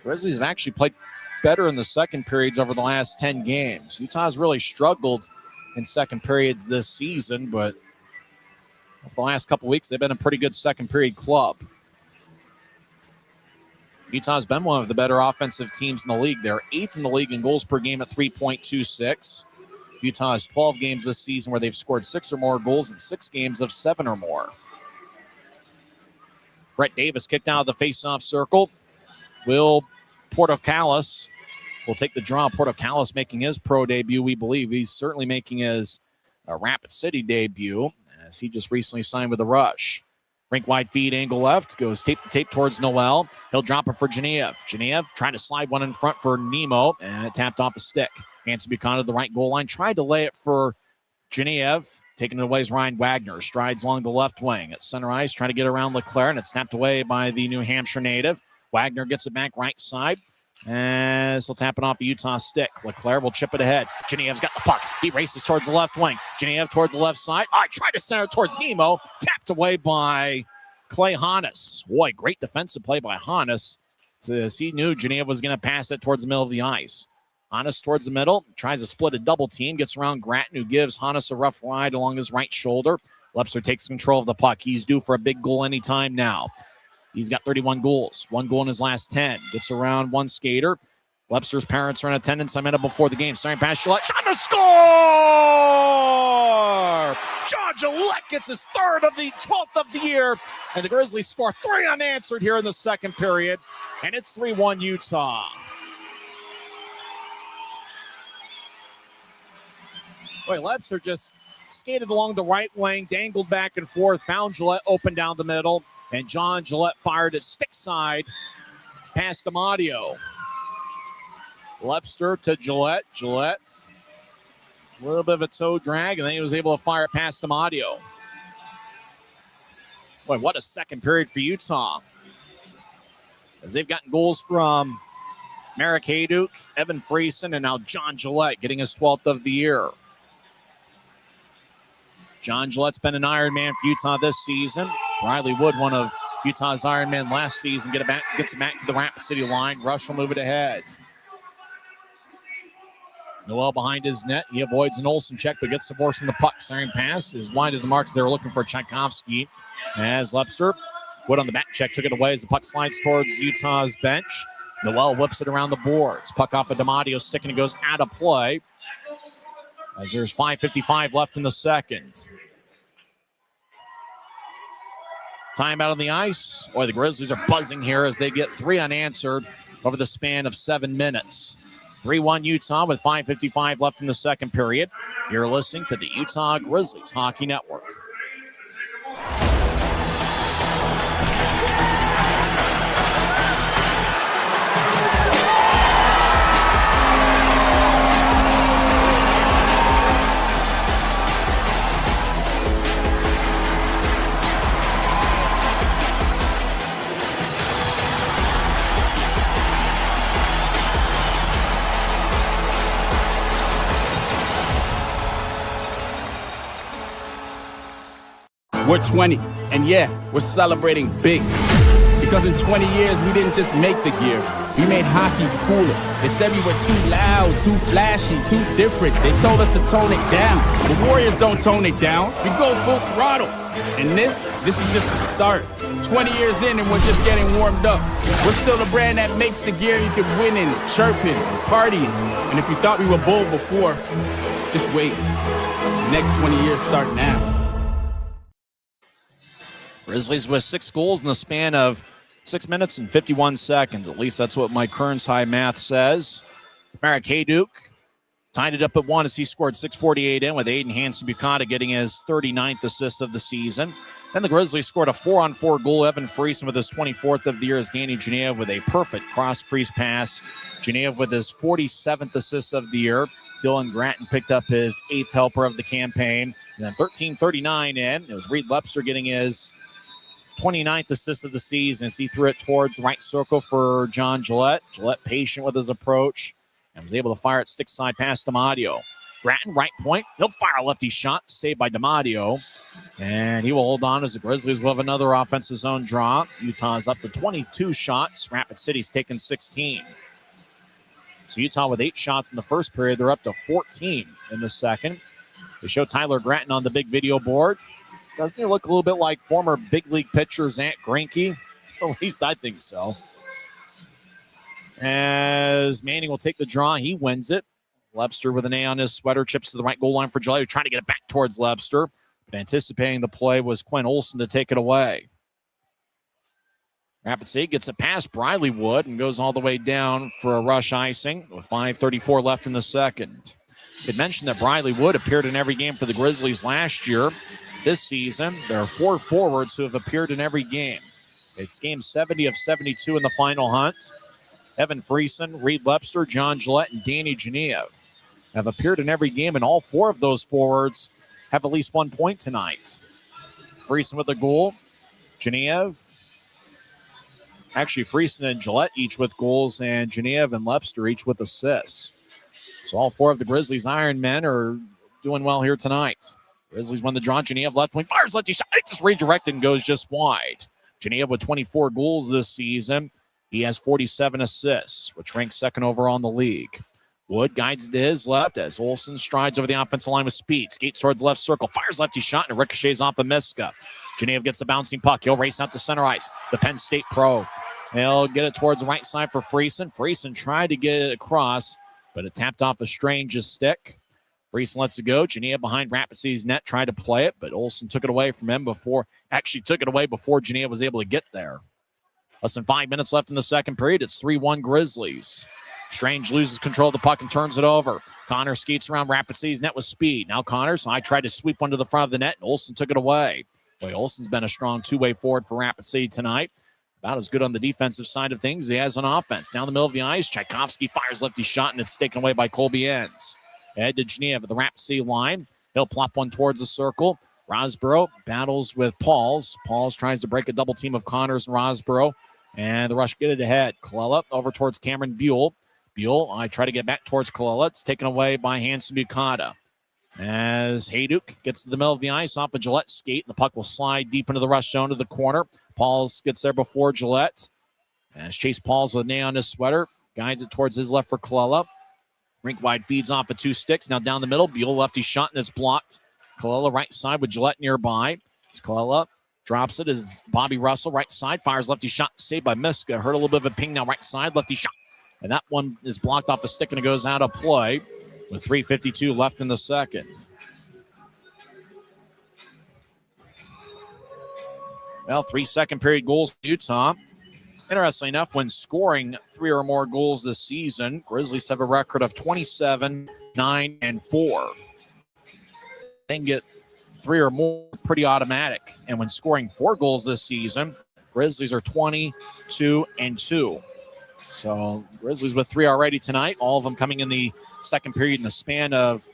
Grizzlies have actually played better in the second periods over the last 10 games. Utah's really struggled in second periods this season, but over the last couple weeks, they've been a pretty good second period club. Utah's been one of the better offensive teams in the league. They're 8th in the league in goals per game at 3.26. Utah has 12 games this season where they've scored 6 or more goals and 6 games of 7 or more. Brett Davis kicked out of the face-off circle. Will Portocalis will take the draw. Portocalis making his pro debut, we believe. He's certainly making his Rapid City debut, as he just recently signed with the Rush. Rink wide feed, angle left, goes tape to tape towards Noel. He'll drop it for Genev. Genev trying to slide one in front for Nemo, and it tapped off a stick. Hanson Buchanan to the right goal line, tried to lay it for Genev. Taking it away is Ryan Wagner. Strides along the left wing. At center ice, trying to get around Leclerc, and it's snapped away by the New Hampshire native. Wagner gets it back right side, and he'll tap it off a Utah stick. Leclerc will chip it ahead. Genev's got the puck. He races towards the left wing. Genev towards the left side. Tried to center towards Nemo. Tapped away by Clay Hannes. Boy, great defensive play by Hannes, as he knew Genev was going to pass it towards the middle of the ice. Hannes towards the middle, tries to split a double team, gets around Gratton, who gives Hannes a rough ride along his right shoulder. Lepster takes control of the puck. He's due for a big goal anytime now. He's got 31 goals, 1 goal in his last 10. Gets around one skater. Lepster's parents are in attendance. I met him before the game. Starting past Gillette. Shot to score! John Gillette gets his 3rd of the 12th of the year. And the Grizzlies score 3 unanswered here in the second period. And it's 3-1 Utah. Boy, Lepster just skated along the right wing, dangled back and forth, found Gillette open down the middle, and John Gillette fired it stick side past Amadio. Lepster to Gillette. Gillette, a little bit of a toe drag, and then he was able to fire it past Amadio. Boy, what a second period for Utah, as they've gotten goals from Maverik Center, Evan Friesen, and now John Gillette getting his 12th of the year. John Gillette's been an Ironman for Utah this season. Riley Wood, one of Utah's Ironmen last season, gets it back to the Rapid City line. Rush will move it ahead. Noel behind his net. He avoids an Olsen check, but gets the force from the puck. Siren pass is wide of the marks. They were looking for Tchaikovsky. As Lepster, Wood on the back check, took it away as the puck slides towards Utah's bench. Noel whips it around the boards. Puck off of Damadio's stick, and it goes out of play, as there's 5:55 left in the second. Timeout on the ice. Boy, the Grizzlies are buzzing here as they get 3 unanswered over the span of 7 minutes. 3-1 Utah with 5:55 left in the second period. You're listening to the Utah Grizzlies Hockey Network. We're 20, and yeah, we're celebrating big. Because in 20 years, we didn't just make the gear. We made hockey cooler. They said we were too loud, too flashy, too different. They told us to tone it down. The Warriors don't tone it down. We go full throttle. And this is just the start. 20 years in, and we're just getting warmed up. We're still the brand that makes the gear you can win in, chirping, and partying. And if you thought we were bold before, just wait. The next 20 years start now. Grizzlies with 6 goals in the span of 6 minutes and 51 seconds. At least that's what my Kearns high math says. Maverik Center tied it up at 1 as he scored 6:48 in, with Aiden Hanson Buchanan getting his 39th assist of the season. Then the Grizzlies scored a 4-on-4 goal. Evan Friesen with his 24th of the year as Danny Genev with a perfect cross-crease pass. Genev with his 47th assist of the year. Dylan Gratton picked up his 8th helper of the campaign. And then 13:39 in, it was Reed Lepster getting his 29th assist of the season as he threw it towards the right circle for John Gillette. Gillette patient with his approach and was able to fire it stick side past Damadio. Gratton, right point. He'll fire a lefty shot, saved by Damadio. And he will hold on as the Grizzlies will have another offensive zone draw. Utah's up to 22 shots. Rapid City's taken 16. So Utah with 8 shots in the first period. They're up to 14 in the second. They show Tyler Gratton on the big video board. Doesn't he look a little bit like former big league pitcher Zach Greinke? At least I think so. As Manning will take the draw, he wins it. Lepster with an A on his sweater, chips to the right goal line for Gillette, trying to get it back towards Lepster. But anticipating the play was Quinn Olsen to take it away. Rapid City gets it past Briley Wood and goes all the way down for a rush icing with 5:34 left in the second. It mentioned that Briley Wood appeared in every game for the Grizzlies last year. This season, there are 4 forwards who have appeared in every game. It's game 70 of 72 in the final hunt. Evan Friesen, Reed Lepster, John Gillette, and Danny Genev have appeared in every game, and all 4 of those forwards have at least 1 point tonight. Friesen with a goal. Genev. Actually, Friesen and Gillette each with goals, and Genev and Lepster each with assists. So all 4 of the Grizzlies Iron Men are doing well here tonight. Grizzlies won the draw. Genev left point, fires lefty shot. It just redirected and goes just wide. Genev with 24 goals this season. He has 47 assists, which ranks second overall in the league. Wood guides to his left as Olsen strides over the offensive line with speed. Skates towards left circle, fires lefty shot, and it ricochets off of Miska. Genev gets the bouncing puck. He'll race out to center ice. The Penn State pro. He'll get it towards the right side for Friesen. Friesen tried to get it across, but it tapped off a Strange's stick. Friesen lets it go. Genev behind Rapid City's net, tried to play it, but Olsen took it away from him before Genev was able to get there. Less than 5 minutes left in the second period. It's 3-1 Grizzlies. Strange loses control of the puck and turns it over. Connor skates around Rapid City's net with speed. Now Connor, so I tried to sweep one to the front of the net, and Olsen took it away. Boy, Olsen's been a strong two-way forward for Rapid City tonight. About as good on the defensive side of things as he has on offense. Down the middle of the ice, Tchaikovsky fires lefty shot, and it's taken away by Colby Enns. Head to Genev at the Rapid City line. He'll plop one towards the circle. Rosborough battles with Pauls. Pauls tries to break a double team of Connors and Rosborough, and the Rush get it ahead. Colella over towards Cameron Buell. Buell, I try to get back towards Colella. It's taken away by Hanson Bukata. As Hayduk gets to the middle of the ice off a Gillette skate, and the puck will slide deep into the Rush zone to the corner. Pauls gets there before Gillette. As Chase Pauls with an A on his sweater, guides it towards his left for Colella. Rink wide feeds off of 2 sticks. Now down the middle, Buell lefty shot, and it's blocked. Colella right side with Gillette nearby. As Colella drops it as Bobby Russell right side, fires lefty shot, saved by Miska. Heard a little bit of a ping now right side, lefty shot. And that one is blocked off the stick, and it goes out of play with 3:52 left in the second. Well, 3 second period goals for Utah. Interestingly enough, when scoring 3 or more goals this season, Grizzlies have a record of 27, 9, and 4. They can get 3 or more pretty automatic. And when scoring 4 goals this season, Grizzlies are 22 and 2. So Grizzlies with 3 already tonight, all of them coming in the second period in the span of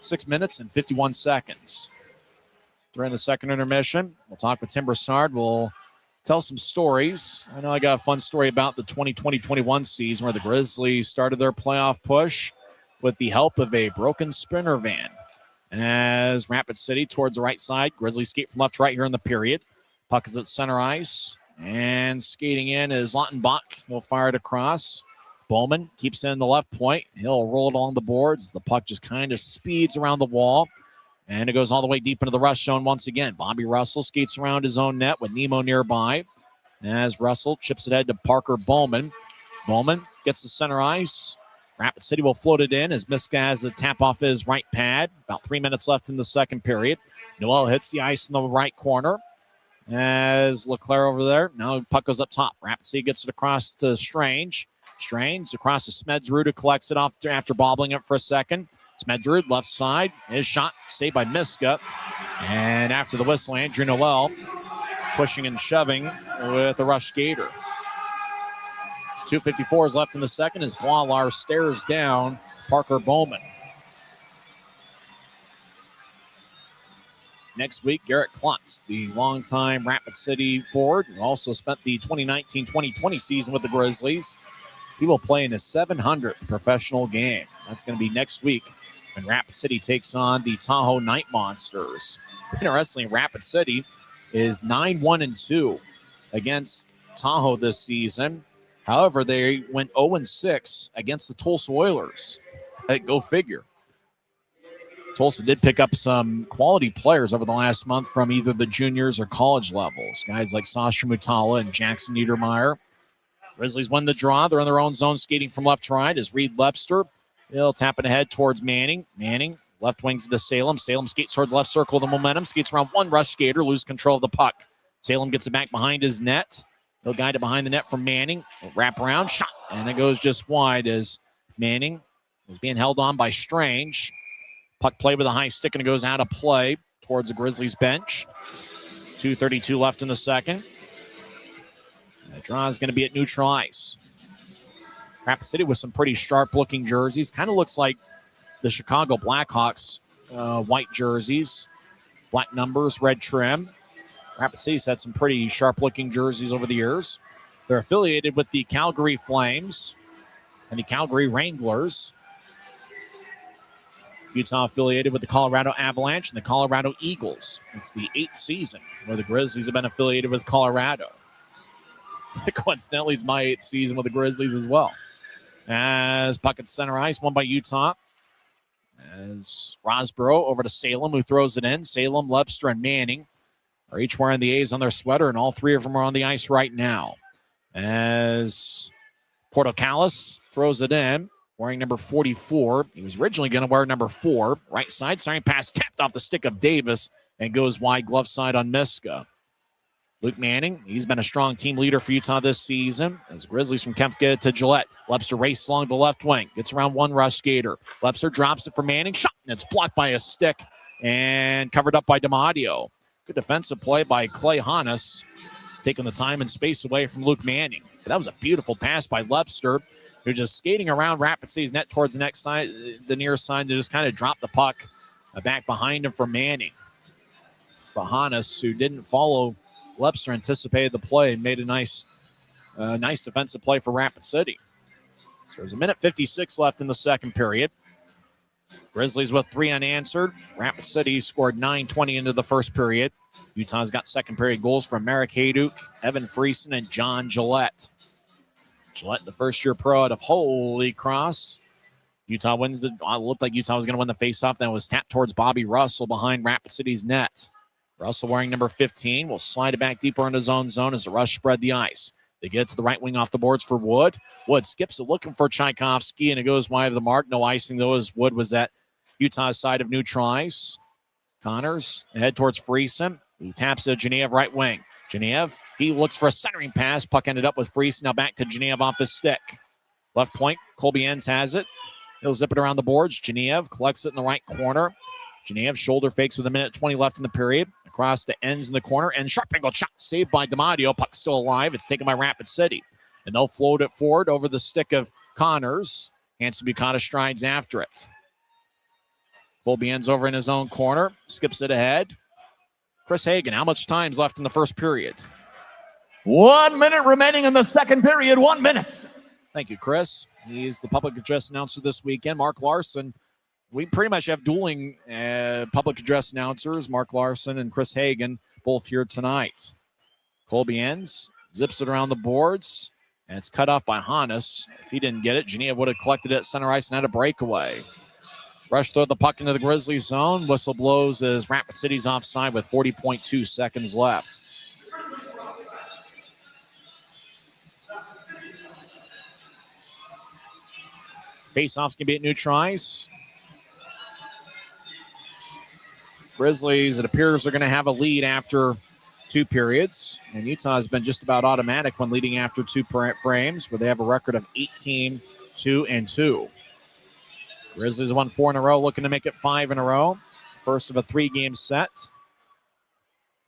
6 minutes and 51 seconds. During the second intermission, we'll talk with Tim Broussard. We'll tell some stories. I know I got a fun story about the 2020-21 season where the Grizzlies started their playoff push with the help of a broken Sprinter van. As Rapid City towards the right side, Grizzlies skate from left to right here in the period. Puck is at center ice. And skating in is Lautenbach. He'll fire it across. Bowman keeps it in the left point. He'll roll it along the boards. The puck just kind of speeds around the wall. And it goes all the way deep into the Rush zone once again. Bobby Russell skates around his own net with Nemo nearby. As Russell chips it ahead to Parker Bowman. Bowman gets the center ice. Rapid City will float it in as Miska has the tap off his right pad. About 3 minutes left in the second period. Noel hits the ice in the right corner. As Leclerc over there. Now the puck goes up top. Rapid City gets it across to Strange. Strange across to Smedzrud, who collects it off after bobbling it for a second. Smedzrud left side. His shot saved by Miska. And after the whistle, Andrew Noel pushing and shoving with the Rush skater. 2:54 is left in the second as Boilar stares down Parker Bowman. Next week, Garrett Klotz, the longtime Rapid City forward, who also spent the 2019-2020 season with the Grizzlies. He will play in his 700th professional game. That's going to be next week when Rapid City takes on the Tahoe Night Monsters. Interestingly, Rapid City is 9-1-2 against Tahoe this season. However, they went 0-6 against the Tulsa Oilers. Go figure. Tulsa did pick up some quality players over the last month from either the juniors or college levels. Guys like Sasha Mutala and Jackson Niedermeyer. Grizzlies won the draw. They're in their own zone skating from left to right as Reed Lepster. He'll tap it ahead towards Manning. Manning left wings to Salem. Salem skates towards left circle. The momentum skates around one Rush skater, lose control of the puck. Salem gets it back behind his net. He'll guide it behind the net from Manning. Wrap around, shot, and it goes just wide as Manning is being held on by Strange. Puck play with a high stick, and it goes out of play towards the Grizzlies bench. 2:32 left in the second. The draw is going to be at neutral ice. Rapid City with some pretty sharp-looking jerseys. Kind of looks like the Chicago Blackhawks white jerseys. Black numbers, red trim. Rapid City's had some pretty sharp-looking jerseys over the years. They're affiliated with the Calgary Flames and the Calgary Wranglers. Utah affiliated with the Colorado Avalanche and the Colorado Eagles. It's the 8th season where the Grizzlies have been affiliated with Colorado. Coincidentally, it's my 8th season with the Grizzlies as well. As puck at center ice, won by Utah. As Rosborough over to Salem, who throws it in. Salem, Lebster, and Manning are each wearing the A's on their sweater, and all three of them are on the ice right now. As Portocalis throws it in, wearing number 44. He was originally going to wear number 4. Right side, starting pass tapped off the stick of Davis and goes wide glove side on Miska. Luke Manning, he's been a strong team leader for Utah this season. As Grizzlies from Kempf get it to Gillette. Lebster races along the left wing. Gets around one rush skater. Lebster drops it for Manning. Shot, and it's blocked by a stick and covered up by DiMatteo. Good defensive play by Clay Hannes, taking the time and space away from Luke Manning. But that was a beautiful pass by Lebster, who's just skating around Rapid City's net towards the next side, the near side, to just kind of drop the puck back behind him for Manning. But Hannes, who didn't follow Lebster, anticipated the play and made a nice defensive play for Rapid City. So there's 1:56 left in the second period. Grizzlies with 3 unanswered. Rapid City scored 9:20 into the first period. Utah's got second period goals from Maverik Center, Evan Friesen, and John Gillette. Gillette, the first-year pro out of Holy Cross. Utah wins it looked like Utah was going to win the faceoff. Then it was tapped towards Bobby Russell behind Rapid City's net. Russell wearing number 15 will slide it back deeper into his own zone as the rush spread the ice. They get it to the right wing off the boards for Wood. Wood skips it looking for Tchaikovsky, and it goes wide of the mark. No icing, though, as Wood was at Utah's side of neutral ice. Connors head towards Friesen, who taps it to Genev right wing. Genev, he looks for a centering pass. Puck ended up with Friesen. Now back to Genev off the stick. Left point, Colby Enns has it. He'll zip it around the boards. Genev collects it in the right corner. Genev shoulder fakes with 1:20 left in the period. Across to Enns in the corner, and sharp angle shot saved by DiMatteo. Puck still alive. It's taken by Rapid City. And they'll float it forward over the stick of Connors. Hanson Bukata strides after it. Colby Enns over in his own corner. Skips it ahead. Chris Hagan, how much time's left in the first period? 1 minute remaining in the second period. 1 minute. Thank you, Chris. He's the public address announcer this weekend. Mark Larson. We pretty much have dueling public address announcers, Mark Larson and Chris Hagan, both here tonight. Colby Enns zips it around the boards, and it's cut off by Hannes. If he didn't get it, Geneva would have collected it at center ice and had a breakaway. Rush throw the puck into the Grizzlies zone. Whistle blows as Rapid City's offside with 40.2 seconds left. Face-offs can be at neutral ice. Grizzlies, it appears, are going to have a lead after 2 periods. And Utah has been just about automatic when leading after 2 frames, where they have a record of 18-2-2. Grizzlies won 4 in a row, looking to make it 5 in a row. First of a 3-game set.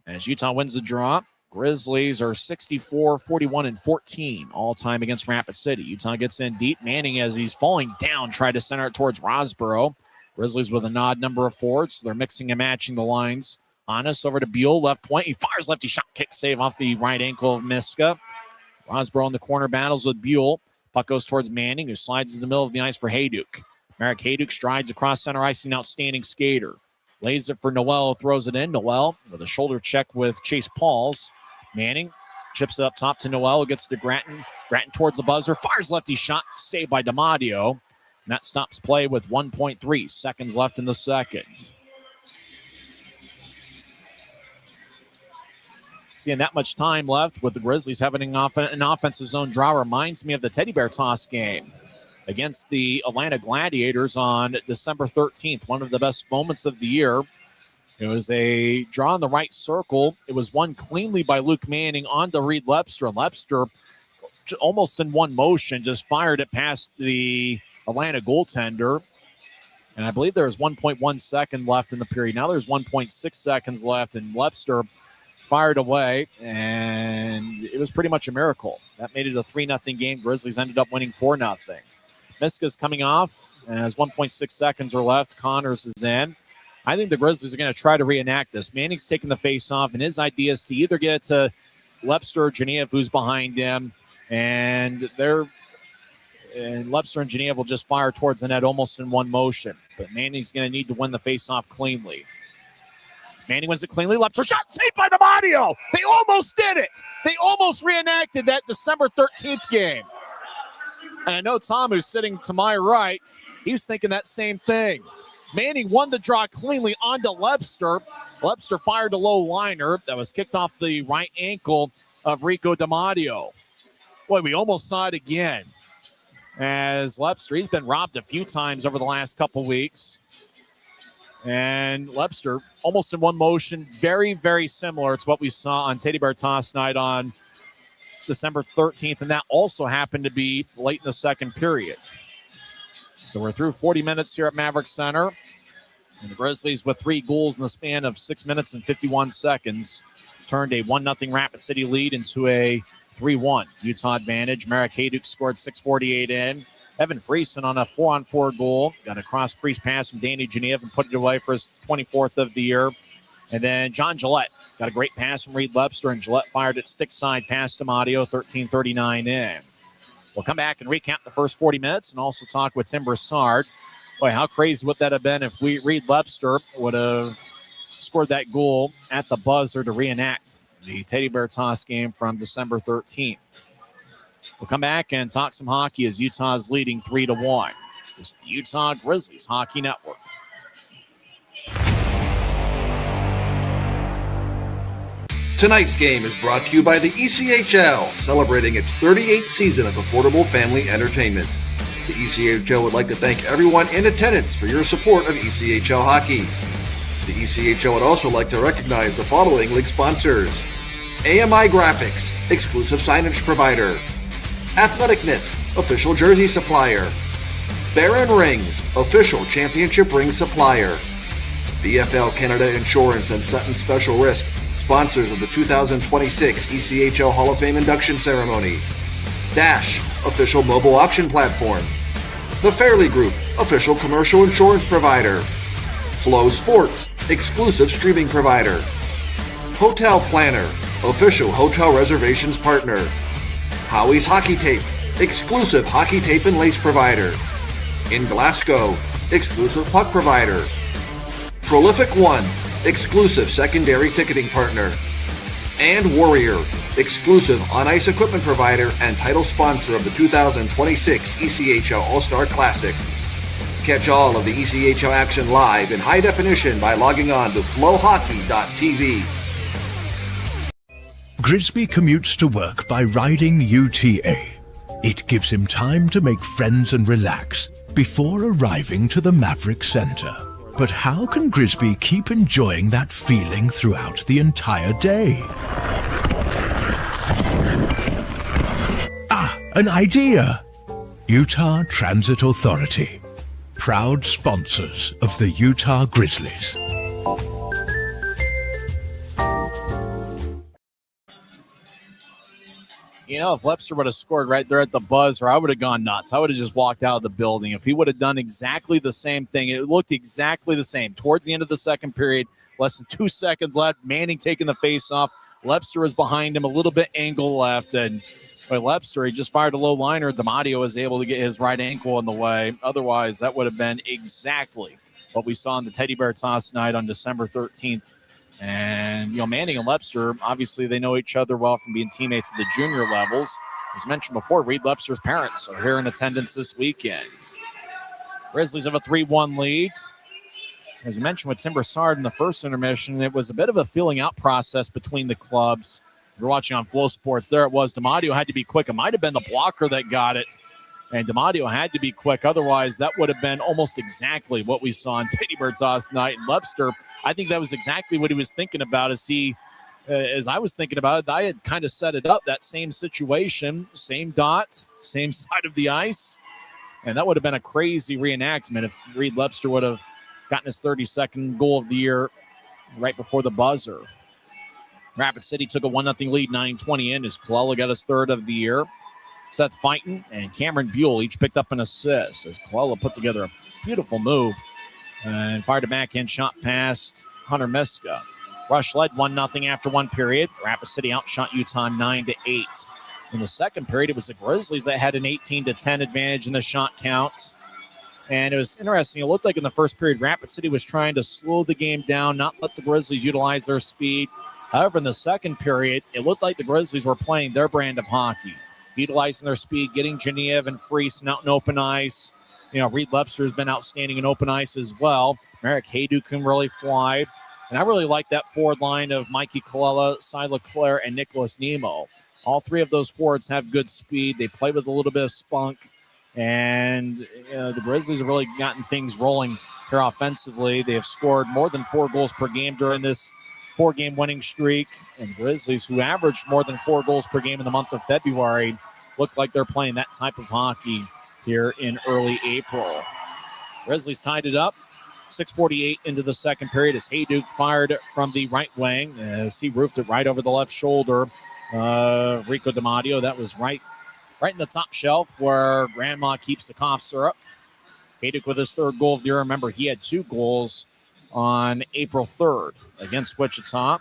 As Utah wins the draw, Grizzlies are 64-41-14 all-time against Rapid City. Utah gets in deep. Manning, as he's falling down, tried to center it towards Rosborough. Grizzlies with an odd number of forwards, so they're mixing and matching the lines. Hannes over to Buell, left point. He fires lefty shot, kick save off the right ankle of Miska. Rosborough in the corner battles with Buell. Puck goes towards Manning, who slides in the middle of the ice for Hayduk. Maverik Center strides across center ice, an outstanding skater. Lays it for Noel, throws it in. Noel with a shoulder check with Chase Pauls. Manning chips it up top to Noel, who gets to Gratton. Gratton towards the buzzer, fires lefty shot, saved by DiMatteo. And that stops play with 1.3 seconds left in the second. Seeing that much time left with the Grizzlies having an offensive zone draw reminds me of the Teddy Bear Toss game against the Atlanta Gladiators on December 13th. One of the best moments of the year. It was a draw in the right circle. It was won cleanly by Luke Manning onto Reed Lepster. And Lepster, almost in one motion, just fired it past the Atlanta goaltender. And I believe there was 1.1 second left in the period. Now there's 1.6 seconds left, and Lepster fired away, and it was pretty much a miracle. That made it a 3-0 game. Grizzlies ended up winning 4-0. Miska's coming off as 1.6 seconds are left. Connors is in. I think the Grizzlies are going to try to reenact this. Manning's taking the face-off, and his idea is to either get it to Lepster or Genev, who's behind him, and Lepster and Genev will just fire towards the net almost in one motion. But Manning's going to need to win the face-off cleanly. Manning wins it cleanly. Lepster shot saved by D'Amadio. They almost did it. They almost reenacted that December 13th game. And I know Tom, who's sitting to my right, he's thinking that same thing. Manning won the draw cleanly onto Lepster. Lepster fired a low liner that was kicked off the right ankle of Rico D'Amadio. Boy, we almost saw it again. As Lepster, he's been robbed a few times over the last couple weeks. And Lepster, almost in one motion, very, very similar to what we saw on Teddy Bear Toss night on December 13th. And that also happened to be late in the second period. So we're through 40 minutes here at Maverik Center. And the Grizzlies, with 3 goals in the span of 6 minutes and 51 seconds, turned a 1-0 Rapid City lead into a 3-1 Utah advantage. Marek Hayduk scored 6:48 in. Evan Friesen on a 4-on-4 goal. Got a cross-crease pass from Danny Genev and put it away for his 24th of the year. And then John Gillette got a great pass from Reed Lepster, and Gillette fired it stick side past D'Amadio, 13:39 in. We'll come back and recap the first 40 minutes and also talk with Tim Broussard. Boy, how crazy would that have been if Reed Lepster would have scored that goal at the buzzer to reenact the Teddy Bear Toss game from December 13th. We'll come back and talk some hockey as Utah's leading 3-1. It's the Utah Grizzlies Hockey Network. Tonight's game is brought to you by the ECHL, celebrating its 38th season of affordable family entertainment. The ECHL would like to thank everyone in attendance for your support of ECHL hockey. The ECHL would also like to recognize the following league sponsors: AMI Graphics, exclusive signage provider; Athletic Knit, official jersey supplier; Baron Rings, official championship ring supplier; BFL Canada Insurance and Sutton Special Risk, sponsors of the 2026 ECHL Hall of Fame induction ceremony; Dash, official mobile auction platform; The Fairley Group, official commercial insurance provider; Flow Sports, exclusive streaming provider; Hotel Planner, official hotel reservations partner; Howie's Hockey Tape, exclusive hockey tape and lace provider; In Glasgow, exclusive puck provider; Prolific One, exclusive secondary ticketing partner; and Warrior, exclusive on-ice equipment provider and title sponsor of the 2026 ECHL All-Star Classic. Catch all of the ECHL action live in high definition by logging on to flowhockey.tv. Grisby commutes to work by riding UTA. It gives him time to make friends and relax before arriving to the Maverik Center. But how can Grisby keep enjoying that feeling throughout the entire day? An idea! Utah Transit Authority, proud sponsors of the Utah Grizzlies. You know, if Lepster would have scored right there at the buzzer, I would have gone nuts. I would have just walked out of the building. If he would have done exactly the same thing, it looked exactly the same. Towards the end of the second period, less than 2 seconds left, Manning taking the face-off. Lepster was behind him, a little bit angle left, and by Lepster, he just fired a low liner. D'Amadio was able to get his right ankle in the way. Otherwise, that would have been exactly what we saw in the Teddy Bear Toss night on December 13th. And, you know, Manning and Lepster, obviously they know each other well from being teammates at the junior levels. As mentioned before, Reed Lepster's parents are here in attendance this weekend. Grizzlies have a 3-1 lead. As I mentioned with Tim Broussard in the first intermission, it was a bit of a feeling out process between the clubs. You're watching on Flow Sports. There it was. D'Amadio had to be quick. It might have been the blocker that got it. And DiMatteo had to be quick. Otherwise, that would have been almost exactly what we saw in Teddy Bertos night. And Webster, I think that was exactly what he was thinking about as I was thinking about it. I had kind of set it up, that same situation, same dots, same side of the ice. And that would have been a crazy reenactment if Reed Webster would have gotten his 32nd goal of the year right before the buzzer. Rapid City took a 1-0 lead, 9:20 in, as Colella got his third of the year. Seth Fighton and Cameron Buell each picked up an assist as Colella put together a beautiful move and fired a backhand shot past Hunter Miska. Rush led 1-0 after one period. Rapid City outshot Utah 9-8. In the second period, it was the Grizzlies that had an 18-10 advantage in the shot count. And it was interesting. It looked like in the first period, Rapid City was trying to slow the game down, not let the Grizzlies utilize their speed. However, in the second period, it looked like the Grizzlies were playing their brand of hockey, utilizing their speed, getting Genev and Friesen out in open ice. Reed Webster has been outstanding in open ice as well. Maverik Center can really fly. And I really like that forward line of Mikey Colella, Cy Leclerc, and Nicholas Nemo. All three of those forwards have good speed. They play with a little bit of spunk. And the Grizzlies have really gotten things rolling here offensively. They have scored more than 4 goals per game during this 4-game winning streak. And Grizzlies, who averaged more than 4 goals per game in the month of February, look like they're playing that type of hockey here in early April. Grizzlies tied it up. 6:48 into the second period as Hayduke fired from the right wing as he roofed it right over the left shoulder of Rico DiMatteo. That was right in the top shelf where Grandma keeps the cough syrup. Hayduke with his third goal of the year. Remember, he had 2 goals on April 3rd against Wichita.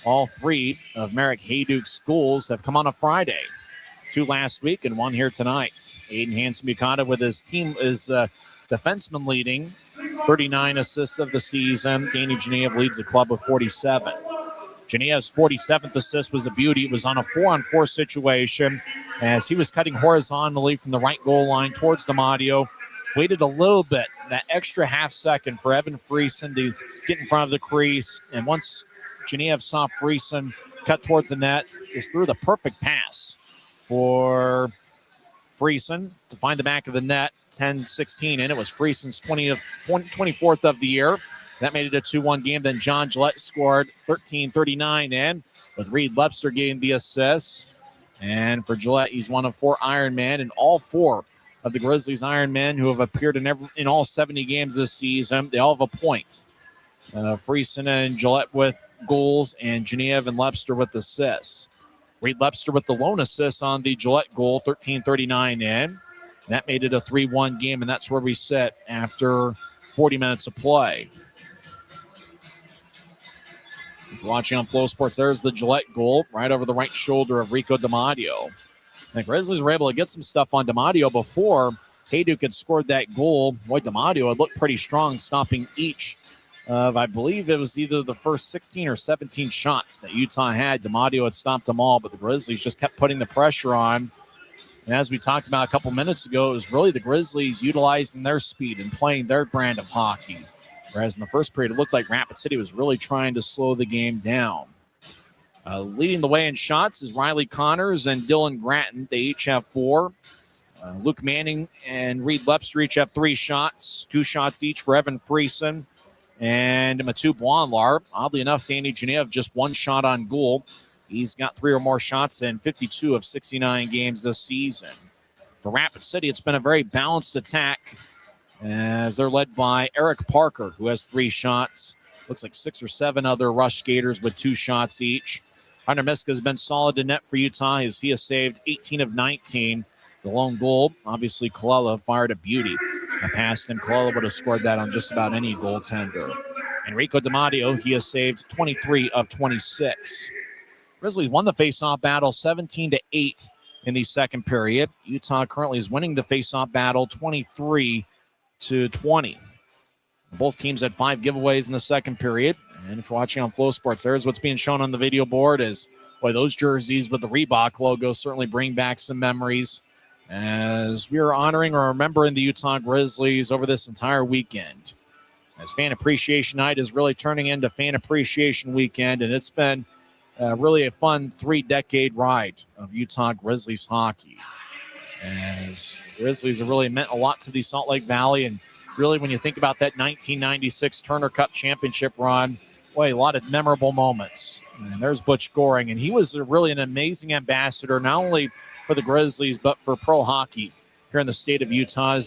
All 3 of Maverik Hayduke's goals have come on a Friday. 2 last week and 1 here tonight. Aiden Hansen-Bukata with his team is defenseman leading, 39 assists of the season. Danny Genev leads the club with 47. Genev's 47th assist was a beauty. It was on a 4-on-4 situation as he was cutting horizontally from the right goal line towards DiMatteo. Waited a little bit, that extra half second for Evan Friesen to get in front of the crease. And once Genev saw Friesen cut towards the net, just threw the perfect pass for Friesen to find the back of the net, 10-16 in. It was Friesen's 24th of the year. That made it a 2-1 game. Then John Gillette scored 13:39 in, with Reed Webster getting the assists. And for Gillette, he's one of 4 Ironmen, and all 4 of the Grizzlies Ironmen who have appeared in all 70 games this season, they all have a point. Friesen and Gillette with goals, and Genev and Webster with assists. Reed Webster with the lone assist on the Gillette goal, 13:39 in. That made it a 3-1 game, and that's where we sit after 40 minutes of play. If you're watching on Flow Sports, there's the Gillette goal right over the right shoulder of Rico DiMatteo. The Grizzlies were able to get some stuff on DiMatteo before Hayduke had scored that goal. Boy, DiMatteo had looked pretty strong, stopping each of, I believe it was either the first 16 or 17 shots that Utah had. DiMatteo had stopped them all, but the Grizzlies just kept putting the pressure on. And as we talked about a couple minutes ago, it was really the Grizzlies utilizing their speed and playing their brand of hockey. Whereas in the first period, it looked like Rapid City was really trying to slow the game down. Leading the way in shots is Riley Connors and Dylan Gratton. They each have 4. Luke Manning and Reed Webster each have 3 shots. 2 shots each for Evan Friesen and Mathieu Boislar. Oddly enough, Danny Genev just 1 shot on goal. He's got 3 or more shots in 52 of 69 games this season. For Rapid City, it's been a very balanced attack as they're led by Eric Parker, who has 3 shots. Looks like 6 or 7 other rush skaters with 2 shots each. Hunter Miska has been solid to net for Utah as he has saved 18 of 19. The lone goal, obviously, Colella fired a beauty. A pass, and Colella would have scored that on just about any goaltender. Enrico DiMatteo, he has saved 23 of 26. Grizzlies won the faceoff battle 17-8 in the second period. Utah currently is winning the faceoff battle 23-20. Both teams had 5 giveaways in the second period. And if you're watching on Flow Sports, there's what's being shown on the video board is, boy, those jerseys with the Reebok logo certainly bring back some memories as we are honoring or remembering the Utah Grizzlies over this entire weekend. As Fan Appreciation Night is really turning into Fan Appreciation Weekend, and it's been really a fun 3-decade ride of Utah Grizzlies hockey. As the Grizzlies have really meant a lot to the Salt Lake Valley. And really, when you think about that 1996 Turner Cup championship run, boy, a lot of memorable moments. And there's Butch Goring, and he was really an amazing ambassador, not only for the Grizzlies, but for pro hockey here in the state of Utah.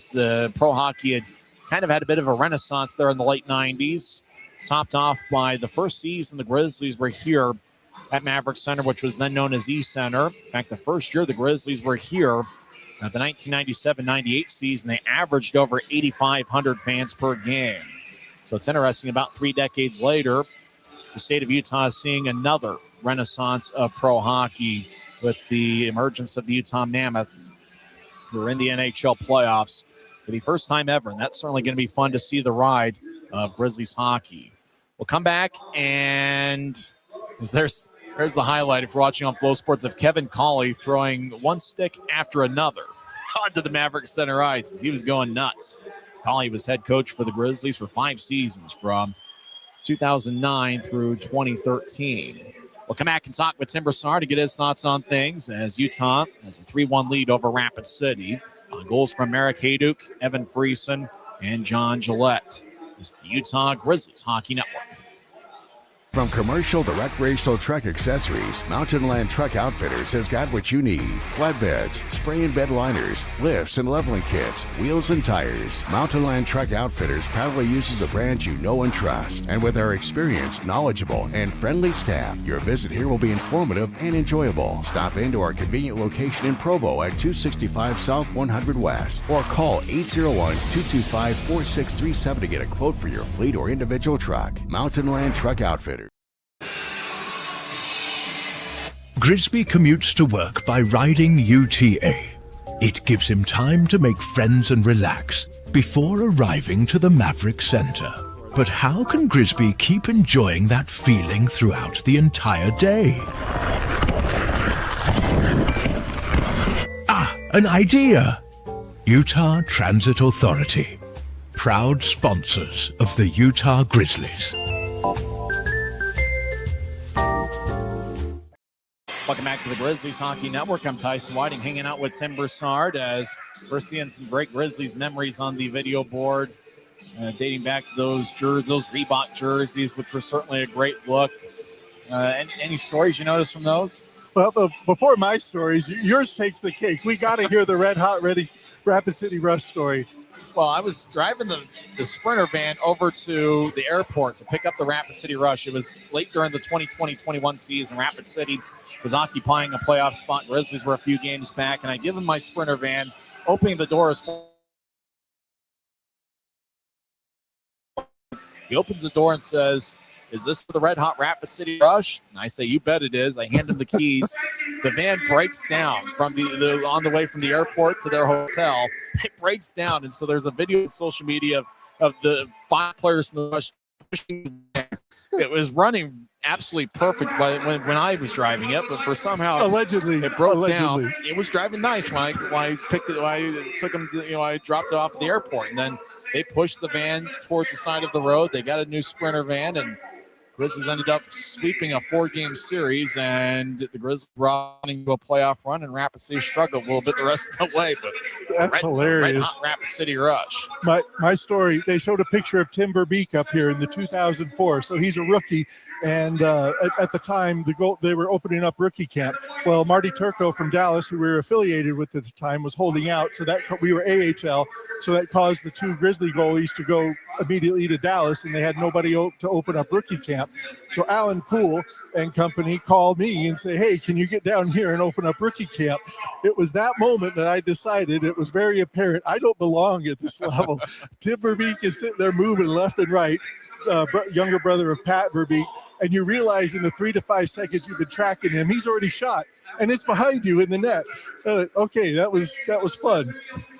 Pro hockey had kind of had a bit of a renaissance there in the late 90s, topped off by the first season the Grizzlies were here at Maverik Center, which was then known as E-Center. In fact, the first year the Grizzlies were here, the 1997-98 season, they averaged over 8,500 fans per game. So it's interesting, about 3 decades later, the state of Utah is seeing another renaissance of pro hockey with the emergence of the Utah Mammoth, who are in the NHL playoffs for the first time ever. And that's certainly going to be fun to see the ride of Grizzlies hockey. We'll come back, and there's the highlight, if you're watching on Flow Sports, of Kevin Cawley throwing one stick after another onto the Maverik Center ice as he was going nuts. Cawley was head coach for the Grizzlies for 5 seasons from 2009 through 2013. We'll come back and talk with Tim Broussard to get his thoughts on things as Utah has a 3-1 lead over Rapid City. Goals from Merrick Hayduk, Evan Friesen, and John Gillette. It's the Utah Grizzlies Hockey Network. From commercial to recreational truck accessories, Mountain Land Truck Outfitters has got what you need. Flatbeds, spray and bed liners, lifts and leveling kits, wheels and tires. Mountain Land Truck Outfitters proudly uses a brand you know and trust. And with our experienced, knowledgeable, and friendly staff, your visit here will be informative and enjoyable. Stop into our convenient location in Provo at 265 South 100 West or call 801-225-4637 to get a quote for your fleet or individual truck. Mountain Land Truck Outfitters. Grisby commutes to work by riding UTA. It gives him time to make friends and relax before arriving to the Maverik Center. But how can Grisby keep enjoying that feeling throughout the entire day? An idea! Utah Transit Authority, proud sponsors of the Utah Grizzlies. Welcome back to the Grizzlies Hockey Network. I'm Tyson Whiting, hanging out with Tim Broussard as we're seeing some great Grizzlies memories on the video board, dating back to those Reebok jerseys, which were certainly a great look. Any stories you noticed from those? Well, before my stories, yours takes the cake. We got to hear the Red Hot Rapid City Rush story. Well, I was driving the Sprinter van over to the airport to pick up the Rapid City Rush. It was late during the 2020-21 season. Rapid City was occupying a playoff spot. Grizzlies were a few games back, and I give him my Sprinter van, opening the doors. He opens the door and says, "Is this for the Red Hot Rapid City Rush?" And I say, "You bet it is." I hand him the keys. The van breaks down from on the way from the airport to their hotel. It breaks down, and so there's a video on social media of the 5 players in the Rush pushing the van. It was running absolutely perfect when I was driving it, but for somehow allegedly it broke down. It was driving nice when I picked it. I took them to, I dropped it off at the airport, and then they pushed the van towards the side of the road. They got a new Sprinter van, and Grizzlies ended up sweeping a 4-game series, and the Grizzlies running to a playoff run, and Rapid City struggled a little bit the rest of the way. But that's hilarious. Red Hot Rapid City Rush. My story, they showed a picture of Tim Verbeek up here in the 2004. So he's a rookie. And at the time, they were opening up rookie camp. Well, Marty Turco from Dallas, who we were affiliated with at the time, was holding out. So we were AHL. So that caused the 2 Grizzly goalies to go immediately to Dallas, and they had nobody to open up rookie camp. So Alan Poole and company called me and say, "Hey, can you get down here and open up rookie camp?" It was that moment that I decided it was very apparent I don't belong at this level. Tim Verbeek is sitting there moving left and right, younger brother of Pat Verbeek, and you realize in the 3 to 5 seconds you've been tracking him, he's already shot, and it's behind you in the net. Okay, that was fun.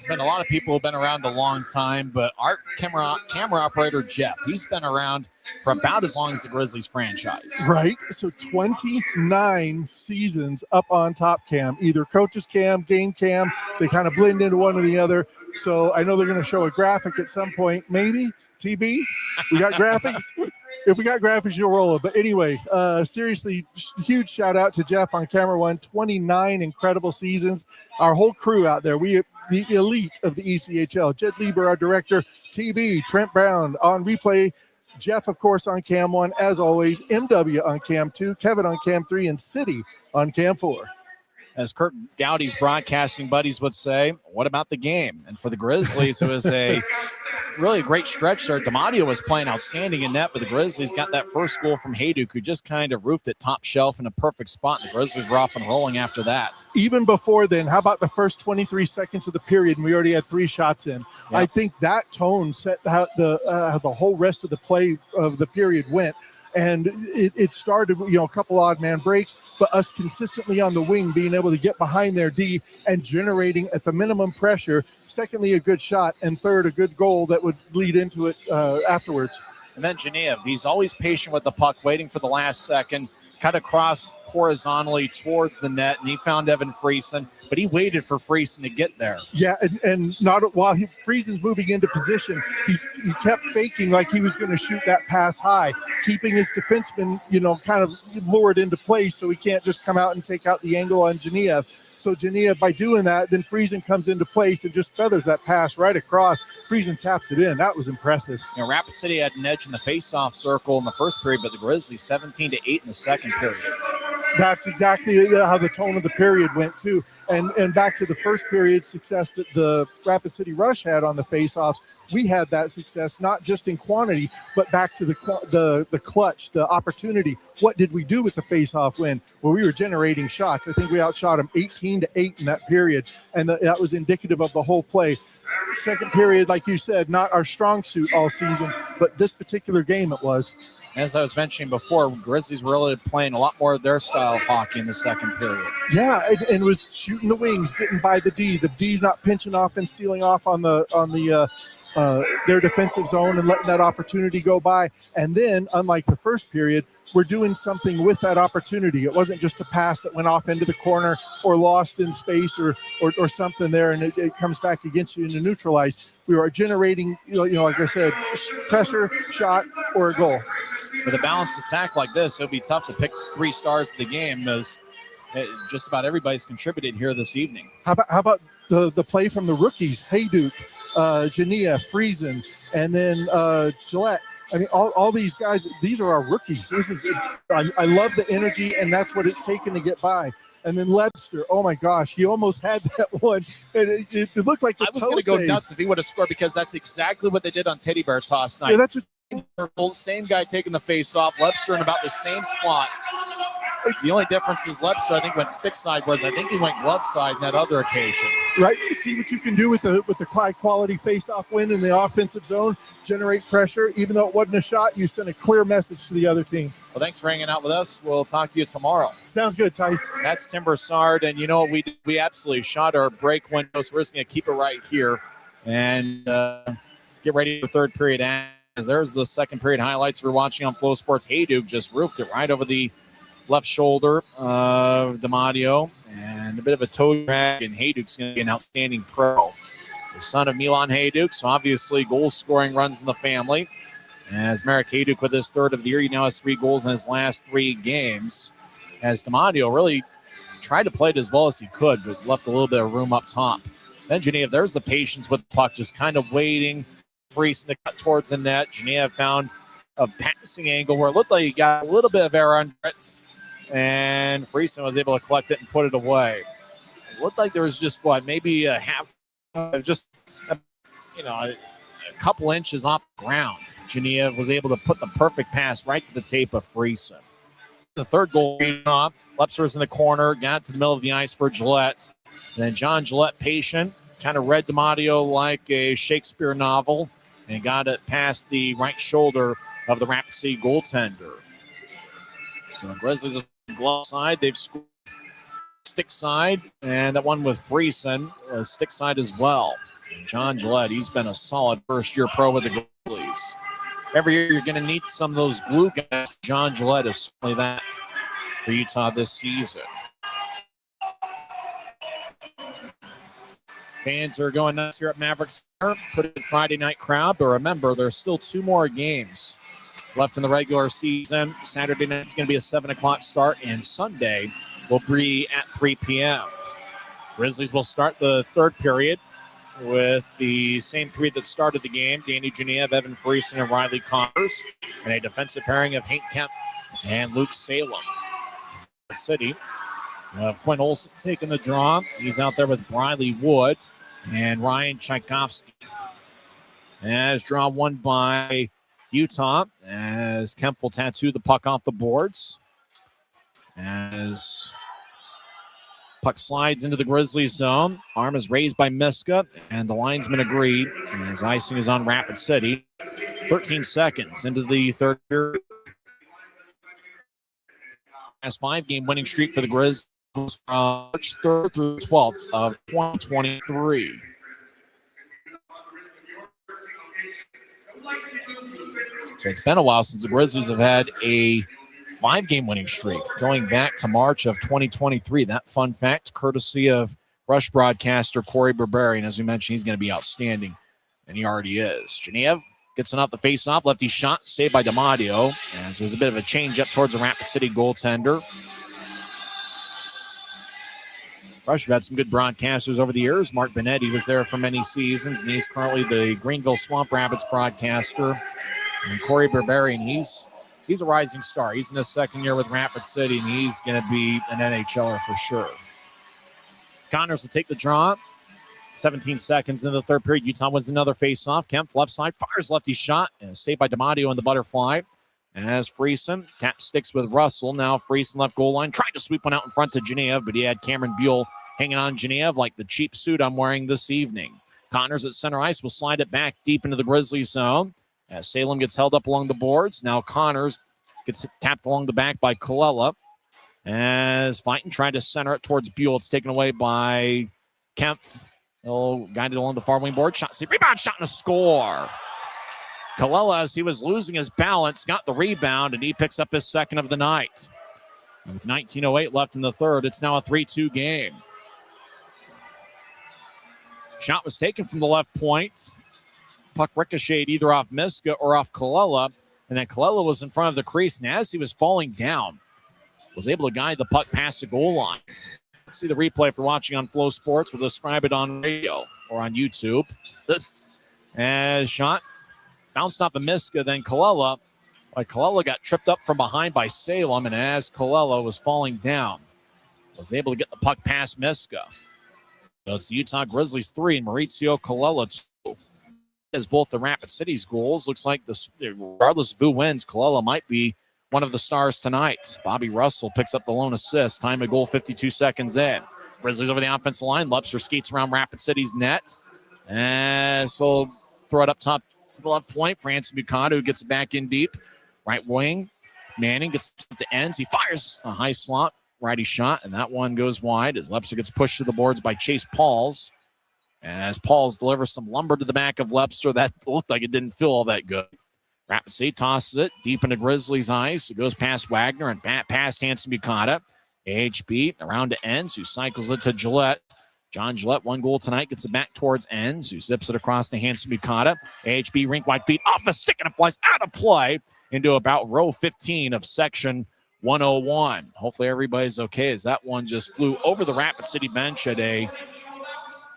Been a lot of people have been around a long time, but our camera operator Jeff, he's been around for about as long as the Grizzlies franchise. Right. So 29 seasons up on Top Cam, either coach's cam, game cam. They kind of blend into one or the other. So I know they're going to show a graphic at some point, maybe. TB, we got graphics. If we got graphics, you'll roll it. But anyway, seriously, huge shout out to Jeff on camera one. 29 incredible seasons. Our whole crew out there, we the elite of the ECHL. Jed Lieber, our director, TB, Trent Brown on replay, Jeff, of course, on cam 1, as always, MW on cam 2, Kevin on cam 3, and City on cam 4. As Kirk Gowdy's broadcasting buddies would say, what about the game? And for the Grizzlies, it was a really great stretch there. D'Amadio was playing outstanding in net, but the Grizzlies got that first goal from Hayduk, who just kind of roofed it top shelf in a perfect spot. And the Grizzlies were off and rolling after that. Even before then, how about the first 23 seconds of the period, and we already had 3 shots in? Yep. I think that tone set how the whole rest of the play of the period went. And it started, a couple odd man breaks, but us consistently on the wing being able to get behind their D and generating at the minimum pressure. Secondly, a good shot, and third, a good goal that would lead into it afterwards. And then Genev, he's always patient with the puck, waiting for the last second, cut across horizontally towards the net, and he found Evan Friesen, but he waited for Friesen to get there. Yeah, and not while Friesen's moving into position, he kept faking like he was going to shoot that pass high, keeping his defenseman, kind of lured into place so he can't just come out and take out the angle on Genev. So Genev, by doing that, then Friesen comes into place and just feathers that pass right across. Friesen taps it in. That was impressive. Rapid City had an edge in the face-off circle in the first period, but the Grizzlies 17-8 in the second period. That's exactly how the tone of the period went, too. And back to the first period success that the Rapid City Rush had on the face-offs, we had that success, not just in quantity, but back to the clutch, the opportunity. What did we do with the face-off win? Well, we were generating shots. I think we outshot them 18-8 in that period, and that was indicative of the whole play. Second period, like you said, not our strong suit all season, but this particular game it was. As I was mentioning before, Grizzlies were really playing a lot more of their style of hockey in the second period. Yeah, and was shooting the wings, getting by the D. The D's not pinching off and sealing off on their defensive zone and letting that opportunity go by. And then, unlike the first period, we're doing something with that opportunity. It wasn't just a pass that went off into the corner or lost in space or something there, and it comes back against you to neutralize. We are generating, like I said, pressure, shot, or a goal. With a balanced attack like this, it would be tough to pick 3 stars of the game, as just about everybody's contributed here this evening. How about the play from the rookies? Hayduk, Jania, Friesen, and then Gillette. I mean, all these guys, these are our rookies. I love the energy, and that's what it's taken to get by. And then Lebster, oh my gosh, he almost had that one. And it looked like I was going to go nuts if he would have scored, because that's exactly what they did on Teddy Bear's last night. Yeah, that's same guy taking the face off, Lebster in about the same spot. The only difference is Lebster, I think, went stick side, whereas I think he went glove side in that other occasion. Right, you see what you can do with the high quality face-off win in the offensive zone, generate pressure. Even though it wasn't a shot, you send a clear message to the other team. Well, thanks for hanging out with us. We'll talk to you tomorrow. Sounds good, Tyson. That's Tim Broussard, and we absolutely shot our break window, so we're just going to keep it right here and get ready for third period. As there's the second period highlights we're watching on Flow Sports. Hayduk just roofed it right over the left shoulder of D'Amadio, and a bit of a toe drag, and Hayduk's going to be an outstanding pro. The son of Milan Hayduk, so obviously goal-scoring runs in the family. As Maverik Hayduk with his third of the year, he now has 3 goals in his last 3 games. As D'Amadio really tried to play it as well as he could, but left a little bit of room up top. Then Genev, there's the patience with the puck, just kind of waiting. Friesen to cut towards the net. Genev found a passing angle where it looked like he got a little bit of error under it, and Friesen was able to collect it and put it away. It looked like there was just maybe a half, a couple inches off the ground. Genev was able to put the perfect pass right to the tape of Friesen. The third goal off. Lebster was in the corner, got to the middle of the ice for Gillette. Then John Gillette, patient, kind of read D'Amadio like a Shakespeare novel, and got it past the right shoulder of the Rapid City goaltender. So the Grizzlies on the glove side, they've scored stick side, and that one with Friesen was stick side as well. And John Gillette, he's been a solid first-year pro with the Grizzlies. Every year you're going to need some of those glue guys. John Gillette is certainly that for Utah this season. Fans are going nuts here at Maverik Center. Put it in Friday night crowd, but remember, there's still 2 more games left in the regular season. Saturday night's going to be a 7 o'clock start, and Sunday will be at 3 p.m. Grizzlies will start the third period with the same three that started the game: Danny Genev, Evan Friesen, and Riley Connors, and a defensive pairing of Hank Kemp and Luke Salem. City. Quinn Olson taking the draw. He's out there with Briley Wood and Ryan Tchaikovsky. As draw won by Utah, as Kemp will tattoo the puck off the boards. As puck slides into the Grizzlies zone. Arm is raised by Miska, and the linesman agreed. As icing is on Rapid City. 13 seconds into the third period. Last 5-game winning streak for the Grizzlies from March 3rd through 12th of 2023. So it's been a while since the Grizzlies have had a 5-game winning streak, going back to March of 2023. That fun fact, courtesy of Rush broadcaster Corey Berberian. As we mentioned, he's going to be outstanding, and he already is. Genev gets it off the face-off. Lefty shot, saved by DiMatteo. As there's a bit of a change up towards the Rapid City goaltender. Rush have had some good broadcasters over the years. Mark Benetti was there for many seasons, and he's currently the Greenville Swamp Rapids broadcaster. And Corey Berberian, he's a rising star. He's in his second year with Rapid City, and he's going to be an NHLer for sure. Connors will take the draw. 17 seconds into the third period. Utah wins another face-off. Kemp left side, fires lefty shot, and saved by DiMatteo in the butterfly. As Friesen tap sticks with Russell. Now Friesen left goal line, tried to sweep one out in front to Genev, but he had Cameron Buell hanging on Genev like the cheap suit I'm wearing this evening. Connors at center ice will slide it back deep into the Grizzlies zone. As Salem gets held up along the boards. Now Connors gets tapped along the back by Colella. As Fighton tried to center it towards Buell. It's taken away by Kemp. He'll guide it along the far wing board. Shot, rebound, shot, and a score. Colella, as he was losing his balance, got the rebound, and he picks up his second of the night. And with 19:08 left in the third, it's now a 3-2 game. Shot was taken from the left point. Puck ricocheted either off Miska or off Colella, and then Colella was in front of the crease, and as he was falling down, was able to guide the puck past the goal line. Let's see the replay if you're watching on Flow Sports. We'll describe it on radio or on YouTube. As shot bounced off of Miska, then Colella. Colella got tripped up from behind by Salem, and as Colella was falling down, was able to get the puck past Miska. So it's the Utah Grizzlies 3 and Maurizio Colella 2. As both the Rapid City's goals. Looks like this, regardless of who wins, Colella might be one of the stars tonight. Bobby Russell picks up the lone assist. Time of goal 52 seconds in. Grizzlies over the offensive line. Lupster skates around Rapid City's net. And so throw it up top to the left point. Francis Bucata, who gets it back in deep. Right wing. Manning gets to ends. He fires a high slot righty shot, and that one goes wide as Lepster gets pushed to the boards by Chase Pauls. And as Pauls delivers some lumber to the back of Lepster, that looked like it didn't feel all that good. Rapid City tosses it deep into Grizzlies' ice. It goes past Wagner and past Hanson Bucata. AHB around to Enns, who cycles it to Gillette. John Gillette, one goal tonight, gets it back towards Enns, who zips it across to Hanson Bucata. AHB rink wide feet off the stick, and it flies out of play into about row 15 of section 101. Hopefully everybody's okay, as that one just flew over the Rapid City bench at a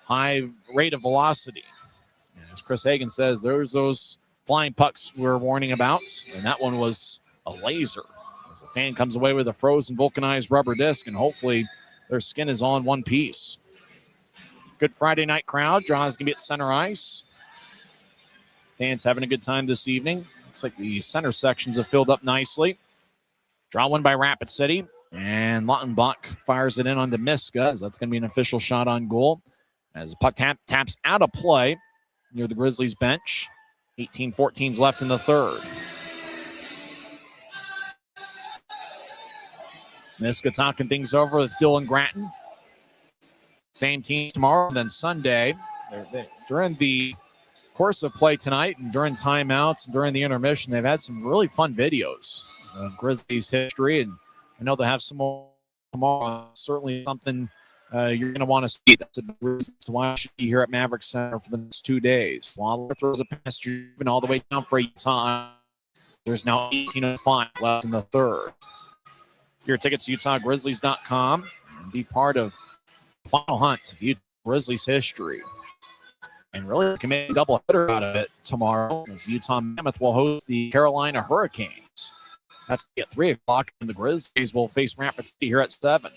high rate of velocity. And as Chris Hagan says, there's those flying pucks we're warning about, and that one was a laser. As the fan comes away with a frozen vulcanized rubber disc, and hopefully their skin is all in one piece. Good Friday night crowd. Draws going to be at center ice. Fans having a good time this evening. Looks like the center sections have filled up nicely. Draw one by Rapid City, and Lautenbach fires it in on Miska, as that's going to be an official shot on goal. As the puck taps out of play near the Grizzlies bench. 18-14's left in the third. Miska talking things over with Dylan Gratton. Same team tomorrow, and then Sunday. During the course of play tonight and during timeouts and during the intermission, they've had some really fun videos of Grizzlies history, and I know they'll have some more tomorrow. Certainly something you're going to want to see. That's a big reason to watch here at Maverik Center for the next 2 days. Waller throws a pass Juven all the way down for Utah. There's now 18:05 left in the third. Your tickets to UtahGrizzlies.com and be part of the final hunt of Utah Grizzlies history. And really can make a double hitter out of it tomorrow as Utah Mammoth will host the Carolina Hurricanes. That's at 3 o'clock, and the Grizzlies will face Rapid City here at 7.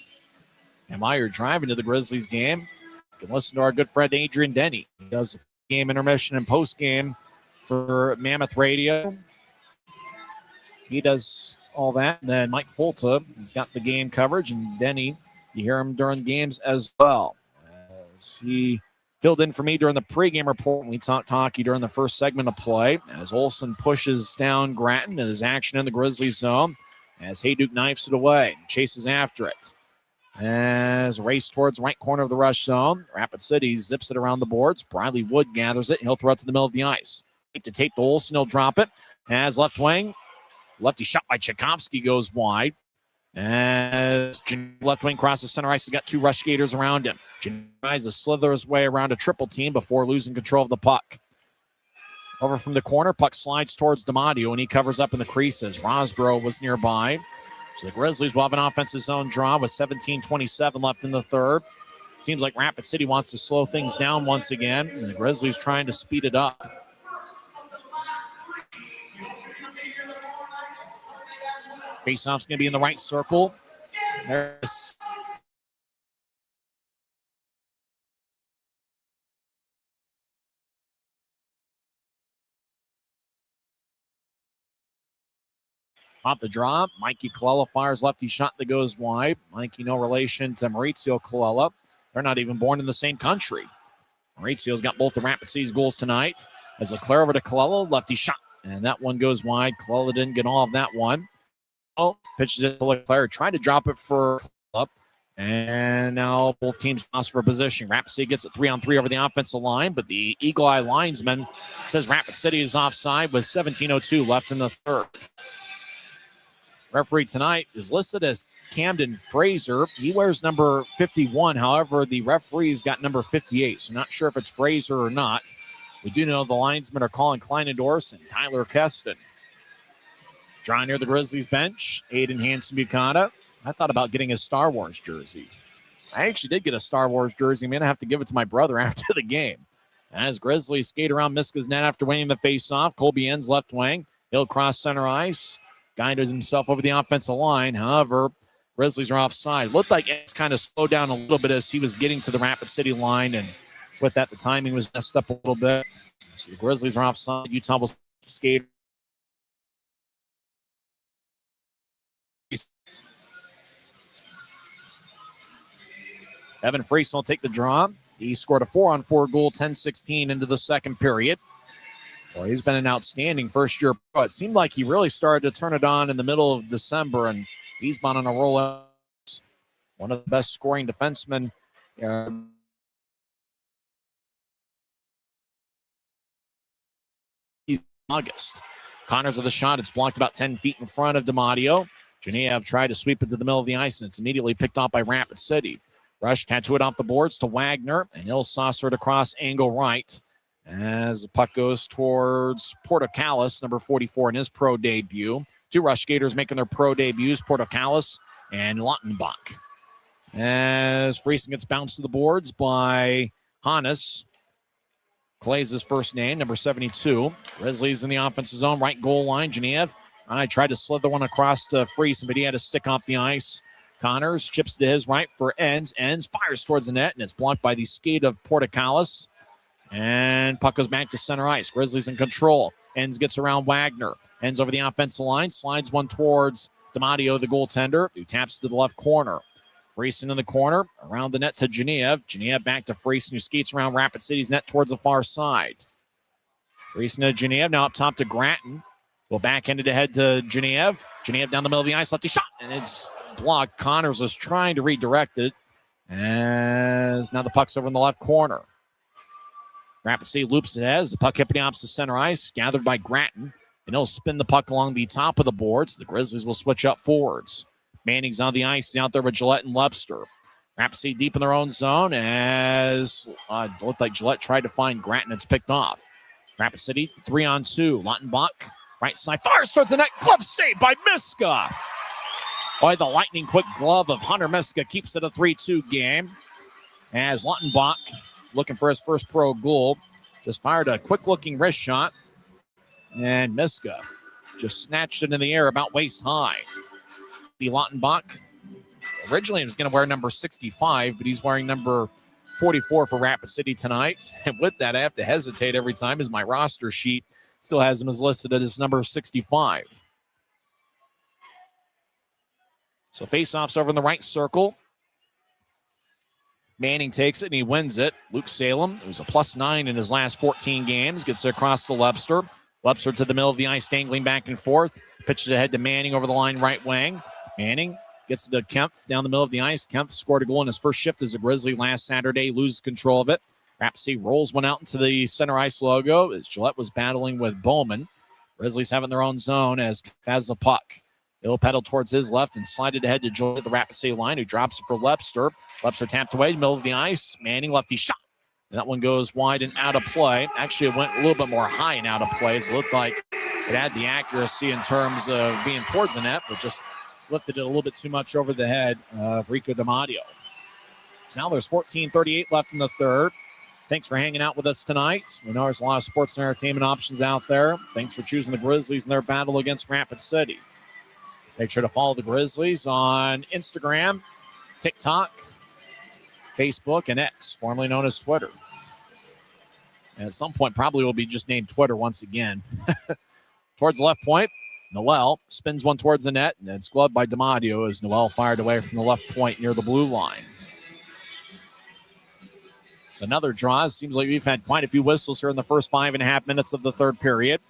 And while you're driving to the Grizzlies game, you can listen to our good friend Adrian Denny. He does game intermission and post-game for Mammoth Radio. He does all that. And then Mike Folta has got the game coverage, and Denny, you hear him during games as well. As he filled in for me during the pregame report when we talked hockey during the first segment of play. As Olsen pushes down Gratton and his action in the Grizzlies zone. As Hayduke knifes it away and chases after it. As race towards right corner of the rush zone. Rapid City zips it around the boards. Bradley Wood gathers it. He'll throw it to the middle of the ice. Tape to tape to Olsen. He'll drop it. As left wing. Lefty shot by Tchaikovsky goes wide. As left wing crosses center ice, he's got 2 rush skaters around him. Tries to slither his way around a triple team before losing control of the puck. Over from the corner, puck slides towards D'Amadio, and he covers up in the creases. Rosborough was nearby. So the Grizzlies will have an offensive zone draw with 17:27 left in the third. Seems like Rapid City wants to slow things down once again, and the Grizzlies trying to speed it up. Faceoff's going to be in the right circle. There's off the draw. Mikey Colella fires lefty shot that goes wide. Mikey, no relation to Maurizio Colella. They're not even born in the same country. Maurizio's got both the Rapid City's goals tonight. As Leclerc over to Colella, lefty shot. And that one goes wide. Colella didn't get all of that one. Oh, pitches it to Leclerc, trying to drop it for Colella. And now both teams lost for position. Rapid City gets it 3-on-3 over the offensive line, but the Eagle Eye linesman says Rapid City is offside with 17:02 left in the third. Referee tonight is listed as Camden Fraser. He wears number 51. However, the referee's got number 58, so not sure if it's Fraser or not. We do know the linesmen are calling Kleinendorf and Tyler Keston. Drawing near the Grizzlies bench, Aiden Hansen-Bucata. I thought about getting a Star Wars jersey. I actually did get a Star Wars jersey. I'm going to have to give it to my brother after the game. As Grizzlies skate around Miska's net after winning the faceoff, Colby ends left wing. He'll cross center ice. Guided himself over the offensive line. However, Grizzlies are offside. Looked like it's kind of slowed down a little bit as he was getting to the Rapid City line. And with that, the timing was messed up a little bit. So the Grizzlies are offside. Utah will skate. Evan Friesen will take the draw. He scored a 4-on-4 goal, 10-16 into the second period. Well, he's been an outstanding first-year pro. It seemed like he really started to turn it on in the middle of December, and he's been on a roll. One of the best scoring defensemen. He's August. Connors with a shot. It's blocked about 10 feet in front of D'Amadio. Genev tried to sweep it to the middle of the ice, and it's immediately picked off by Rapid City. Rush tattoo it off the boards to Wagner, and he'll saucer it across angle right as the puck goes towards Portocalis, number 44 in his pro debut. 2 rush skaters making their pro debuts, Portocalis and Lautenbach. As Friesen gets bounced to the boards by Hannes. Clay's his first name, number 72. Grizzlies in the offensive zone, right goal line. Genev tried to slither one across to Friesen, but he had to stick off the ice. Connors chips to his right for Enns. Enns fires towards the net, and it's blocked by the skate of Portocalis. And puck goes back to center ice. Grizzlies in control. Enns gets around Wagner. Enns over the offensive line. Slides one towards D'Amadio, the goaltender, who taps to the left corner. Friesen in the corner. Around the net to Genev. Genev back to Friesen, who skates around Rapid City's net towards the far side. Friesen to Genev. Now up top to Gratton. Will backhand it ahead to Genev. Genev down the middle of the ice. Lefty shot. And it's blocked. Connors was trying to redirect it. As now the puck's over in the left corner. Rapid City loops it as the puck hit the opposite center ice, gathered by Gratton, and he'll spin the puck along the top of the boards. The Grizzlies will switch up forwards. Manning's on the ice. He's out there with Gillette and Webster. Rapid City deep in their own zone as looked like Gillette tried to find Gratton. It's picked off. Rapid City 3-on-2. Lautenbach Right side, fires towards the net. Glove saved by Miska. Boy, the lightning quick glove of Hunter Miska keeps it a 3-2 game. As Lautenbach, looking for his first pro goal, just fired a quick-looking wrist shot. And Miska just snatched it in the air about waist high. Lautenbach, originally he was going to wear number 65, but he's wearing number 44 for Rapid City tonight. And with that, I have to hesitate every time as my roster sheet still has him as listed as number 65. So face-offs over in the right circle. Manning takes it and he wins it. Luke Salem, who's a +9 in his last 14 games, gets it across to Lebster. Lebster to the middle of the ice, dangling back and forth. Pitches ahead to Manning over the line, right wing. Manning gets to Kempf down the middle of the ice. Kempf scored a goal in his first shift as a Grizzly last Saturday, loses control of it. Rapid City rolls one out into the center ice logo as Gillette was battling with Bowman. Grizzlies having their own zone as Kempf has the puck. He'll pedal towards his left and slide it ahead to Gillette at the Rapid City line, who drops it for Lebster. Lebster tapped away, middle of the ice. Manning lefty shot. And that one goes wide and out of play. Actually, it went a little bit more high and out of play. So it looked like it had the accuracy in terms of being towards the net, but just lifted it a little bit too much over the head of Rico DiMatteo. So now there's 14:38 left in the third. Thanks for hanging out with us tonight. We know there's a lot of sports and entertainment options out there. Thanks for choosing the Grizzlies in their battle against Rapid City. Make sure to follow the Grizzlies on Instagram, TikTok, Facebook, and X, formerly known as Twitter. And at some point, probably will be just named Twitter once again. Towards the left point, Noel spins one towards the net, and it's gloved by DiMatteo as Noel fired away from the left point near the blue line. So another draw. Seems like we've had quite a few whistles here in the first 5.5 minutes of the third period.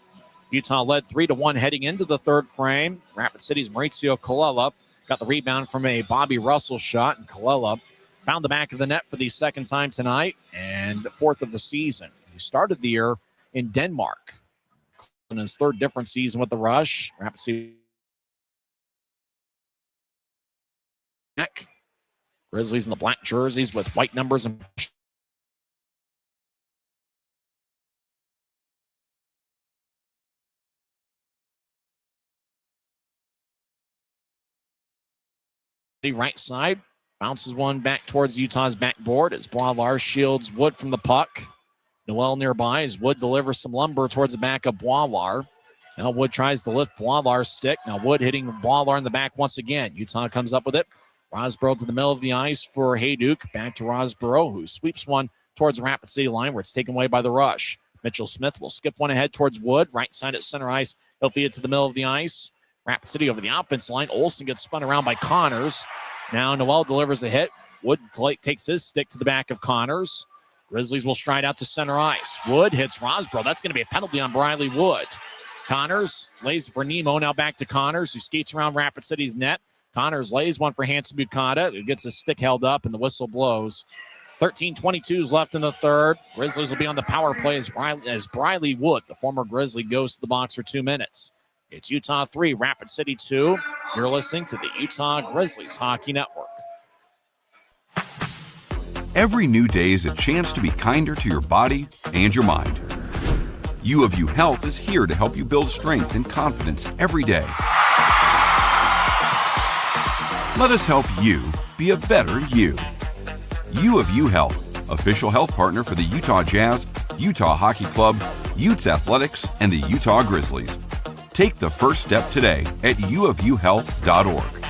Utah led 3-1 heading into the third frame. Rapid City's Mauricio Colella got the rebound from a Bobby Russell shot, and Colella found the back of the net for the second time tonight and fourth of the season. He started the year in Denmark in his third different season with the Rush. Rapid City Grizzlies in the black jerseys with white numbers and right side, bounces one back towards Utah's backboard as Boislar shields Wood from the puck. Noel nearby as Wood delivers some lumber towards the back of Boislar. Now Wood tries to lift Boislar's stick. Now Wood hitting Boislar in the back once again. Utah comes up with it. Rosborough to the middle of the ice for Hayduke. Back to Rosborough, who sweeps one towards the Rapid City line where it's taken away by the Rush. Mitchell Smith will skip one ahead towards Wood. Right side at center ice. He'll feed it to the middle of the ice. Rapid City over the offense line. Olsen gets spun around by Connors. Now Noel delivers a hit. Wood takes his stick to the back of Connors. Grizzlies will stride out to center ice. Wood hits Rosborough. That's going to be a penalty on Briley Wood. Connors lays for Nemo. Now back to Connors, who skates around Rapid City's net. Connors lays one for Hanson Bukata, who gets his stick held up, and the whistle blows. 13:22 is left in the third. Grizzlies will be on the power play as Briley Wood, the former Grizzly, goes to the box for 2 minutes. It's Utah 3, Rapid City 2. You're listening to the Utah Grizzlies Hockey Network. Every new day is a chance to be kinder to your body and your mind. U of U Health is here to help you build strength and confidence every day. Let us help you be a better you. U of U Health, official health partner for the Utah Jazz, Utah Hockey Club, Utes Athletics, and the Utah Grizzlies. Take the first step today at uofuhealth.org.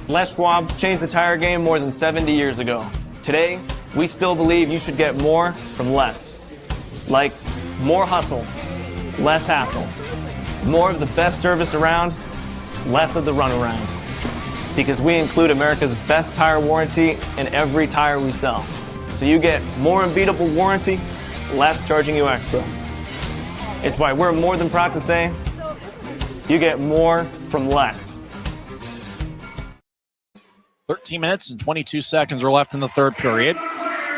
Les Schwab changed the tire game more than 70 years ago. Today, we still believe you should get more from less. Like more hustle, less hassle. More of the best service around, less of the runaround. Because we include America's best tire warranty in every tire we sell. So you get more unbeatable warranty, less charging you extra. It's why we're more than proud to say, you get more from less. 13 minutes and 22 seconds are left in the third period.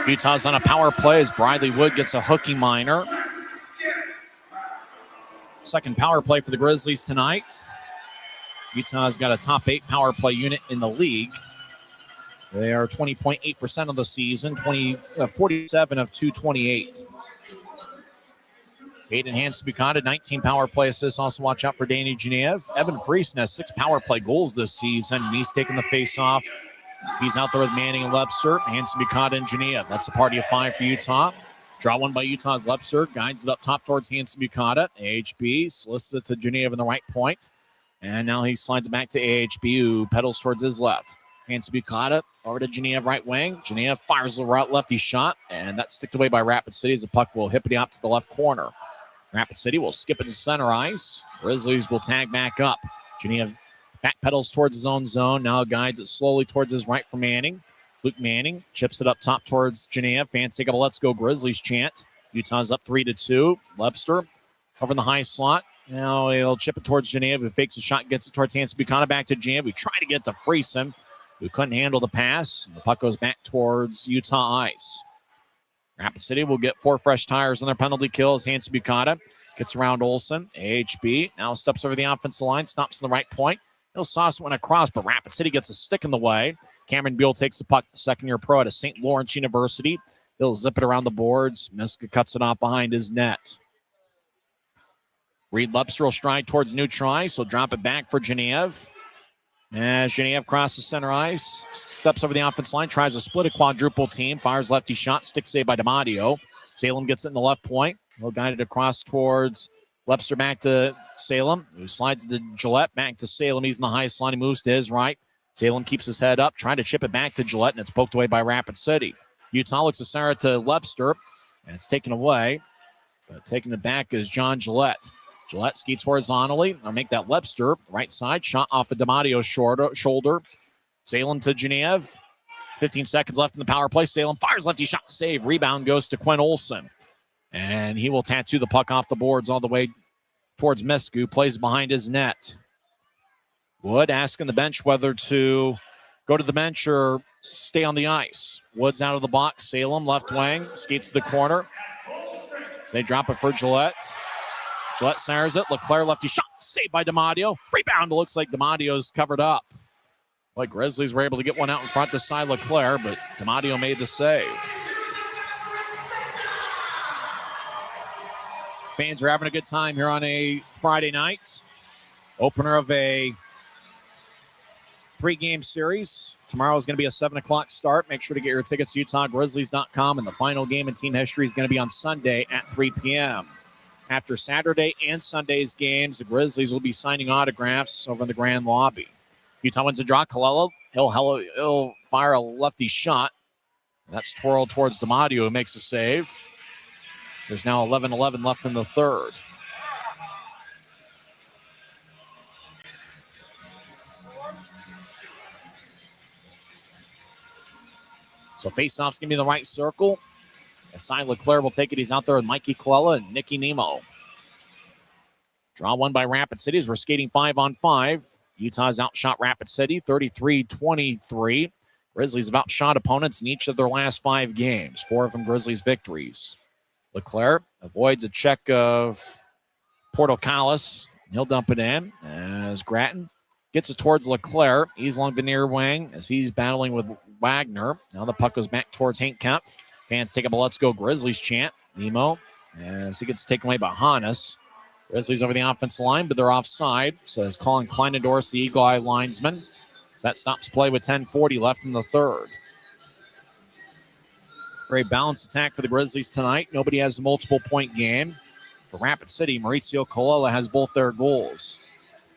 Utah's on a power play as Briley Wood gets a hooking minor. Second power play for the Grizzlies tonight. Utah's got a top 8 power play unit in the league. They are 20.8% of the season, 47 of 228. Aiden Hansen-Bukata, 19 power play assists. Also watch out for Danny Genev. Evan Friesen has 6 power play goals this season, and he's taking the face-off. He's out there with Manning and Webster, Hansen-Bukata and Genev. That's a party of 5 for Utah. Draw one by Utah's Webster, guides it up top towards Hansen-Bukata. AHB solicits it to Genev in the right point. And now he slides it back to AHB, who pedals towards his left. Hansen-Bukata over to Genev right wing. Genev fires the right lefty shot, and that's sticked away by Rapid City as the puck will hippity up to the left corner. Rapid City will skip it to center ice. Grizzlies will tag back up. Genev backpedals towards his own zone. Now guides it slowly towards his right for Manning. Luke Manning chips it up top towards Genev. Fans take up a "Let's go Grizzlies" chant. Utah's up 3-2. Webster over in the high slot. Now he'll chip it towards Genev, who fakes a shot, gets it towards Hansen-Bukata. Back to Genev, who tried to get to Friesen, who couldn't handle the pass. The puck goes back towards Utah ice. Rapid City will get 4 fresh tires on their penalty kills. Hansen-Bukata gets around Olsen. AHB now steps over the offensive line, stops in the right point. He'll sauce one across, but Rapid City gets a stick in the way. Cameron Beal takes the puck, the second-year pro at St. Lawrence University. He'll zip it around the boards. Miska cuts it off behind his net. Reed Webster will stride towards neutral ice. He'll drop it back for Genev. As Genev crosses center ice, steps over the offense line, tries to split a quadruple team, fires lefty shot, stick save by D'Amadio. Salem gets it in the left point. He'll guide it across towards Webster, back to Salem, who slides to Gillette, back to Salem. He's in the highest line. He moves to his right. Salem keeps his head up, trying to chip it back to Gillette, and it's poked away by Rapid City. Utah looks to center to Webster, and it's taken away. But taking it back is John Gillette. Gillette skates horizontally. I'll make that Webster. Right side. Shot off of D'Amadio's shoulder. Salem to Genev. 15 seconds left in the power play. Salem fires lefty shot. Save. Rebound goes to Quinn Olsen. And he will tattoo the puck off the boards all the way towards Misku. Plays behind his net. Wood asking the bench whether to go to the bench or stay on the ice. Wood's out of the box. Salem left wing. Skates to the corner. So they drop it for Gillette. Gillette centers it. Leclerc lefty shot. Saved by D'Amadio. Rebound. Looks like D'Amadio's covered up. Like Grizzlies were able to get one out in front to side Leclerc, but D'Amadio made the save. Fans are having a good time here on a Friday night. Opener of a 3-game series. Tomorrow is going to be a 7 o'clock start. Make sure to get your tickets to UtahGrizzlies.com. And the final game in team history is going to be on Sunday at 3 p.m. After Saturday and Sunday's games, the Grizzlies will be signing autographs over in the grand lobby. Utah wins a draw. Colella, he'll fire a lefty shot. That's twirled towards D'Amadio, who makes a save. There's now 11-11 left in the third. So faceoff's going to be in the right circle. Aside Leclerc will take it. He's out there with Mikey Colella and Nicky Nemo. Draw one by Rapid City as we're skating 5-on-5. Utah's outshot Rapid City 33-23. Grizzlies have outshot opponents in each of their last 5 games. 4 of them Grizzlies victories. Leclerc avoids a check of Portocalis. He'll dump it in as Grattan gets it towards Leclerc. He's along the near wing as he's battling with Wagner. Now the puck goes back towards Hank Kemp. Fans take up a "Let's go Grizzlies" chant. Nemo as he gets taken away by Hannes. Grizzlies over the offensive line, but they're offside. Says Colin Kleinendorf, the Eagle Eye linesman. So that stops play with 10:40 left in the third. Very balanced attack for the Grizzlies tonight. Nobody has a multiple-point game. For Rapid City, Maurizio Colella has both their goals.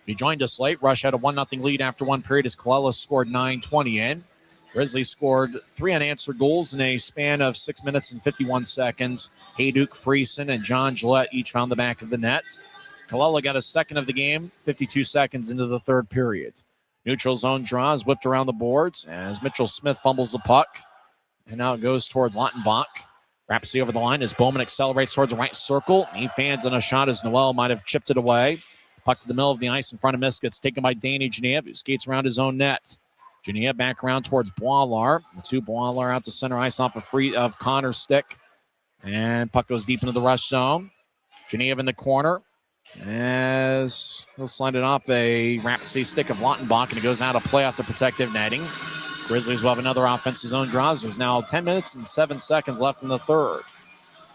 If you joined us late, Rush had a 1-0 lead after one period as Colella scored 9:20 in. Grizzlies scored 3 unanswered goals in a span of 6 minutes and 51 seconds. Hayduke, Friesen, and John Gillette each found the back of the net. Colella got a second of the game, 52 seconds into the third period. Neutral zone draws, whipped around the boards as Mitchell Smith fumbles the puck. And now it goes towards Lautenbach. Rapid City over the line as Bowman accelerates towards the right circle. He fans on a shot as Noel might have chipped it away. Puck to the middle of the ice in front of Miska. It's taken by Danny Genev, who skates around his own net. Genev back around towards Boilar. The two Boilar out to center ice off of Connor's stick. And puck goes deep into the rush zone. Genev in the corner as he'll slide it off a Rapid City stick of Lautenbach, and it goes out of play off the protective netting. Grizzlies will have another offensive zone draws. There's now 10 minutes and 7 seconds left in the third.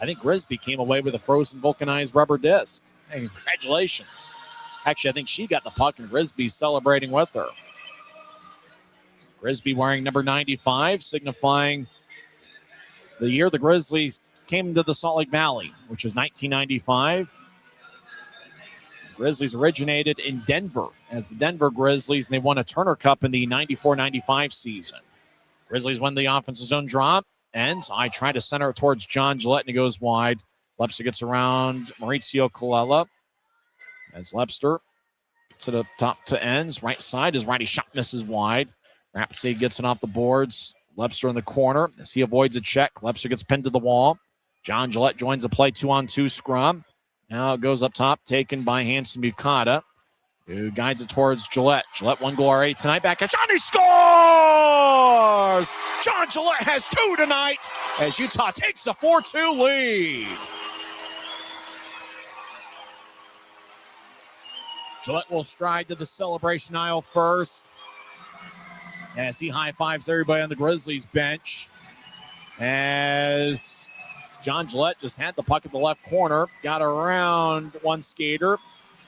I think Grisby came away with a frozen vulcanized rubber disc. Hey, congratulations. Actually, I think she got the puck, and Grisby celebrating with her. Grisby wearing number 95, signifying the year the Grizzlies came to the Salt Lake Valley, which was 1995. Grizzlies originated in Denver as the Denver Grizzlies, and they won a Turner Cup in the 94-95 season. Grizzlies win the offensive zone drop, and I try to center it towards John Gillette, and he goes wide. Lepster gets around Mauricio Colella as Lepster to the top to ends. Right side, his righty shot misses wide. Rapid City gets it off the boards. Lepster in the corner as he avoids a check. Lepster gets pinned to the wall. John Gillette joins the play, 2-on-2 scrum. Now it goes up top, taken by Hanson Bukata, who guides it towards Gillette. Gillette, 1 goal already tonight. Back at Johnny, scores! John Gillette has 2 tonight as Utah takes a 4-2 lead. Gillette will stride to the celebration aisle first as he high-fives everybody on the Grizzlies bench. As John Gillette just had the puck at the left corner, got around one skater,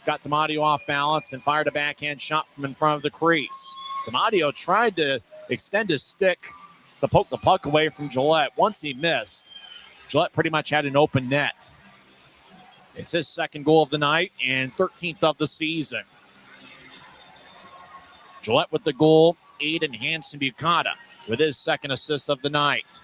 got Damadio off balance, and fired a backhand shot from in front of the crease. Damadio tried to extend his stick to poke the puck away from Gillette. Once he missed, Gillette pretty much had an open net. It's his 2nd goal of the night and 13th of the season. Gillette with the goal, Aiden Hanson Bukata with his 2nd assist of the night.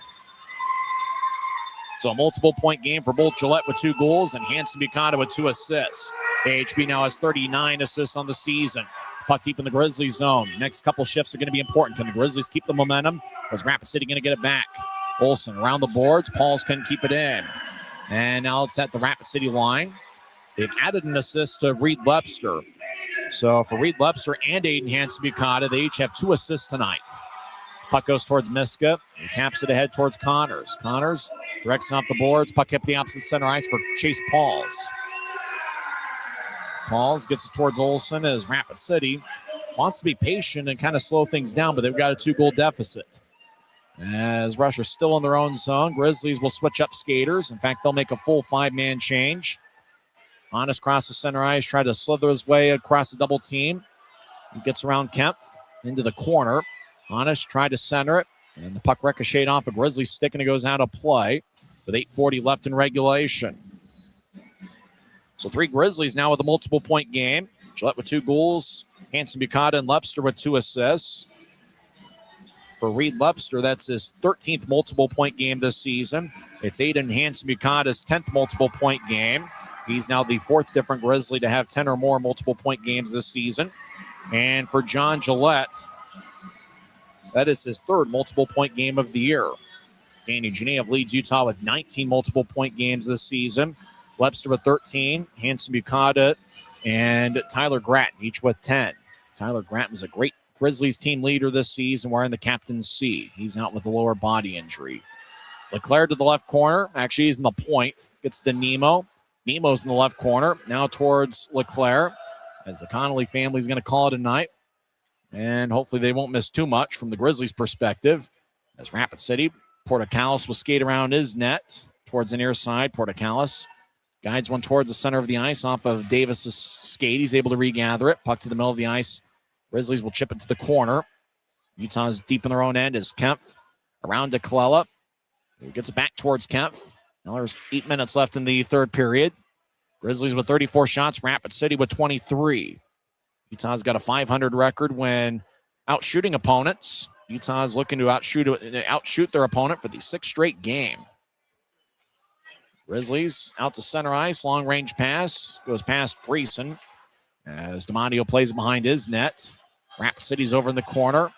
So a multiple-point game for both Gillette with 2 goals and Hanson Bukata with 2 assists. AHB now has 39 assists on the season. Puck deep in the Grizzlies zone. Next couple shifts are going to be important. Can the Grizzlies keep the momentum? Or is Rapid City going to get it back? Olsen around the boards. Pauls couldn't keep it in. And now it's at the Rapid City line. They've added an assist to Reed Lepster. So for Reed Lepster and Aiden Hanson Bukata, they each have 2 assists tonight. Puck goes towards Miska. He taps it ahead towards Connors. Connors directs it off the boards. Puck up the opposite center ice for Chase Pauls. Pauls gets it towards Olsen as Rapid City wants to be patient and kind of slow things down, but they've got a 2-goal deficit. As Rushers still in their own zone, Grizzlies will switch up skaters. In fact, they'll make a full 5-man change. Honest across the center ice, try to slither his way across the double team. He gets around Kemp into the corner. Honest tried to center it, and the puck ricocheted off a Grizzlies stick, and it goes out of play with 8:40 left in regulation. So 3 Grizzlies now with a multiple-point game. Gillette with 2 goals. Hanson Bukata and Lepster with 2 assists. For Reed Lepster, that's his 13th multiple-point game this season. It's Aiden Hanson Bukata's 10th multiple-point game. He's now the 4th different Grizzly to have 10 or more multiple-point games this season. And for John Gillette, that is his 3rd multiple-point game of the year. Danny Genev leads Utah with 19 multiple-point games this season. Lepster with 13, Hanson Bukata, and Tyler Gratton, each with 10. Tyler Gratton was a great Grizzlies team leader this season, wearing the captain's C. He's out with a lower body injury. Leclerc to the left corner. Actually, he's in the point. Gets to Nemo. Nemo's in the left corner. Now towards Leclerc, as the Connolly family is going to call it a night. And hopefully they won't miss too much from the Grizzlies' perspective. As Rapid City, Portocalis will skate around his net towards the near side. Portocalis guides one towards the center of the ice off of Davis's skate. He's able to regather it. Puck to the middle of the ice. Grizzlies will chip it to the corner. Utah's deep in their own end as Kemp around to Colella. He gets it back towards Kemp. Now there's 8 minutes left in the 3rd period. Grizzlies with 34 shots. Rapid City with 23. Utah's got a .500 record when out-shooting opponents. Utah's looking to outshoot their opponent for the 6th straight game. Grizzlies out to center ice. Long-range pass. Goes past Friesen as Damadio plays behind his net. Rapid City's over in the corner.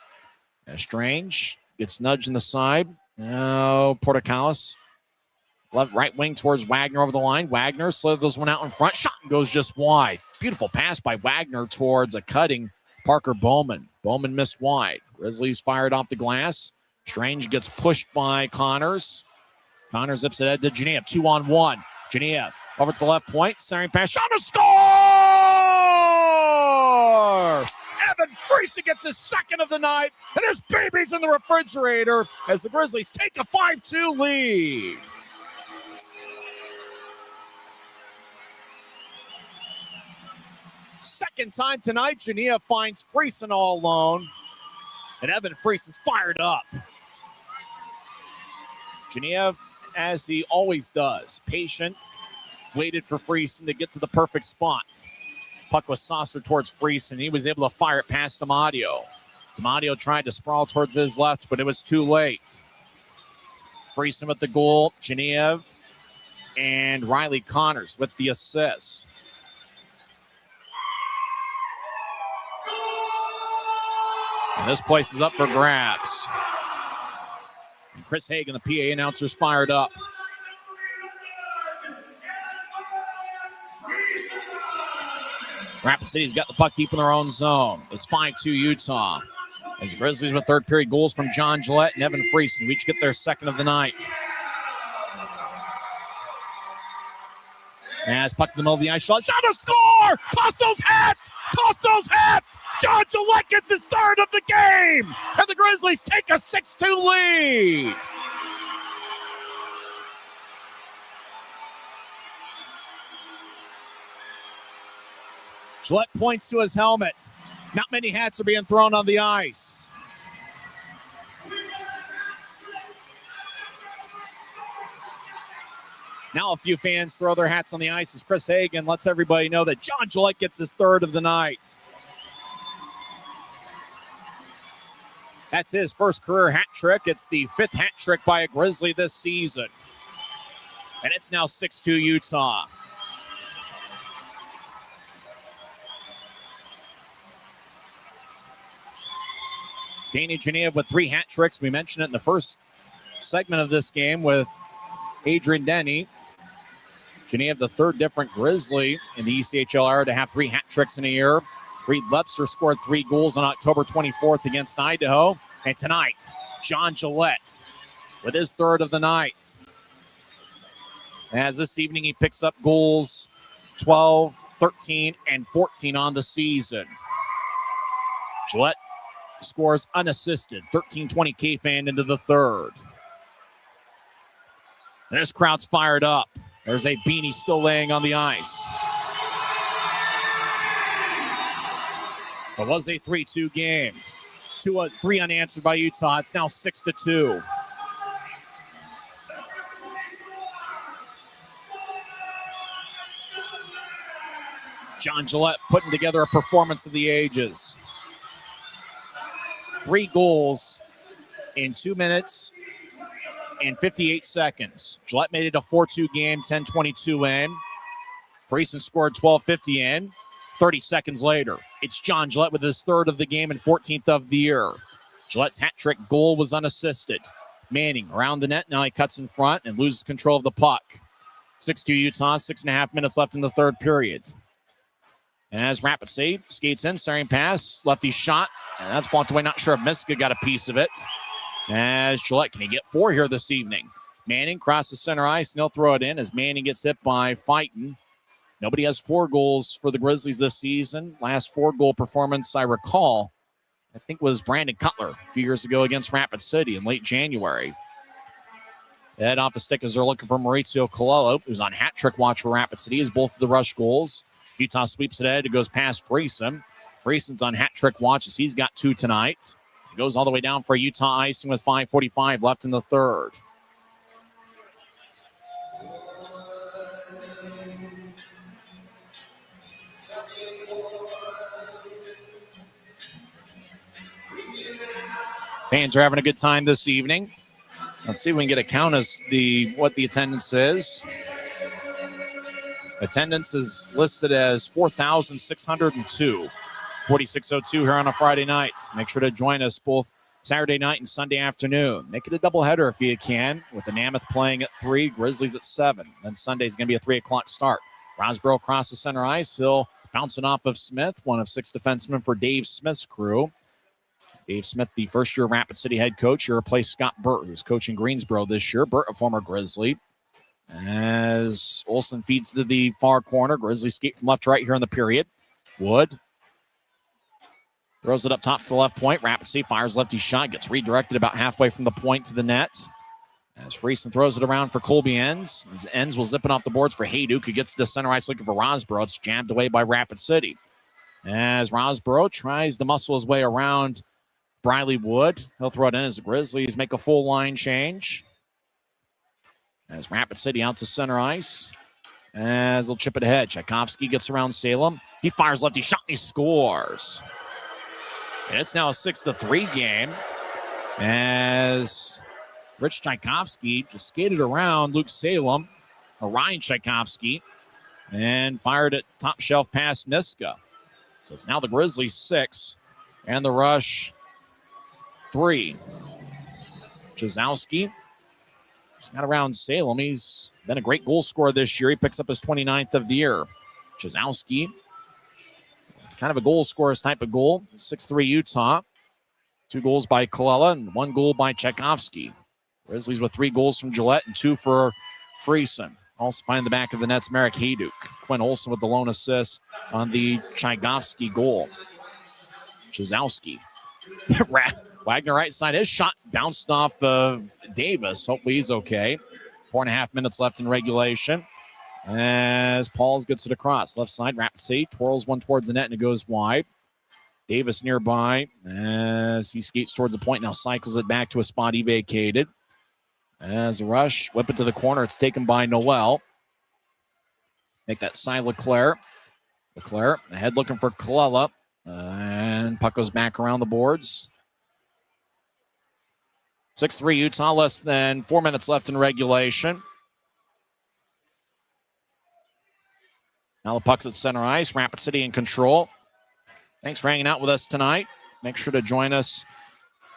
Strange gets nudged in the side. Now Portocalis. Right wing towards Wagner over the line. Wagner slithers one out in front. Shot goes just wide. Beautiful pass by Wagner towards a cutting Parker Bowman. Bowman missed wide. Grizzlies fired off the glass. Strange gets pushed by Connors. Connors zips it ahead to Genev. 2-on-1. Genev over to the left point. Centering pass. Shot to score! Evan Friesen gets his 2nd of the night. And there's babies in the refrigerator as the Grizzlies take a 5-2 lead. Second time tonight, Geneva finds Friesen all alone. And Evan Friesen's fired up. Geneva, as he always does, patient, waited for Friesen to get to the perfect spot. Puck was saucered towards Friesen. He was able to fire it past D'Amadio. D'Amadio tried to sprawl towards his left, but it was too late. Friesen with the goal. Geneva and Riley Connors with the assist. And this place is up for grabs. And Chris Hagan, the PA announcer's fired up. Rapid City's got the puck deep in their own zone. It's 5-2 Utah. As the Grizzlies with third period goals from John Gillette and Evan Friesen, who each get their second of the night. As puck in the middle of the ice, shot to score! Toss those hats! Toss those hats! John Gillette gets his third of the game! And the Grizzlies take a 6-2 lead! Gillette points to his helmet. Not many hats are being thrown on the ice. Now a few fans throw their hats on the ice as Chris Hagan lets everybody know that John Gillette gets his third of the night. That's his first career hat trick. It's the fifth hat trick by a Grizzly this season. And it's now 6-2 Utah. Danny Geneva with 3 hat tricks. We mentioned it in the first segment of this game with Adrian Denny. Geneva, the third different Grizzly in the ECHL era to have 3 hat tricks in a year. Reed Lepster scored 3 goals on October 24th against Idaho. And tonight, John Gillette with his third of the night. As this evening he picks up goals 12, 13, and 14 on the season. Gillette scores unassisted, 13-20 K-Fan into the third. And this crowd's fired up. There's a beanie still laying on the ice. It was a 3-2 game. 3 unanswered by Utah. It's now 6-2. John Gillette putting together a performance of the ages. 3 goals in 2 minutes and 58 seconds. Gillette made it a 4-2 game, 10-22 in. Friesen scored 12:50 in. 30 seconds later, it's John Gillette with his third of the game and 14th of the year. Gillette's hat trick goal was unassisted. Manning around the net. Now he cuts in front and loses control of the puck. 6-2 Utah, 6.5 minutes left in the third period. And as Rapid City skates in, starting pass, lefty shot, and that's blocked away. Not sure if Miska got a piece of it. As Gillette, can he get 4 here this evening? Manning crosses center ice, and he'll throw it in as Manning gets hit by Fighton. Nobody has 4 goals for the Grizzlies this season. Last 4-goal performance I recall, I think, was Brandon Cutler a few years ago against Rapid City in late January. Head off the stick as they're looking for Maurizio Colello, who's on hat trick watch for Rapid City, as both of the rush goals. Utah sweeps it ahead. It goes past Friesen. Friesen's on hat trick watch as he's got 2 tonight. It goes all the way down for Utah icing with 5:45 left in the third. Fans are having a good time this evening. Let's see if we can get a count as what the attendance is. Attendance is listed as 4,602. 4602 here on a Friday night. Make sure to join us both Saturday night and Sunday afternoon. Make it a doubleheader if you can, with the Mammoth playing at 3, Grizzlies at 7. Then Sunday's going to be a 3 o'clock start. Rosborough crosses center ice. He'll bounce it off of Smith, one of 6 defensemen for Dave Smith's crew. Dave Smith, the first-year Rapid City head coach. He replaced Scott Burt, who's coaching Greensboro this year. Burt, a former Grizzly. As Olsen feeds to the far corner, Grizzlies skate from left to right here in the period. Wood throws it up top to the left point. Rapid City fires lefty shot, gets redirected about halfway from the point to the net. As Friesen throws it around for Colby Enns. Enns will zip it off the boards for Hayduk, who gets to center ice looking for Rosborough. It's jammed away by Rapid City. As Rosborough tries to muscle his way around Briley Wood. He'll throw it in as the Grizzlies make a full line change. As Rapid City out to center ice. As they'll chip it ahead. Tchaikovsky gets around Salem. He fires lefty shot and he scores. And it's now a 6-3 game. As Rich Tchaikovsky just skated around Luke Salem, or Ryan Tchaikovsky, and fired it top shelf past Niska. So it's now the Grizzlies 6 and the Rush 3. Chizowski got around Salem. He's been a great goal scorer this year. He picks up his 29th of the year. Chizowski, kind of a goal scorer's type of goal. 6-3 Utah. 2 goals by Colella and 1 goal by Tchaikovsky. Grizzlies with 3 goals from Gillette and 2 for Friesen. Also finding the back of the net's Maverik Center. Quinn Olson with the lone assist on the Tchaikovsky goal. Chizowski. Wagner right side. His shot bounced off of Davis. Hopefully he's okay. 4.5 minutes left in regulation. As Pauls gets it across. Left side, Rapid City twirls one towards the net and it goes wide. Davis nearby as he skates towards the point. Now cycles it back to a spot he vacated. As a rush, whip it to the corner. It's taken by Noel. Make that side Leclerc. Leclerc ahead looking for Colella. And puck goes back around the boards. 6-3 Utah, less than 4 minutes left in regulation. Now the puck's at center ice. Rapid City in control. Thanks for hanging out with us tonight. Make sure to join us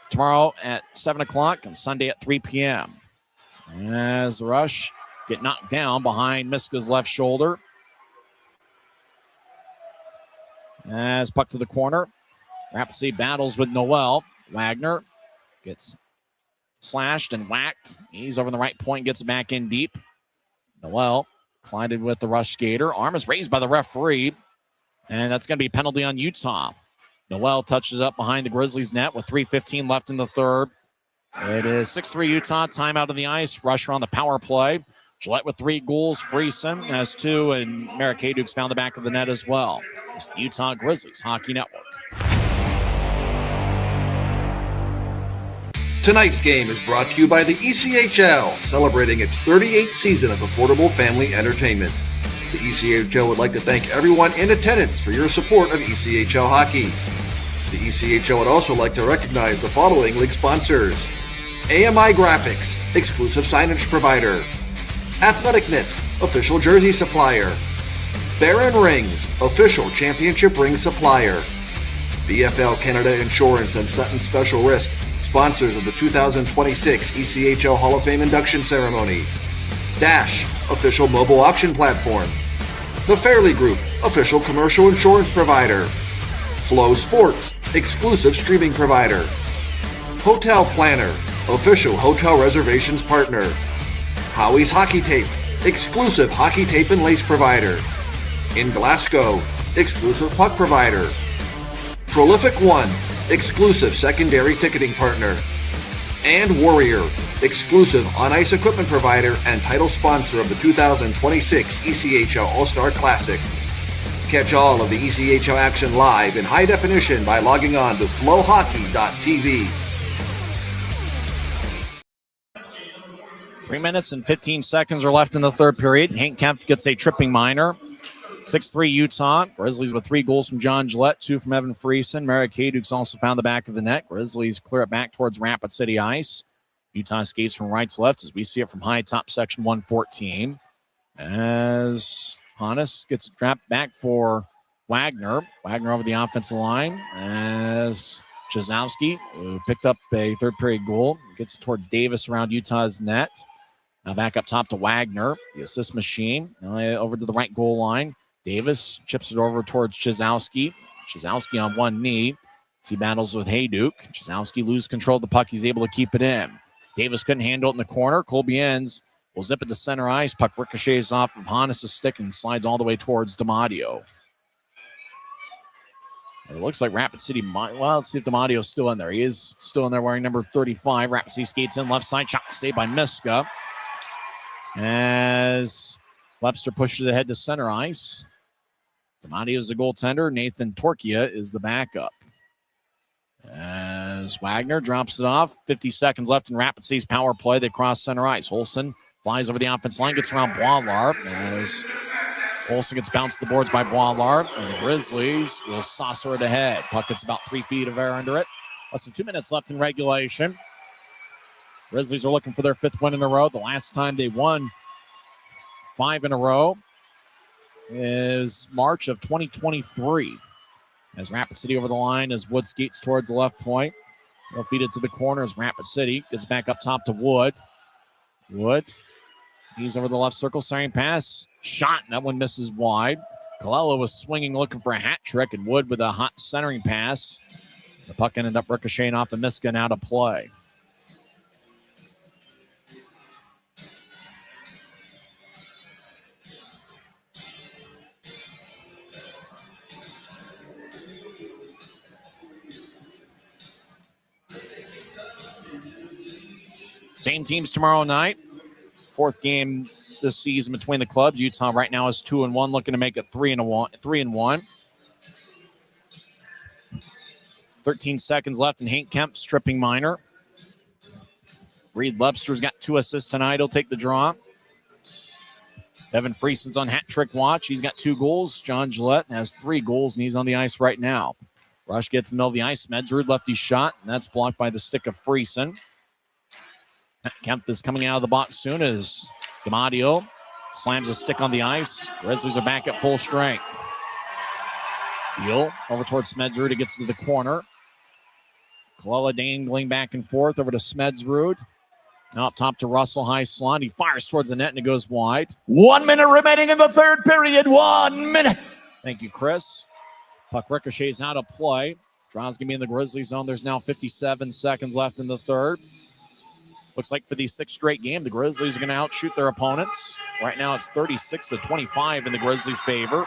tomorrow at 7 o'clock and Sunday at 3 p.m. As the Rush get knocked down behind Miska's left shoulder. As puck to the corner. Rapid City battles with Noel. Wagner gets slashed and whacked. He's over the right point, gets it back in deep. Noel collided with the Rush skater. Arm is raised by the referee, and that's going to be a penalty on Utah. Noel touches up behind the Grizzlies net with 3:15 left in the third. It is 6-3 Utah. Timeout on the ice. Rusher on the power play. Gillette with 3 goals. Friesen has 2, and Maverik Center found the back of the net as well. It's the Utah Grizzlies Hockey Network. Tonight's game is brought to you by the ECHL, celebrating its 38th season of affordable family entertainment. The ECHL would like to thank everyone in attendance for your support of ECHL hockey. The ECHL would also like to recognize the following league sponsors: AMI Graphics, exclusive signage provider; Athletic Knit, official jersey supplier; Baron Rings, official championship ring supplier; BFL Canada Insurance and Sutton Special Risk, sponsors of the 2026 ECHL Hall of Fame induction ceremony; Dash, official mobile auction platform; The Fairley Group, official commercial insurance provider; Flow Sports, exclusive streaming provider; Hotel Planner, official hotel reservations partner; Howie's Hockey Tape, exclusive hockey tape and lace provider; In Glasgow, exclusive puck provider; Prolific One, exclusive secondary ticketing partner; and Warrior, exclusive on-ice equipment provider and title sponsor of the 2026 ECHL All-Star Classic. Catch all of the ECHL action live in high definition by logging on to flowhockey.tv. 3 minutes and 15 seconds are left in the third period. Hank Kemp gets a tripping minor. 6-3 Utah. Grizzlies with 3 goals from John Gillette, 2 from Evan Friesen. Maverik Center also found the back of the net. Grizzlies clear it back towards Rapid City ice. Utah skates from right to left as we see it from high top section 114. As Hannes gets it trapped back for Wagner. Wagner over the offensive line as Chizowski, who picked up a third period goal, gets it towards Davis around Utah's net. Now back up top to Wagner, the assist machine. Now over to the right goal line. Davis chips it over towards Chizowski. Chizowski on one knee as he battles with Hayduk. Chizowski loses control of the puck. He's able to keep it in. Davis couldn't handle it in the corner. Colby Enns will zip it to center ice. Puck ricochets off of Hannes' stick and slides all the way towards DiMatteo. It looks like Rapid City might, well, let's see if DiMattio's still in there. He is still in there wearing number 35. Rapid City skates in left side. Shot saved by Miska. As Webster pushes ahead to center ice. Damati is the goaltender. Nathan Torkia is the backup. As Wagner drops it off, 50 seconds left in Rapid City's power play. They cross center ice. Olsen flies over the offense line, gets around Boilard. As Olsen gets bounced to the boards by Boilard, and the Grizzlies will saucer it ahead. Puck gets about 3 feet of air under it. Less than 2 minutes left in regulation. Grizzlies are looking for their 5th win in a row. The last time they won 5 in a row is March of 2023. As Rapid City over the line as Wood skates towards the left point. They'll feed it to the corner as Rapid City gets back up top to Wood. Wood, he's over the left circle, starting pass. Shot, and that one misses wide. Colella was swinging, looking for a hat trick, and Wood with a hot centering pass. The puck ended up ricocheting off of Miska and out of play. Same teams tomorrow night. 4th game this season between the clubs. Utah right now is 2-1, looking to make it 3-1. 13 seconds left in Hank Kemp stripping minor. Reed Lebster's got 2 assists tonight. He'll take the draw. Evan Friesen's on hat trick watch. He's got 2 goals. John Gillette has 3 goals, and he's on the ice right now. Rush gets in the middle of the ice. Medsrud lefty shot, and that's blocked by the stick of Friesen. Kemp is coming out of the box soon as DiMatteo slams a stick on the ice. Grizzlies are back at full strength. Beal over towards Smedsrud. It gets to the corner. Colella dangling back and forth over to Smedsrud. Now up top to Russell, high slot. He fires towards the net and it goes wide. 1 minute remaining in the 3rd period. 1 minute. Thank you, Chris. Puck ricochets out of play. Draw's going to be in the Grizzly zone. There's now 57 seconds left in the 3rd. Looks like for the 6th straight game, the Grizzlies are going to outshoot their opponents. Right now it's 36-25 in the Grizzlies' favor.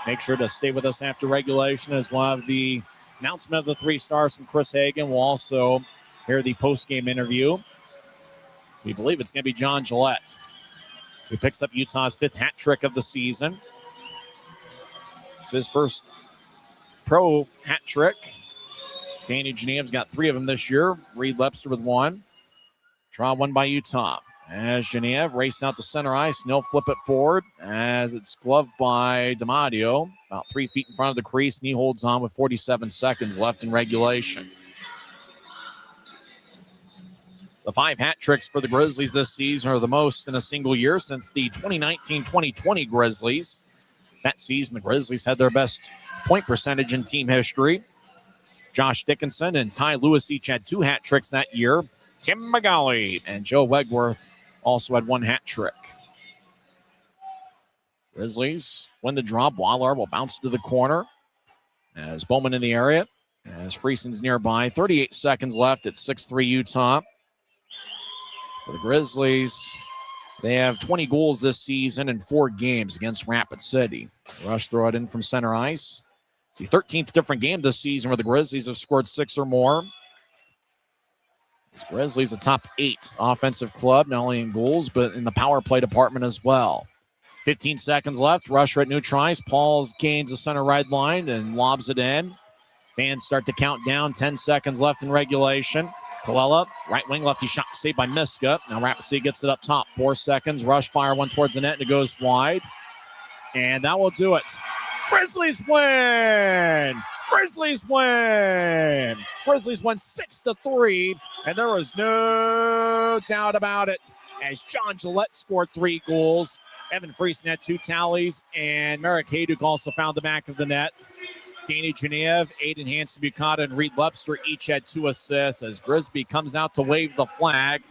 Make sure to stay with us after regulation as we'll have the announcement of the 3 stars from Chris Hagan. We'll also hear the post-game interview. We believe it's going to be John Gillette, who picks up Utah's 5th hat trick of the season. It's his first pro hat trick. Danny Geneva's got 3 of them this year. Reed Lebster with 1. Draw won by Utah. As Geneva race out to center ice, they'll flip it forward as it's gloved by DiMatteo. About 3 feet in front of the crease, and he holds on with 47 seconds left in regulation. The 5 hat tricks for the Grizzlies this season are the most in a single year since the 2019-2020 Grizzlies. That season, the Grizzlies had their best point percentage in team history. Josh Dickinson and Ty Lewis each had 2 hat tricks that year. Tim McGauley and Joe Wegworth also had 1 hat trick. Grizzlies win the draw. Boilard will bounce to the corner as Bowman in the area. As Friesen's nearby. 38 seconds left at 6-3 Utah. For the Grizzlies, they have 20 goals this season in 4 games against Rapid City. Rush throw it in from center ice. It's the 13th different game this season where the Grizzlies have scored 6 or more. The Grizzlies a top 8 offensive club, not only in goals, but in the power play department as well. 15 seconds left. Rush right neutral ice. Pauls gains the center right line and lobs it in. Fans start to count down. 10 seconds left in regulation. Colella, right wing lefty shot saved by Miska. Now Rapid City gets it up top. 4 seconds. Rush fire one towards the net and it goes wide. And that will do it. Grizzlies win! Grizzlies win! Grizzlies win 6-3, and there was no doubt about it as John Gillette scored 3 goals. Evan Friesen had 2 tallies, and Maverik Center also found the back of the net. Danny Geneva, Aiden Hansen-Bukata, and Reed Lebster each had 2 assists as Grisby comes out to wave the flag,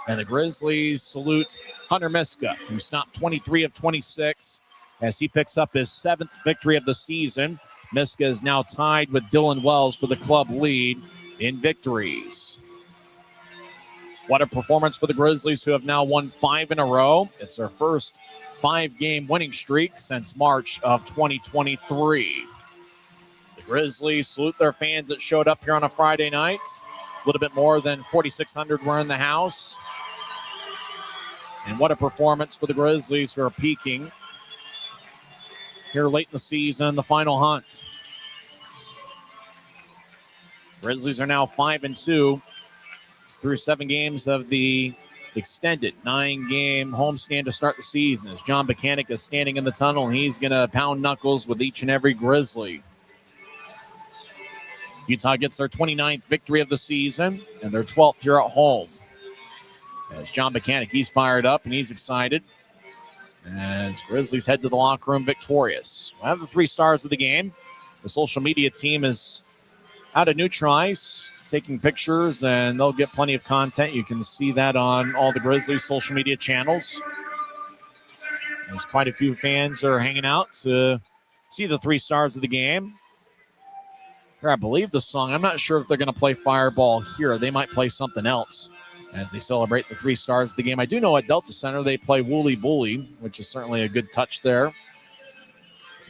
and the Grizzlies salute Hunter Miska, who stopped 23 of 26. As he picks up his 7th victory of the season. Miska is now tied with Dylan Wells for the club lead in victories. What a performance for the Grizzlies, who have now won 5 in a row. It's their first 5-game winning streak since March of 2023. The Grizzlies salute their fans that showed up here on a Friday night. A little bit more than 4,600 were in the house. And what a performance for the Grizzlies, who are peaking here late in the season, the final hunt. Grizzlies are now 5-2 through 7 games of the extended 9-game homestand to start the season. As John Buchanan is standing in the tunnel, he's going to pound knuckles with each and every Grizzly. Utah gets their 29th victory of the season and their 12th here at home. As John Buchanan, he's fired up and he's excited as Grizzlies head to the locker room victorious. We'll have the 3 stars of the game. The social media team is out of Neutrice, taking pictures, and they'll get plenty of content. You can see that on all the Grizzlies social media channels. There's quite a few fans are hanging out to see the 3 stars of the game. Here, I believe the song, I'm not sure if they're going to play Fireball here. They might play something else as they celebrate the 3 stars of the game. I do know at Delta Center they play Wooly Bully, which is certainly a good touch there.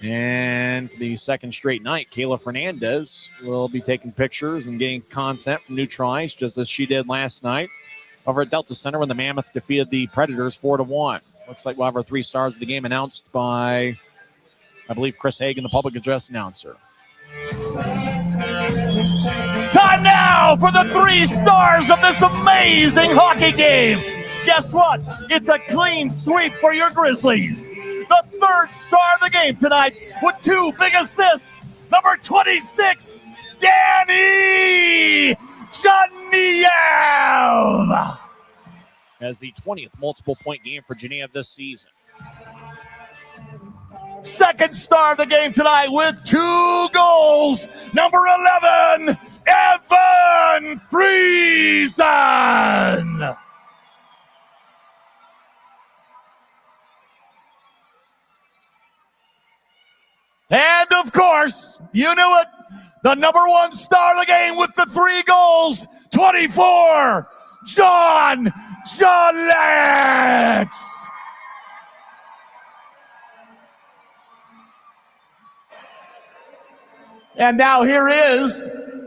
And for the second straight night, Kayla Fernandez will be taking pictures and getting content from Neutrice, just as she did last night over at Delta Center when the Mammoth defeated the Predators 4-1. Looks like we'll have our 3 stars of the game announced by, I believe, Chris Hagan, the public address announcer. Time now for the 3 stars of this amazing hockey game. Guess what? It's a clean sweep for your Grizzlies. The 3rd star of the game tonight with 2 big assists. Number 26, Danny Genev. As the 20th multiple point game for Genev this season. 2nd star of the game tonight with 2 goals. Number 11, Evan Friesen. And of course, you knew it, the number 1 star of the game with the 3 goals, 24, John Gillette. And now here is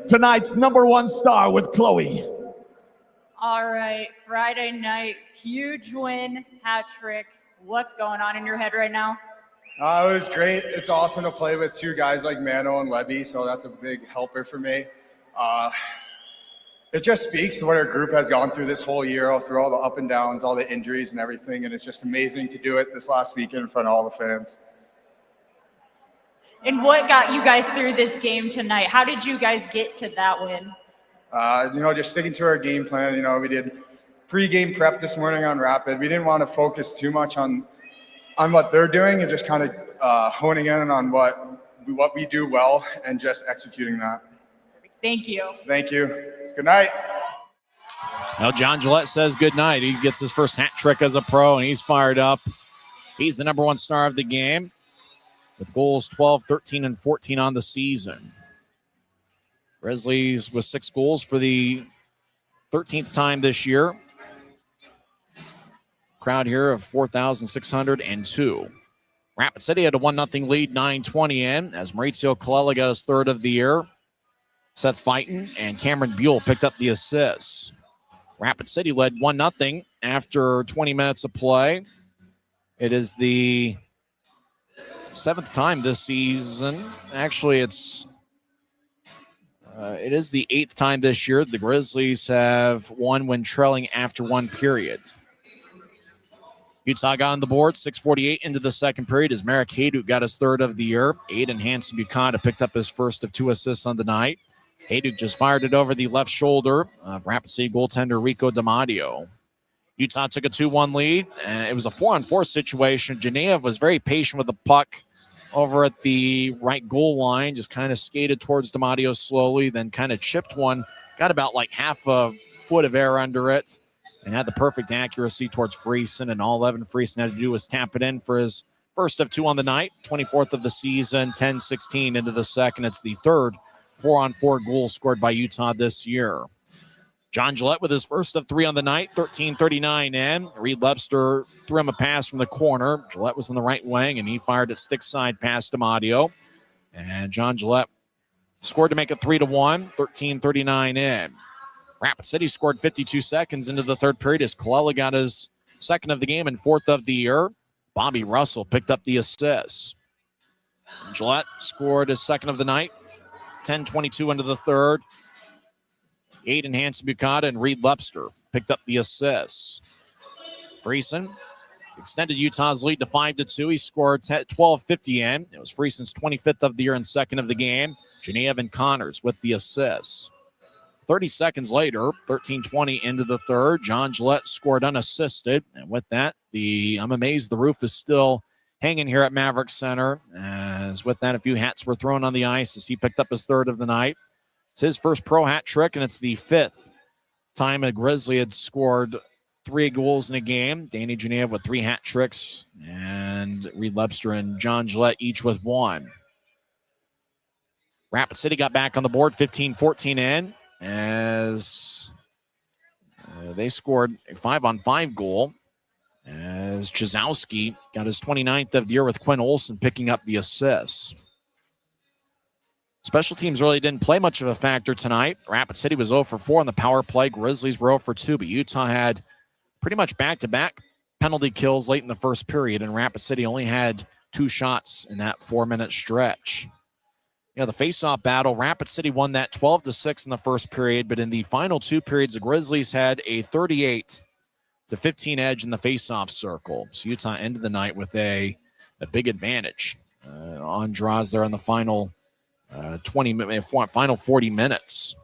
tonight's number 1 star with Chloe. All right, Friday night, huge win, hat trick. What's going on in your head right now? It was great. It's awesome to play with 2 guys like Mano and Levy, so that's a big helper for me. It just speaks to what our group has gone through this whole year, through all the up and downs, all the injuries and everything, and it's just amazing to do it this last weekend in front of all the fans. And what got you guys through this game tonight? How did you guys get to that win? Just sticking to our game plan. We did pre-game prep this morning on Rapid. We didn't want to focus too much on what they're doing and just kind of honing in on what we do well and just executing that. Thank you. Thank you. Good night. Now John Gillette says good night. He gets his first hat trick as a pro, and he's fired up. He's the number 1 star of the game with goals 12, 13, and 14 on the season. Grizzlies with 6 goals for the 13th time this year. Crowd here of 4,602. Rapid City had a 1-0 lead, 9:20 in, as Maurizio Colella got his 3rd of the year. Seth Fighton and Cameron Buell picked up the assists. Rapid City led 1-0 after 20 minutes of play. It is the 7th time this season. Actually, it is the 8th time this year the Grizzlies have won when trailing after 1 period. Utah got on the board, 6:48 into the 2nd period as Maverik Center got his 3rd of the year. Aiden Hansen-Buchanan picked up his 1st of 2 assists on the night. Hayduk just fired it over the left shoulder of Rapid City goaltender Rico DiMatteo. Utah took a 2-1 lead, and it was a 4-on-4 situation. Genev was very patient with the puck over at the right goal line, just kind of skated towards DiMatteo slowly, then kind of chipped one, got about like half a foot of air under it, and had the perfect accuracy towards Friesen, and all Evan Friesen had to do was tap it in for his 1st of 2 on the night, 24th of the season, 10-16 into the 2nd. It's the 3rd 4-on-4 goal scored by Utah this year. John Gillette with his 1st of 3 on the night, 13:39 in. Reed Webster threw him a pass from the corner. Gillette was in the right wing, and he fired it stick side past DiMatteo. And John Gillette scored to make it 3-1, 13:39 in. Rapid City scored 52 seconds into the 3rd period as Colella got his 2nd of the game and 4th of the year. Bobby Russell picked up the assists. Gillette scored his second of the night. 10:22 into the third. Aiden Hansen-Bukata and Reed Lepster picked up the assists. Friesen extended Utah's lead to 5-2. He scored 12:50 in. It was Friesen's 25th of the year and second of the game. Genev and Connors with the assists. 30 seconds later, 13:20 into the third, John Gillette scored unassisted. And with that, I'm amazed the roof is still hanging here at Maverik Center. As with that, a few hats were thrown on the ice as he picked up his third of the night. It's his first pro hat trick, and it's the fifth time a Grizzly had scored 3 goals in a game. Danny Genev with 3 hat tricks, and Reed Lepster and John Gillette each with 1. Rapid City got back on the board, 15-14 in, as they scored a 5-on-5 goal, as Chizowski got his 29th of the year with Quinn Olson picking up the assists. Special teams really didn't play much of a factor tonight. Rapid City was 0 for 4 on the power play. Grizzlies were 0 for 2, but Utah had pretty much back-to-back penalty kills late in the first period, and Rapid City only had 2 shots in that 4-minute stretch. The face-off battle, Rapid City won that 12-6 in the first period, but in the final 2 periods, the Grizzlies had a 38-15 edge in the face-off circle. So Utah ended the night with a big advantage on draws there in the final 40 minutes.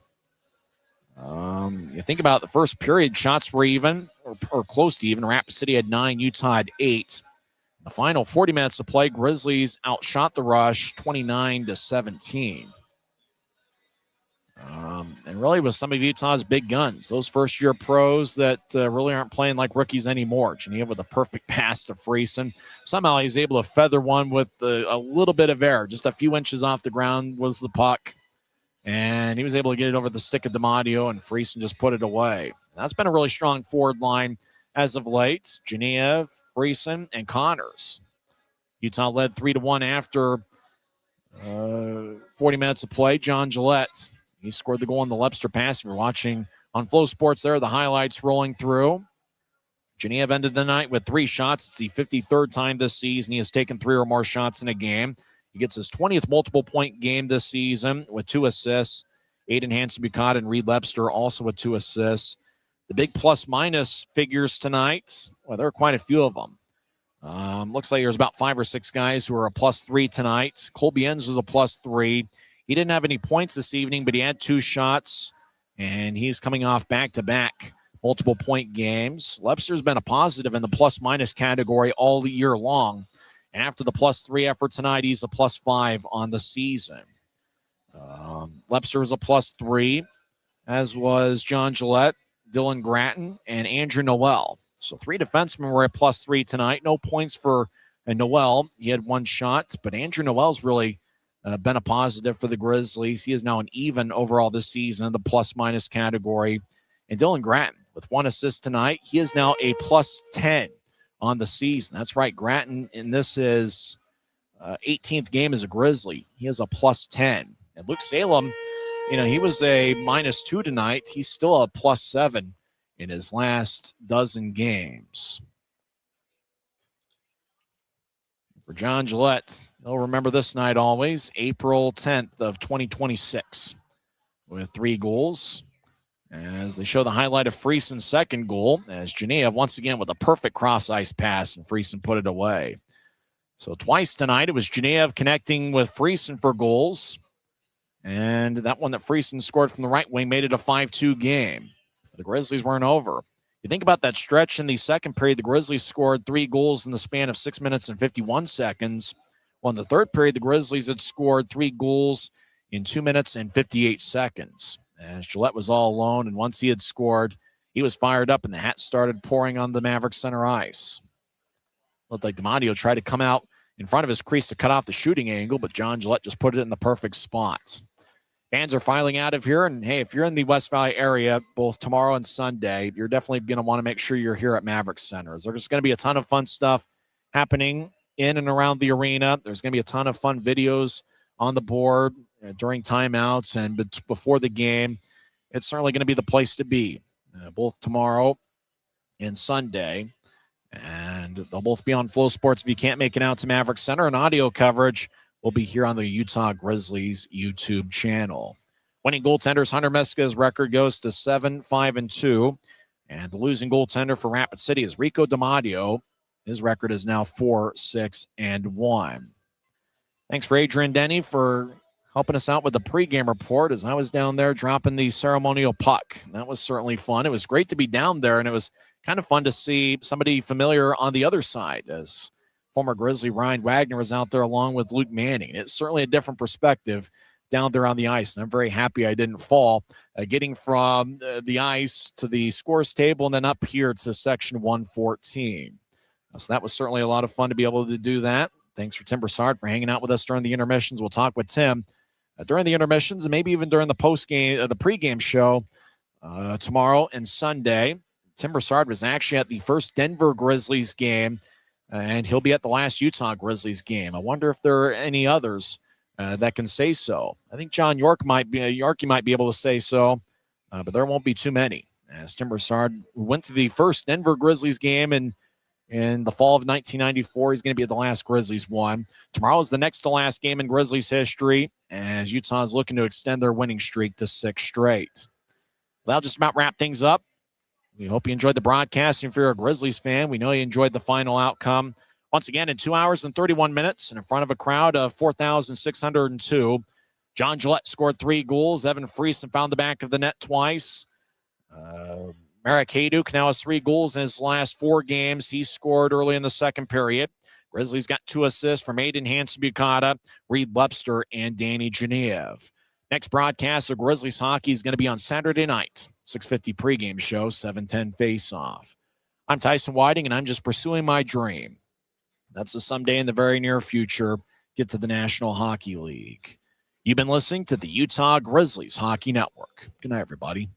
You think about the first period, shots were even or close to even. Rapid City had 9, Utah had 8. The final 40 minutes of play, Grizzlies outshot the Rush 29-17. And really with some of Utah's big guns, those first-year pros that really aren't playing like rookies anymore. Genev with a perfect pass to Friesen. Somehow he's able to feather one with a little bit of air. Just a few inches off the ground was the puck. And he was able to get it over the stick of DiMatteo, and Friesen just put it away. That's been a really strong forward line as of late. Genev, Friesen, and Connors. Utah led 3-1 after 40 minutes of play. John Gillette, he scored the goal on the Lepster pass. If you're watching on Flow Sports there, the highlights rolling through. Genev ended the night with 3 shots. It's the 53rd time this season he has taken 3 or more shots in a game. He gets his 20th multiple-point game this season with 2 assists. Aiden Hansen-Bukata and Reed Lepster also with 2 assists. The big plus-minus figures tonight, well, there are quite a few of them. Looks like there's about 5 or 6 guys who are a +3 tonight. Colby Enns was a +3. He didn't have any points this evening, but he had 2 shots, and he's coming off back-to-back multiple-point games. Lepster's been a positive in the plus-minus category all year long. And after the +3 effort tonight, he's a +5 on the season. Lepster was a +3, as was John Gillette, Dylan Gratton, and Andrew Noel. So 3 defensemen were at +3 tonight. No points for Noel. He had 1 shot, but Andrew Noel's really been a positive for the Grizzlies. He is now an even overall this season in the plus-minus category. And Dylan Gratton with 1 assist tonight. He is now a +10 on the season. That's right, Gratton, and this is 18th game as a Grizzly. He is a +10. And Luke Salem, he was a -2 tonight. He's still a +7 in his last dozen games. For John Gillette, he'll remember this night always, April 10th of 2026 with 3 goals. As they show the highlight of Friesen's second goal, as Genev once again with a perfect cross-ice pass, and Friesen put it away. So twice tonight, it was Genev connecting with Friesen for goals. And that one that Friesen scored from the right wing made it a 5-2 game. The Grizzlies weren't over. You think about that stretch in the second period, the Grizzlies scored 3 goals in the span of 6 minutes and 51 seconds. Well, in the third period, the Grizzlies had scored 3 goals in 2 minutes and 58 seconds. As Gillette was all alone, and once he had scored, he was fired up, and the hats started pouring on the Maverik Center ice. Looked like DiMatteo tried to come out in front of his crease to cut off the shooting angle, but John Gillette just put it in the perfect spot. Fans are filing out of here, and hey, if you're in the West Valley area, both tomorrow and Sunday, you're definitely going to want to make sure you're here at Maverik Center. There's going to be a ton of fun stuff happening in and around the arena. There's going to be a ton of fun videos on the board during timeouts and before the game. It's certainly going to be the place to be, both tomorrow and Sunday. And they'll both be on Flow Sports if you can't make it out to Maverik Center, and audio coverage will be here on the Utah Grizzlies YouTube channel. Winning goaltenders, Hunter Meska's record goes to 7-5-2. And the losing goaltender for Rapid City is Rico DiMatteo. His record is now 4-6-1. Thanks for Adrian Denny for helping us out with the pregame report as I was down there dropping the ceremonial puck. That was certainly fun. It was great to be down there, and it was kind of fun to see somebody familiar on the other side as former Grizzly Ryan Wagner was out there along with Luke Manning. It's certainly a different perspective down there on the ice, and I'm very happy I didn't fall. Getting from the ice to the scores table and then up here to section 114. So that was certainly a lot of fun to be able to do that. Thanks for Tim Broussard for hanging out with us during the intermissions. We'll talk with Tim during the intermissions and maybe even during the postgame, the pregame show tomorrow and Sunday. Tim Broussard was actually at the first Denver Grizzlies game, and he'll be at the last Utah Grizzlies game. I wonder if there are any others that can say so. I think John Yorkie might be able to say so, but there won't be too many. As Tim Broussard went to the first Denver Grizzlies game in the fall of 1994, he's going to be at the last Grizzlies one. Tomorrow is the next to last game in Grizzlies history, as Utah is looking to extend their winning streak to 6 straight. That'll just about wrap things up. We hope you enjoyed the broadcast. And if you're a Grizzlies fan, we know you enjoyed the final outcome. Once again, in 2 hours and 31 minutes, and in front of a crowd of 4,602, John Gillette scored 3 goals. Evan Friesen found the back of the net twice. Maverik Center now has 3 goals in his last 4 games. He scored early in the second period. Grizzlies got 2 assists from Aiden Hansen-Bukata, Reed Webster, and Danny Genev. Next broadcast of Grizzlies hockey is going to be on Saturday night, 6:50 pregame show, 7:10 face-off. I'm Tyson Whiting, and I'm just pursuing my dream. That's to someday in the very near future get to the National Hockey League. You've been listening to the Utah Grizzlies Hockey Network. Good night, everybody.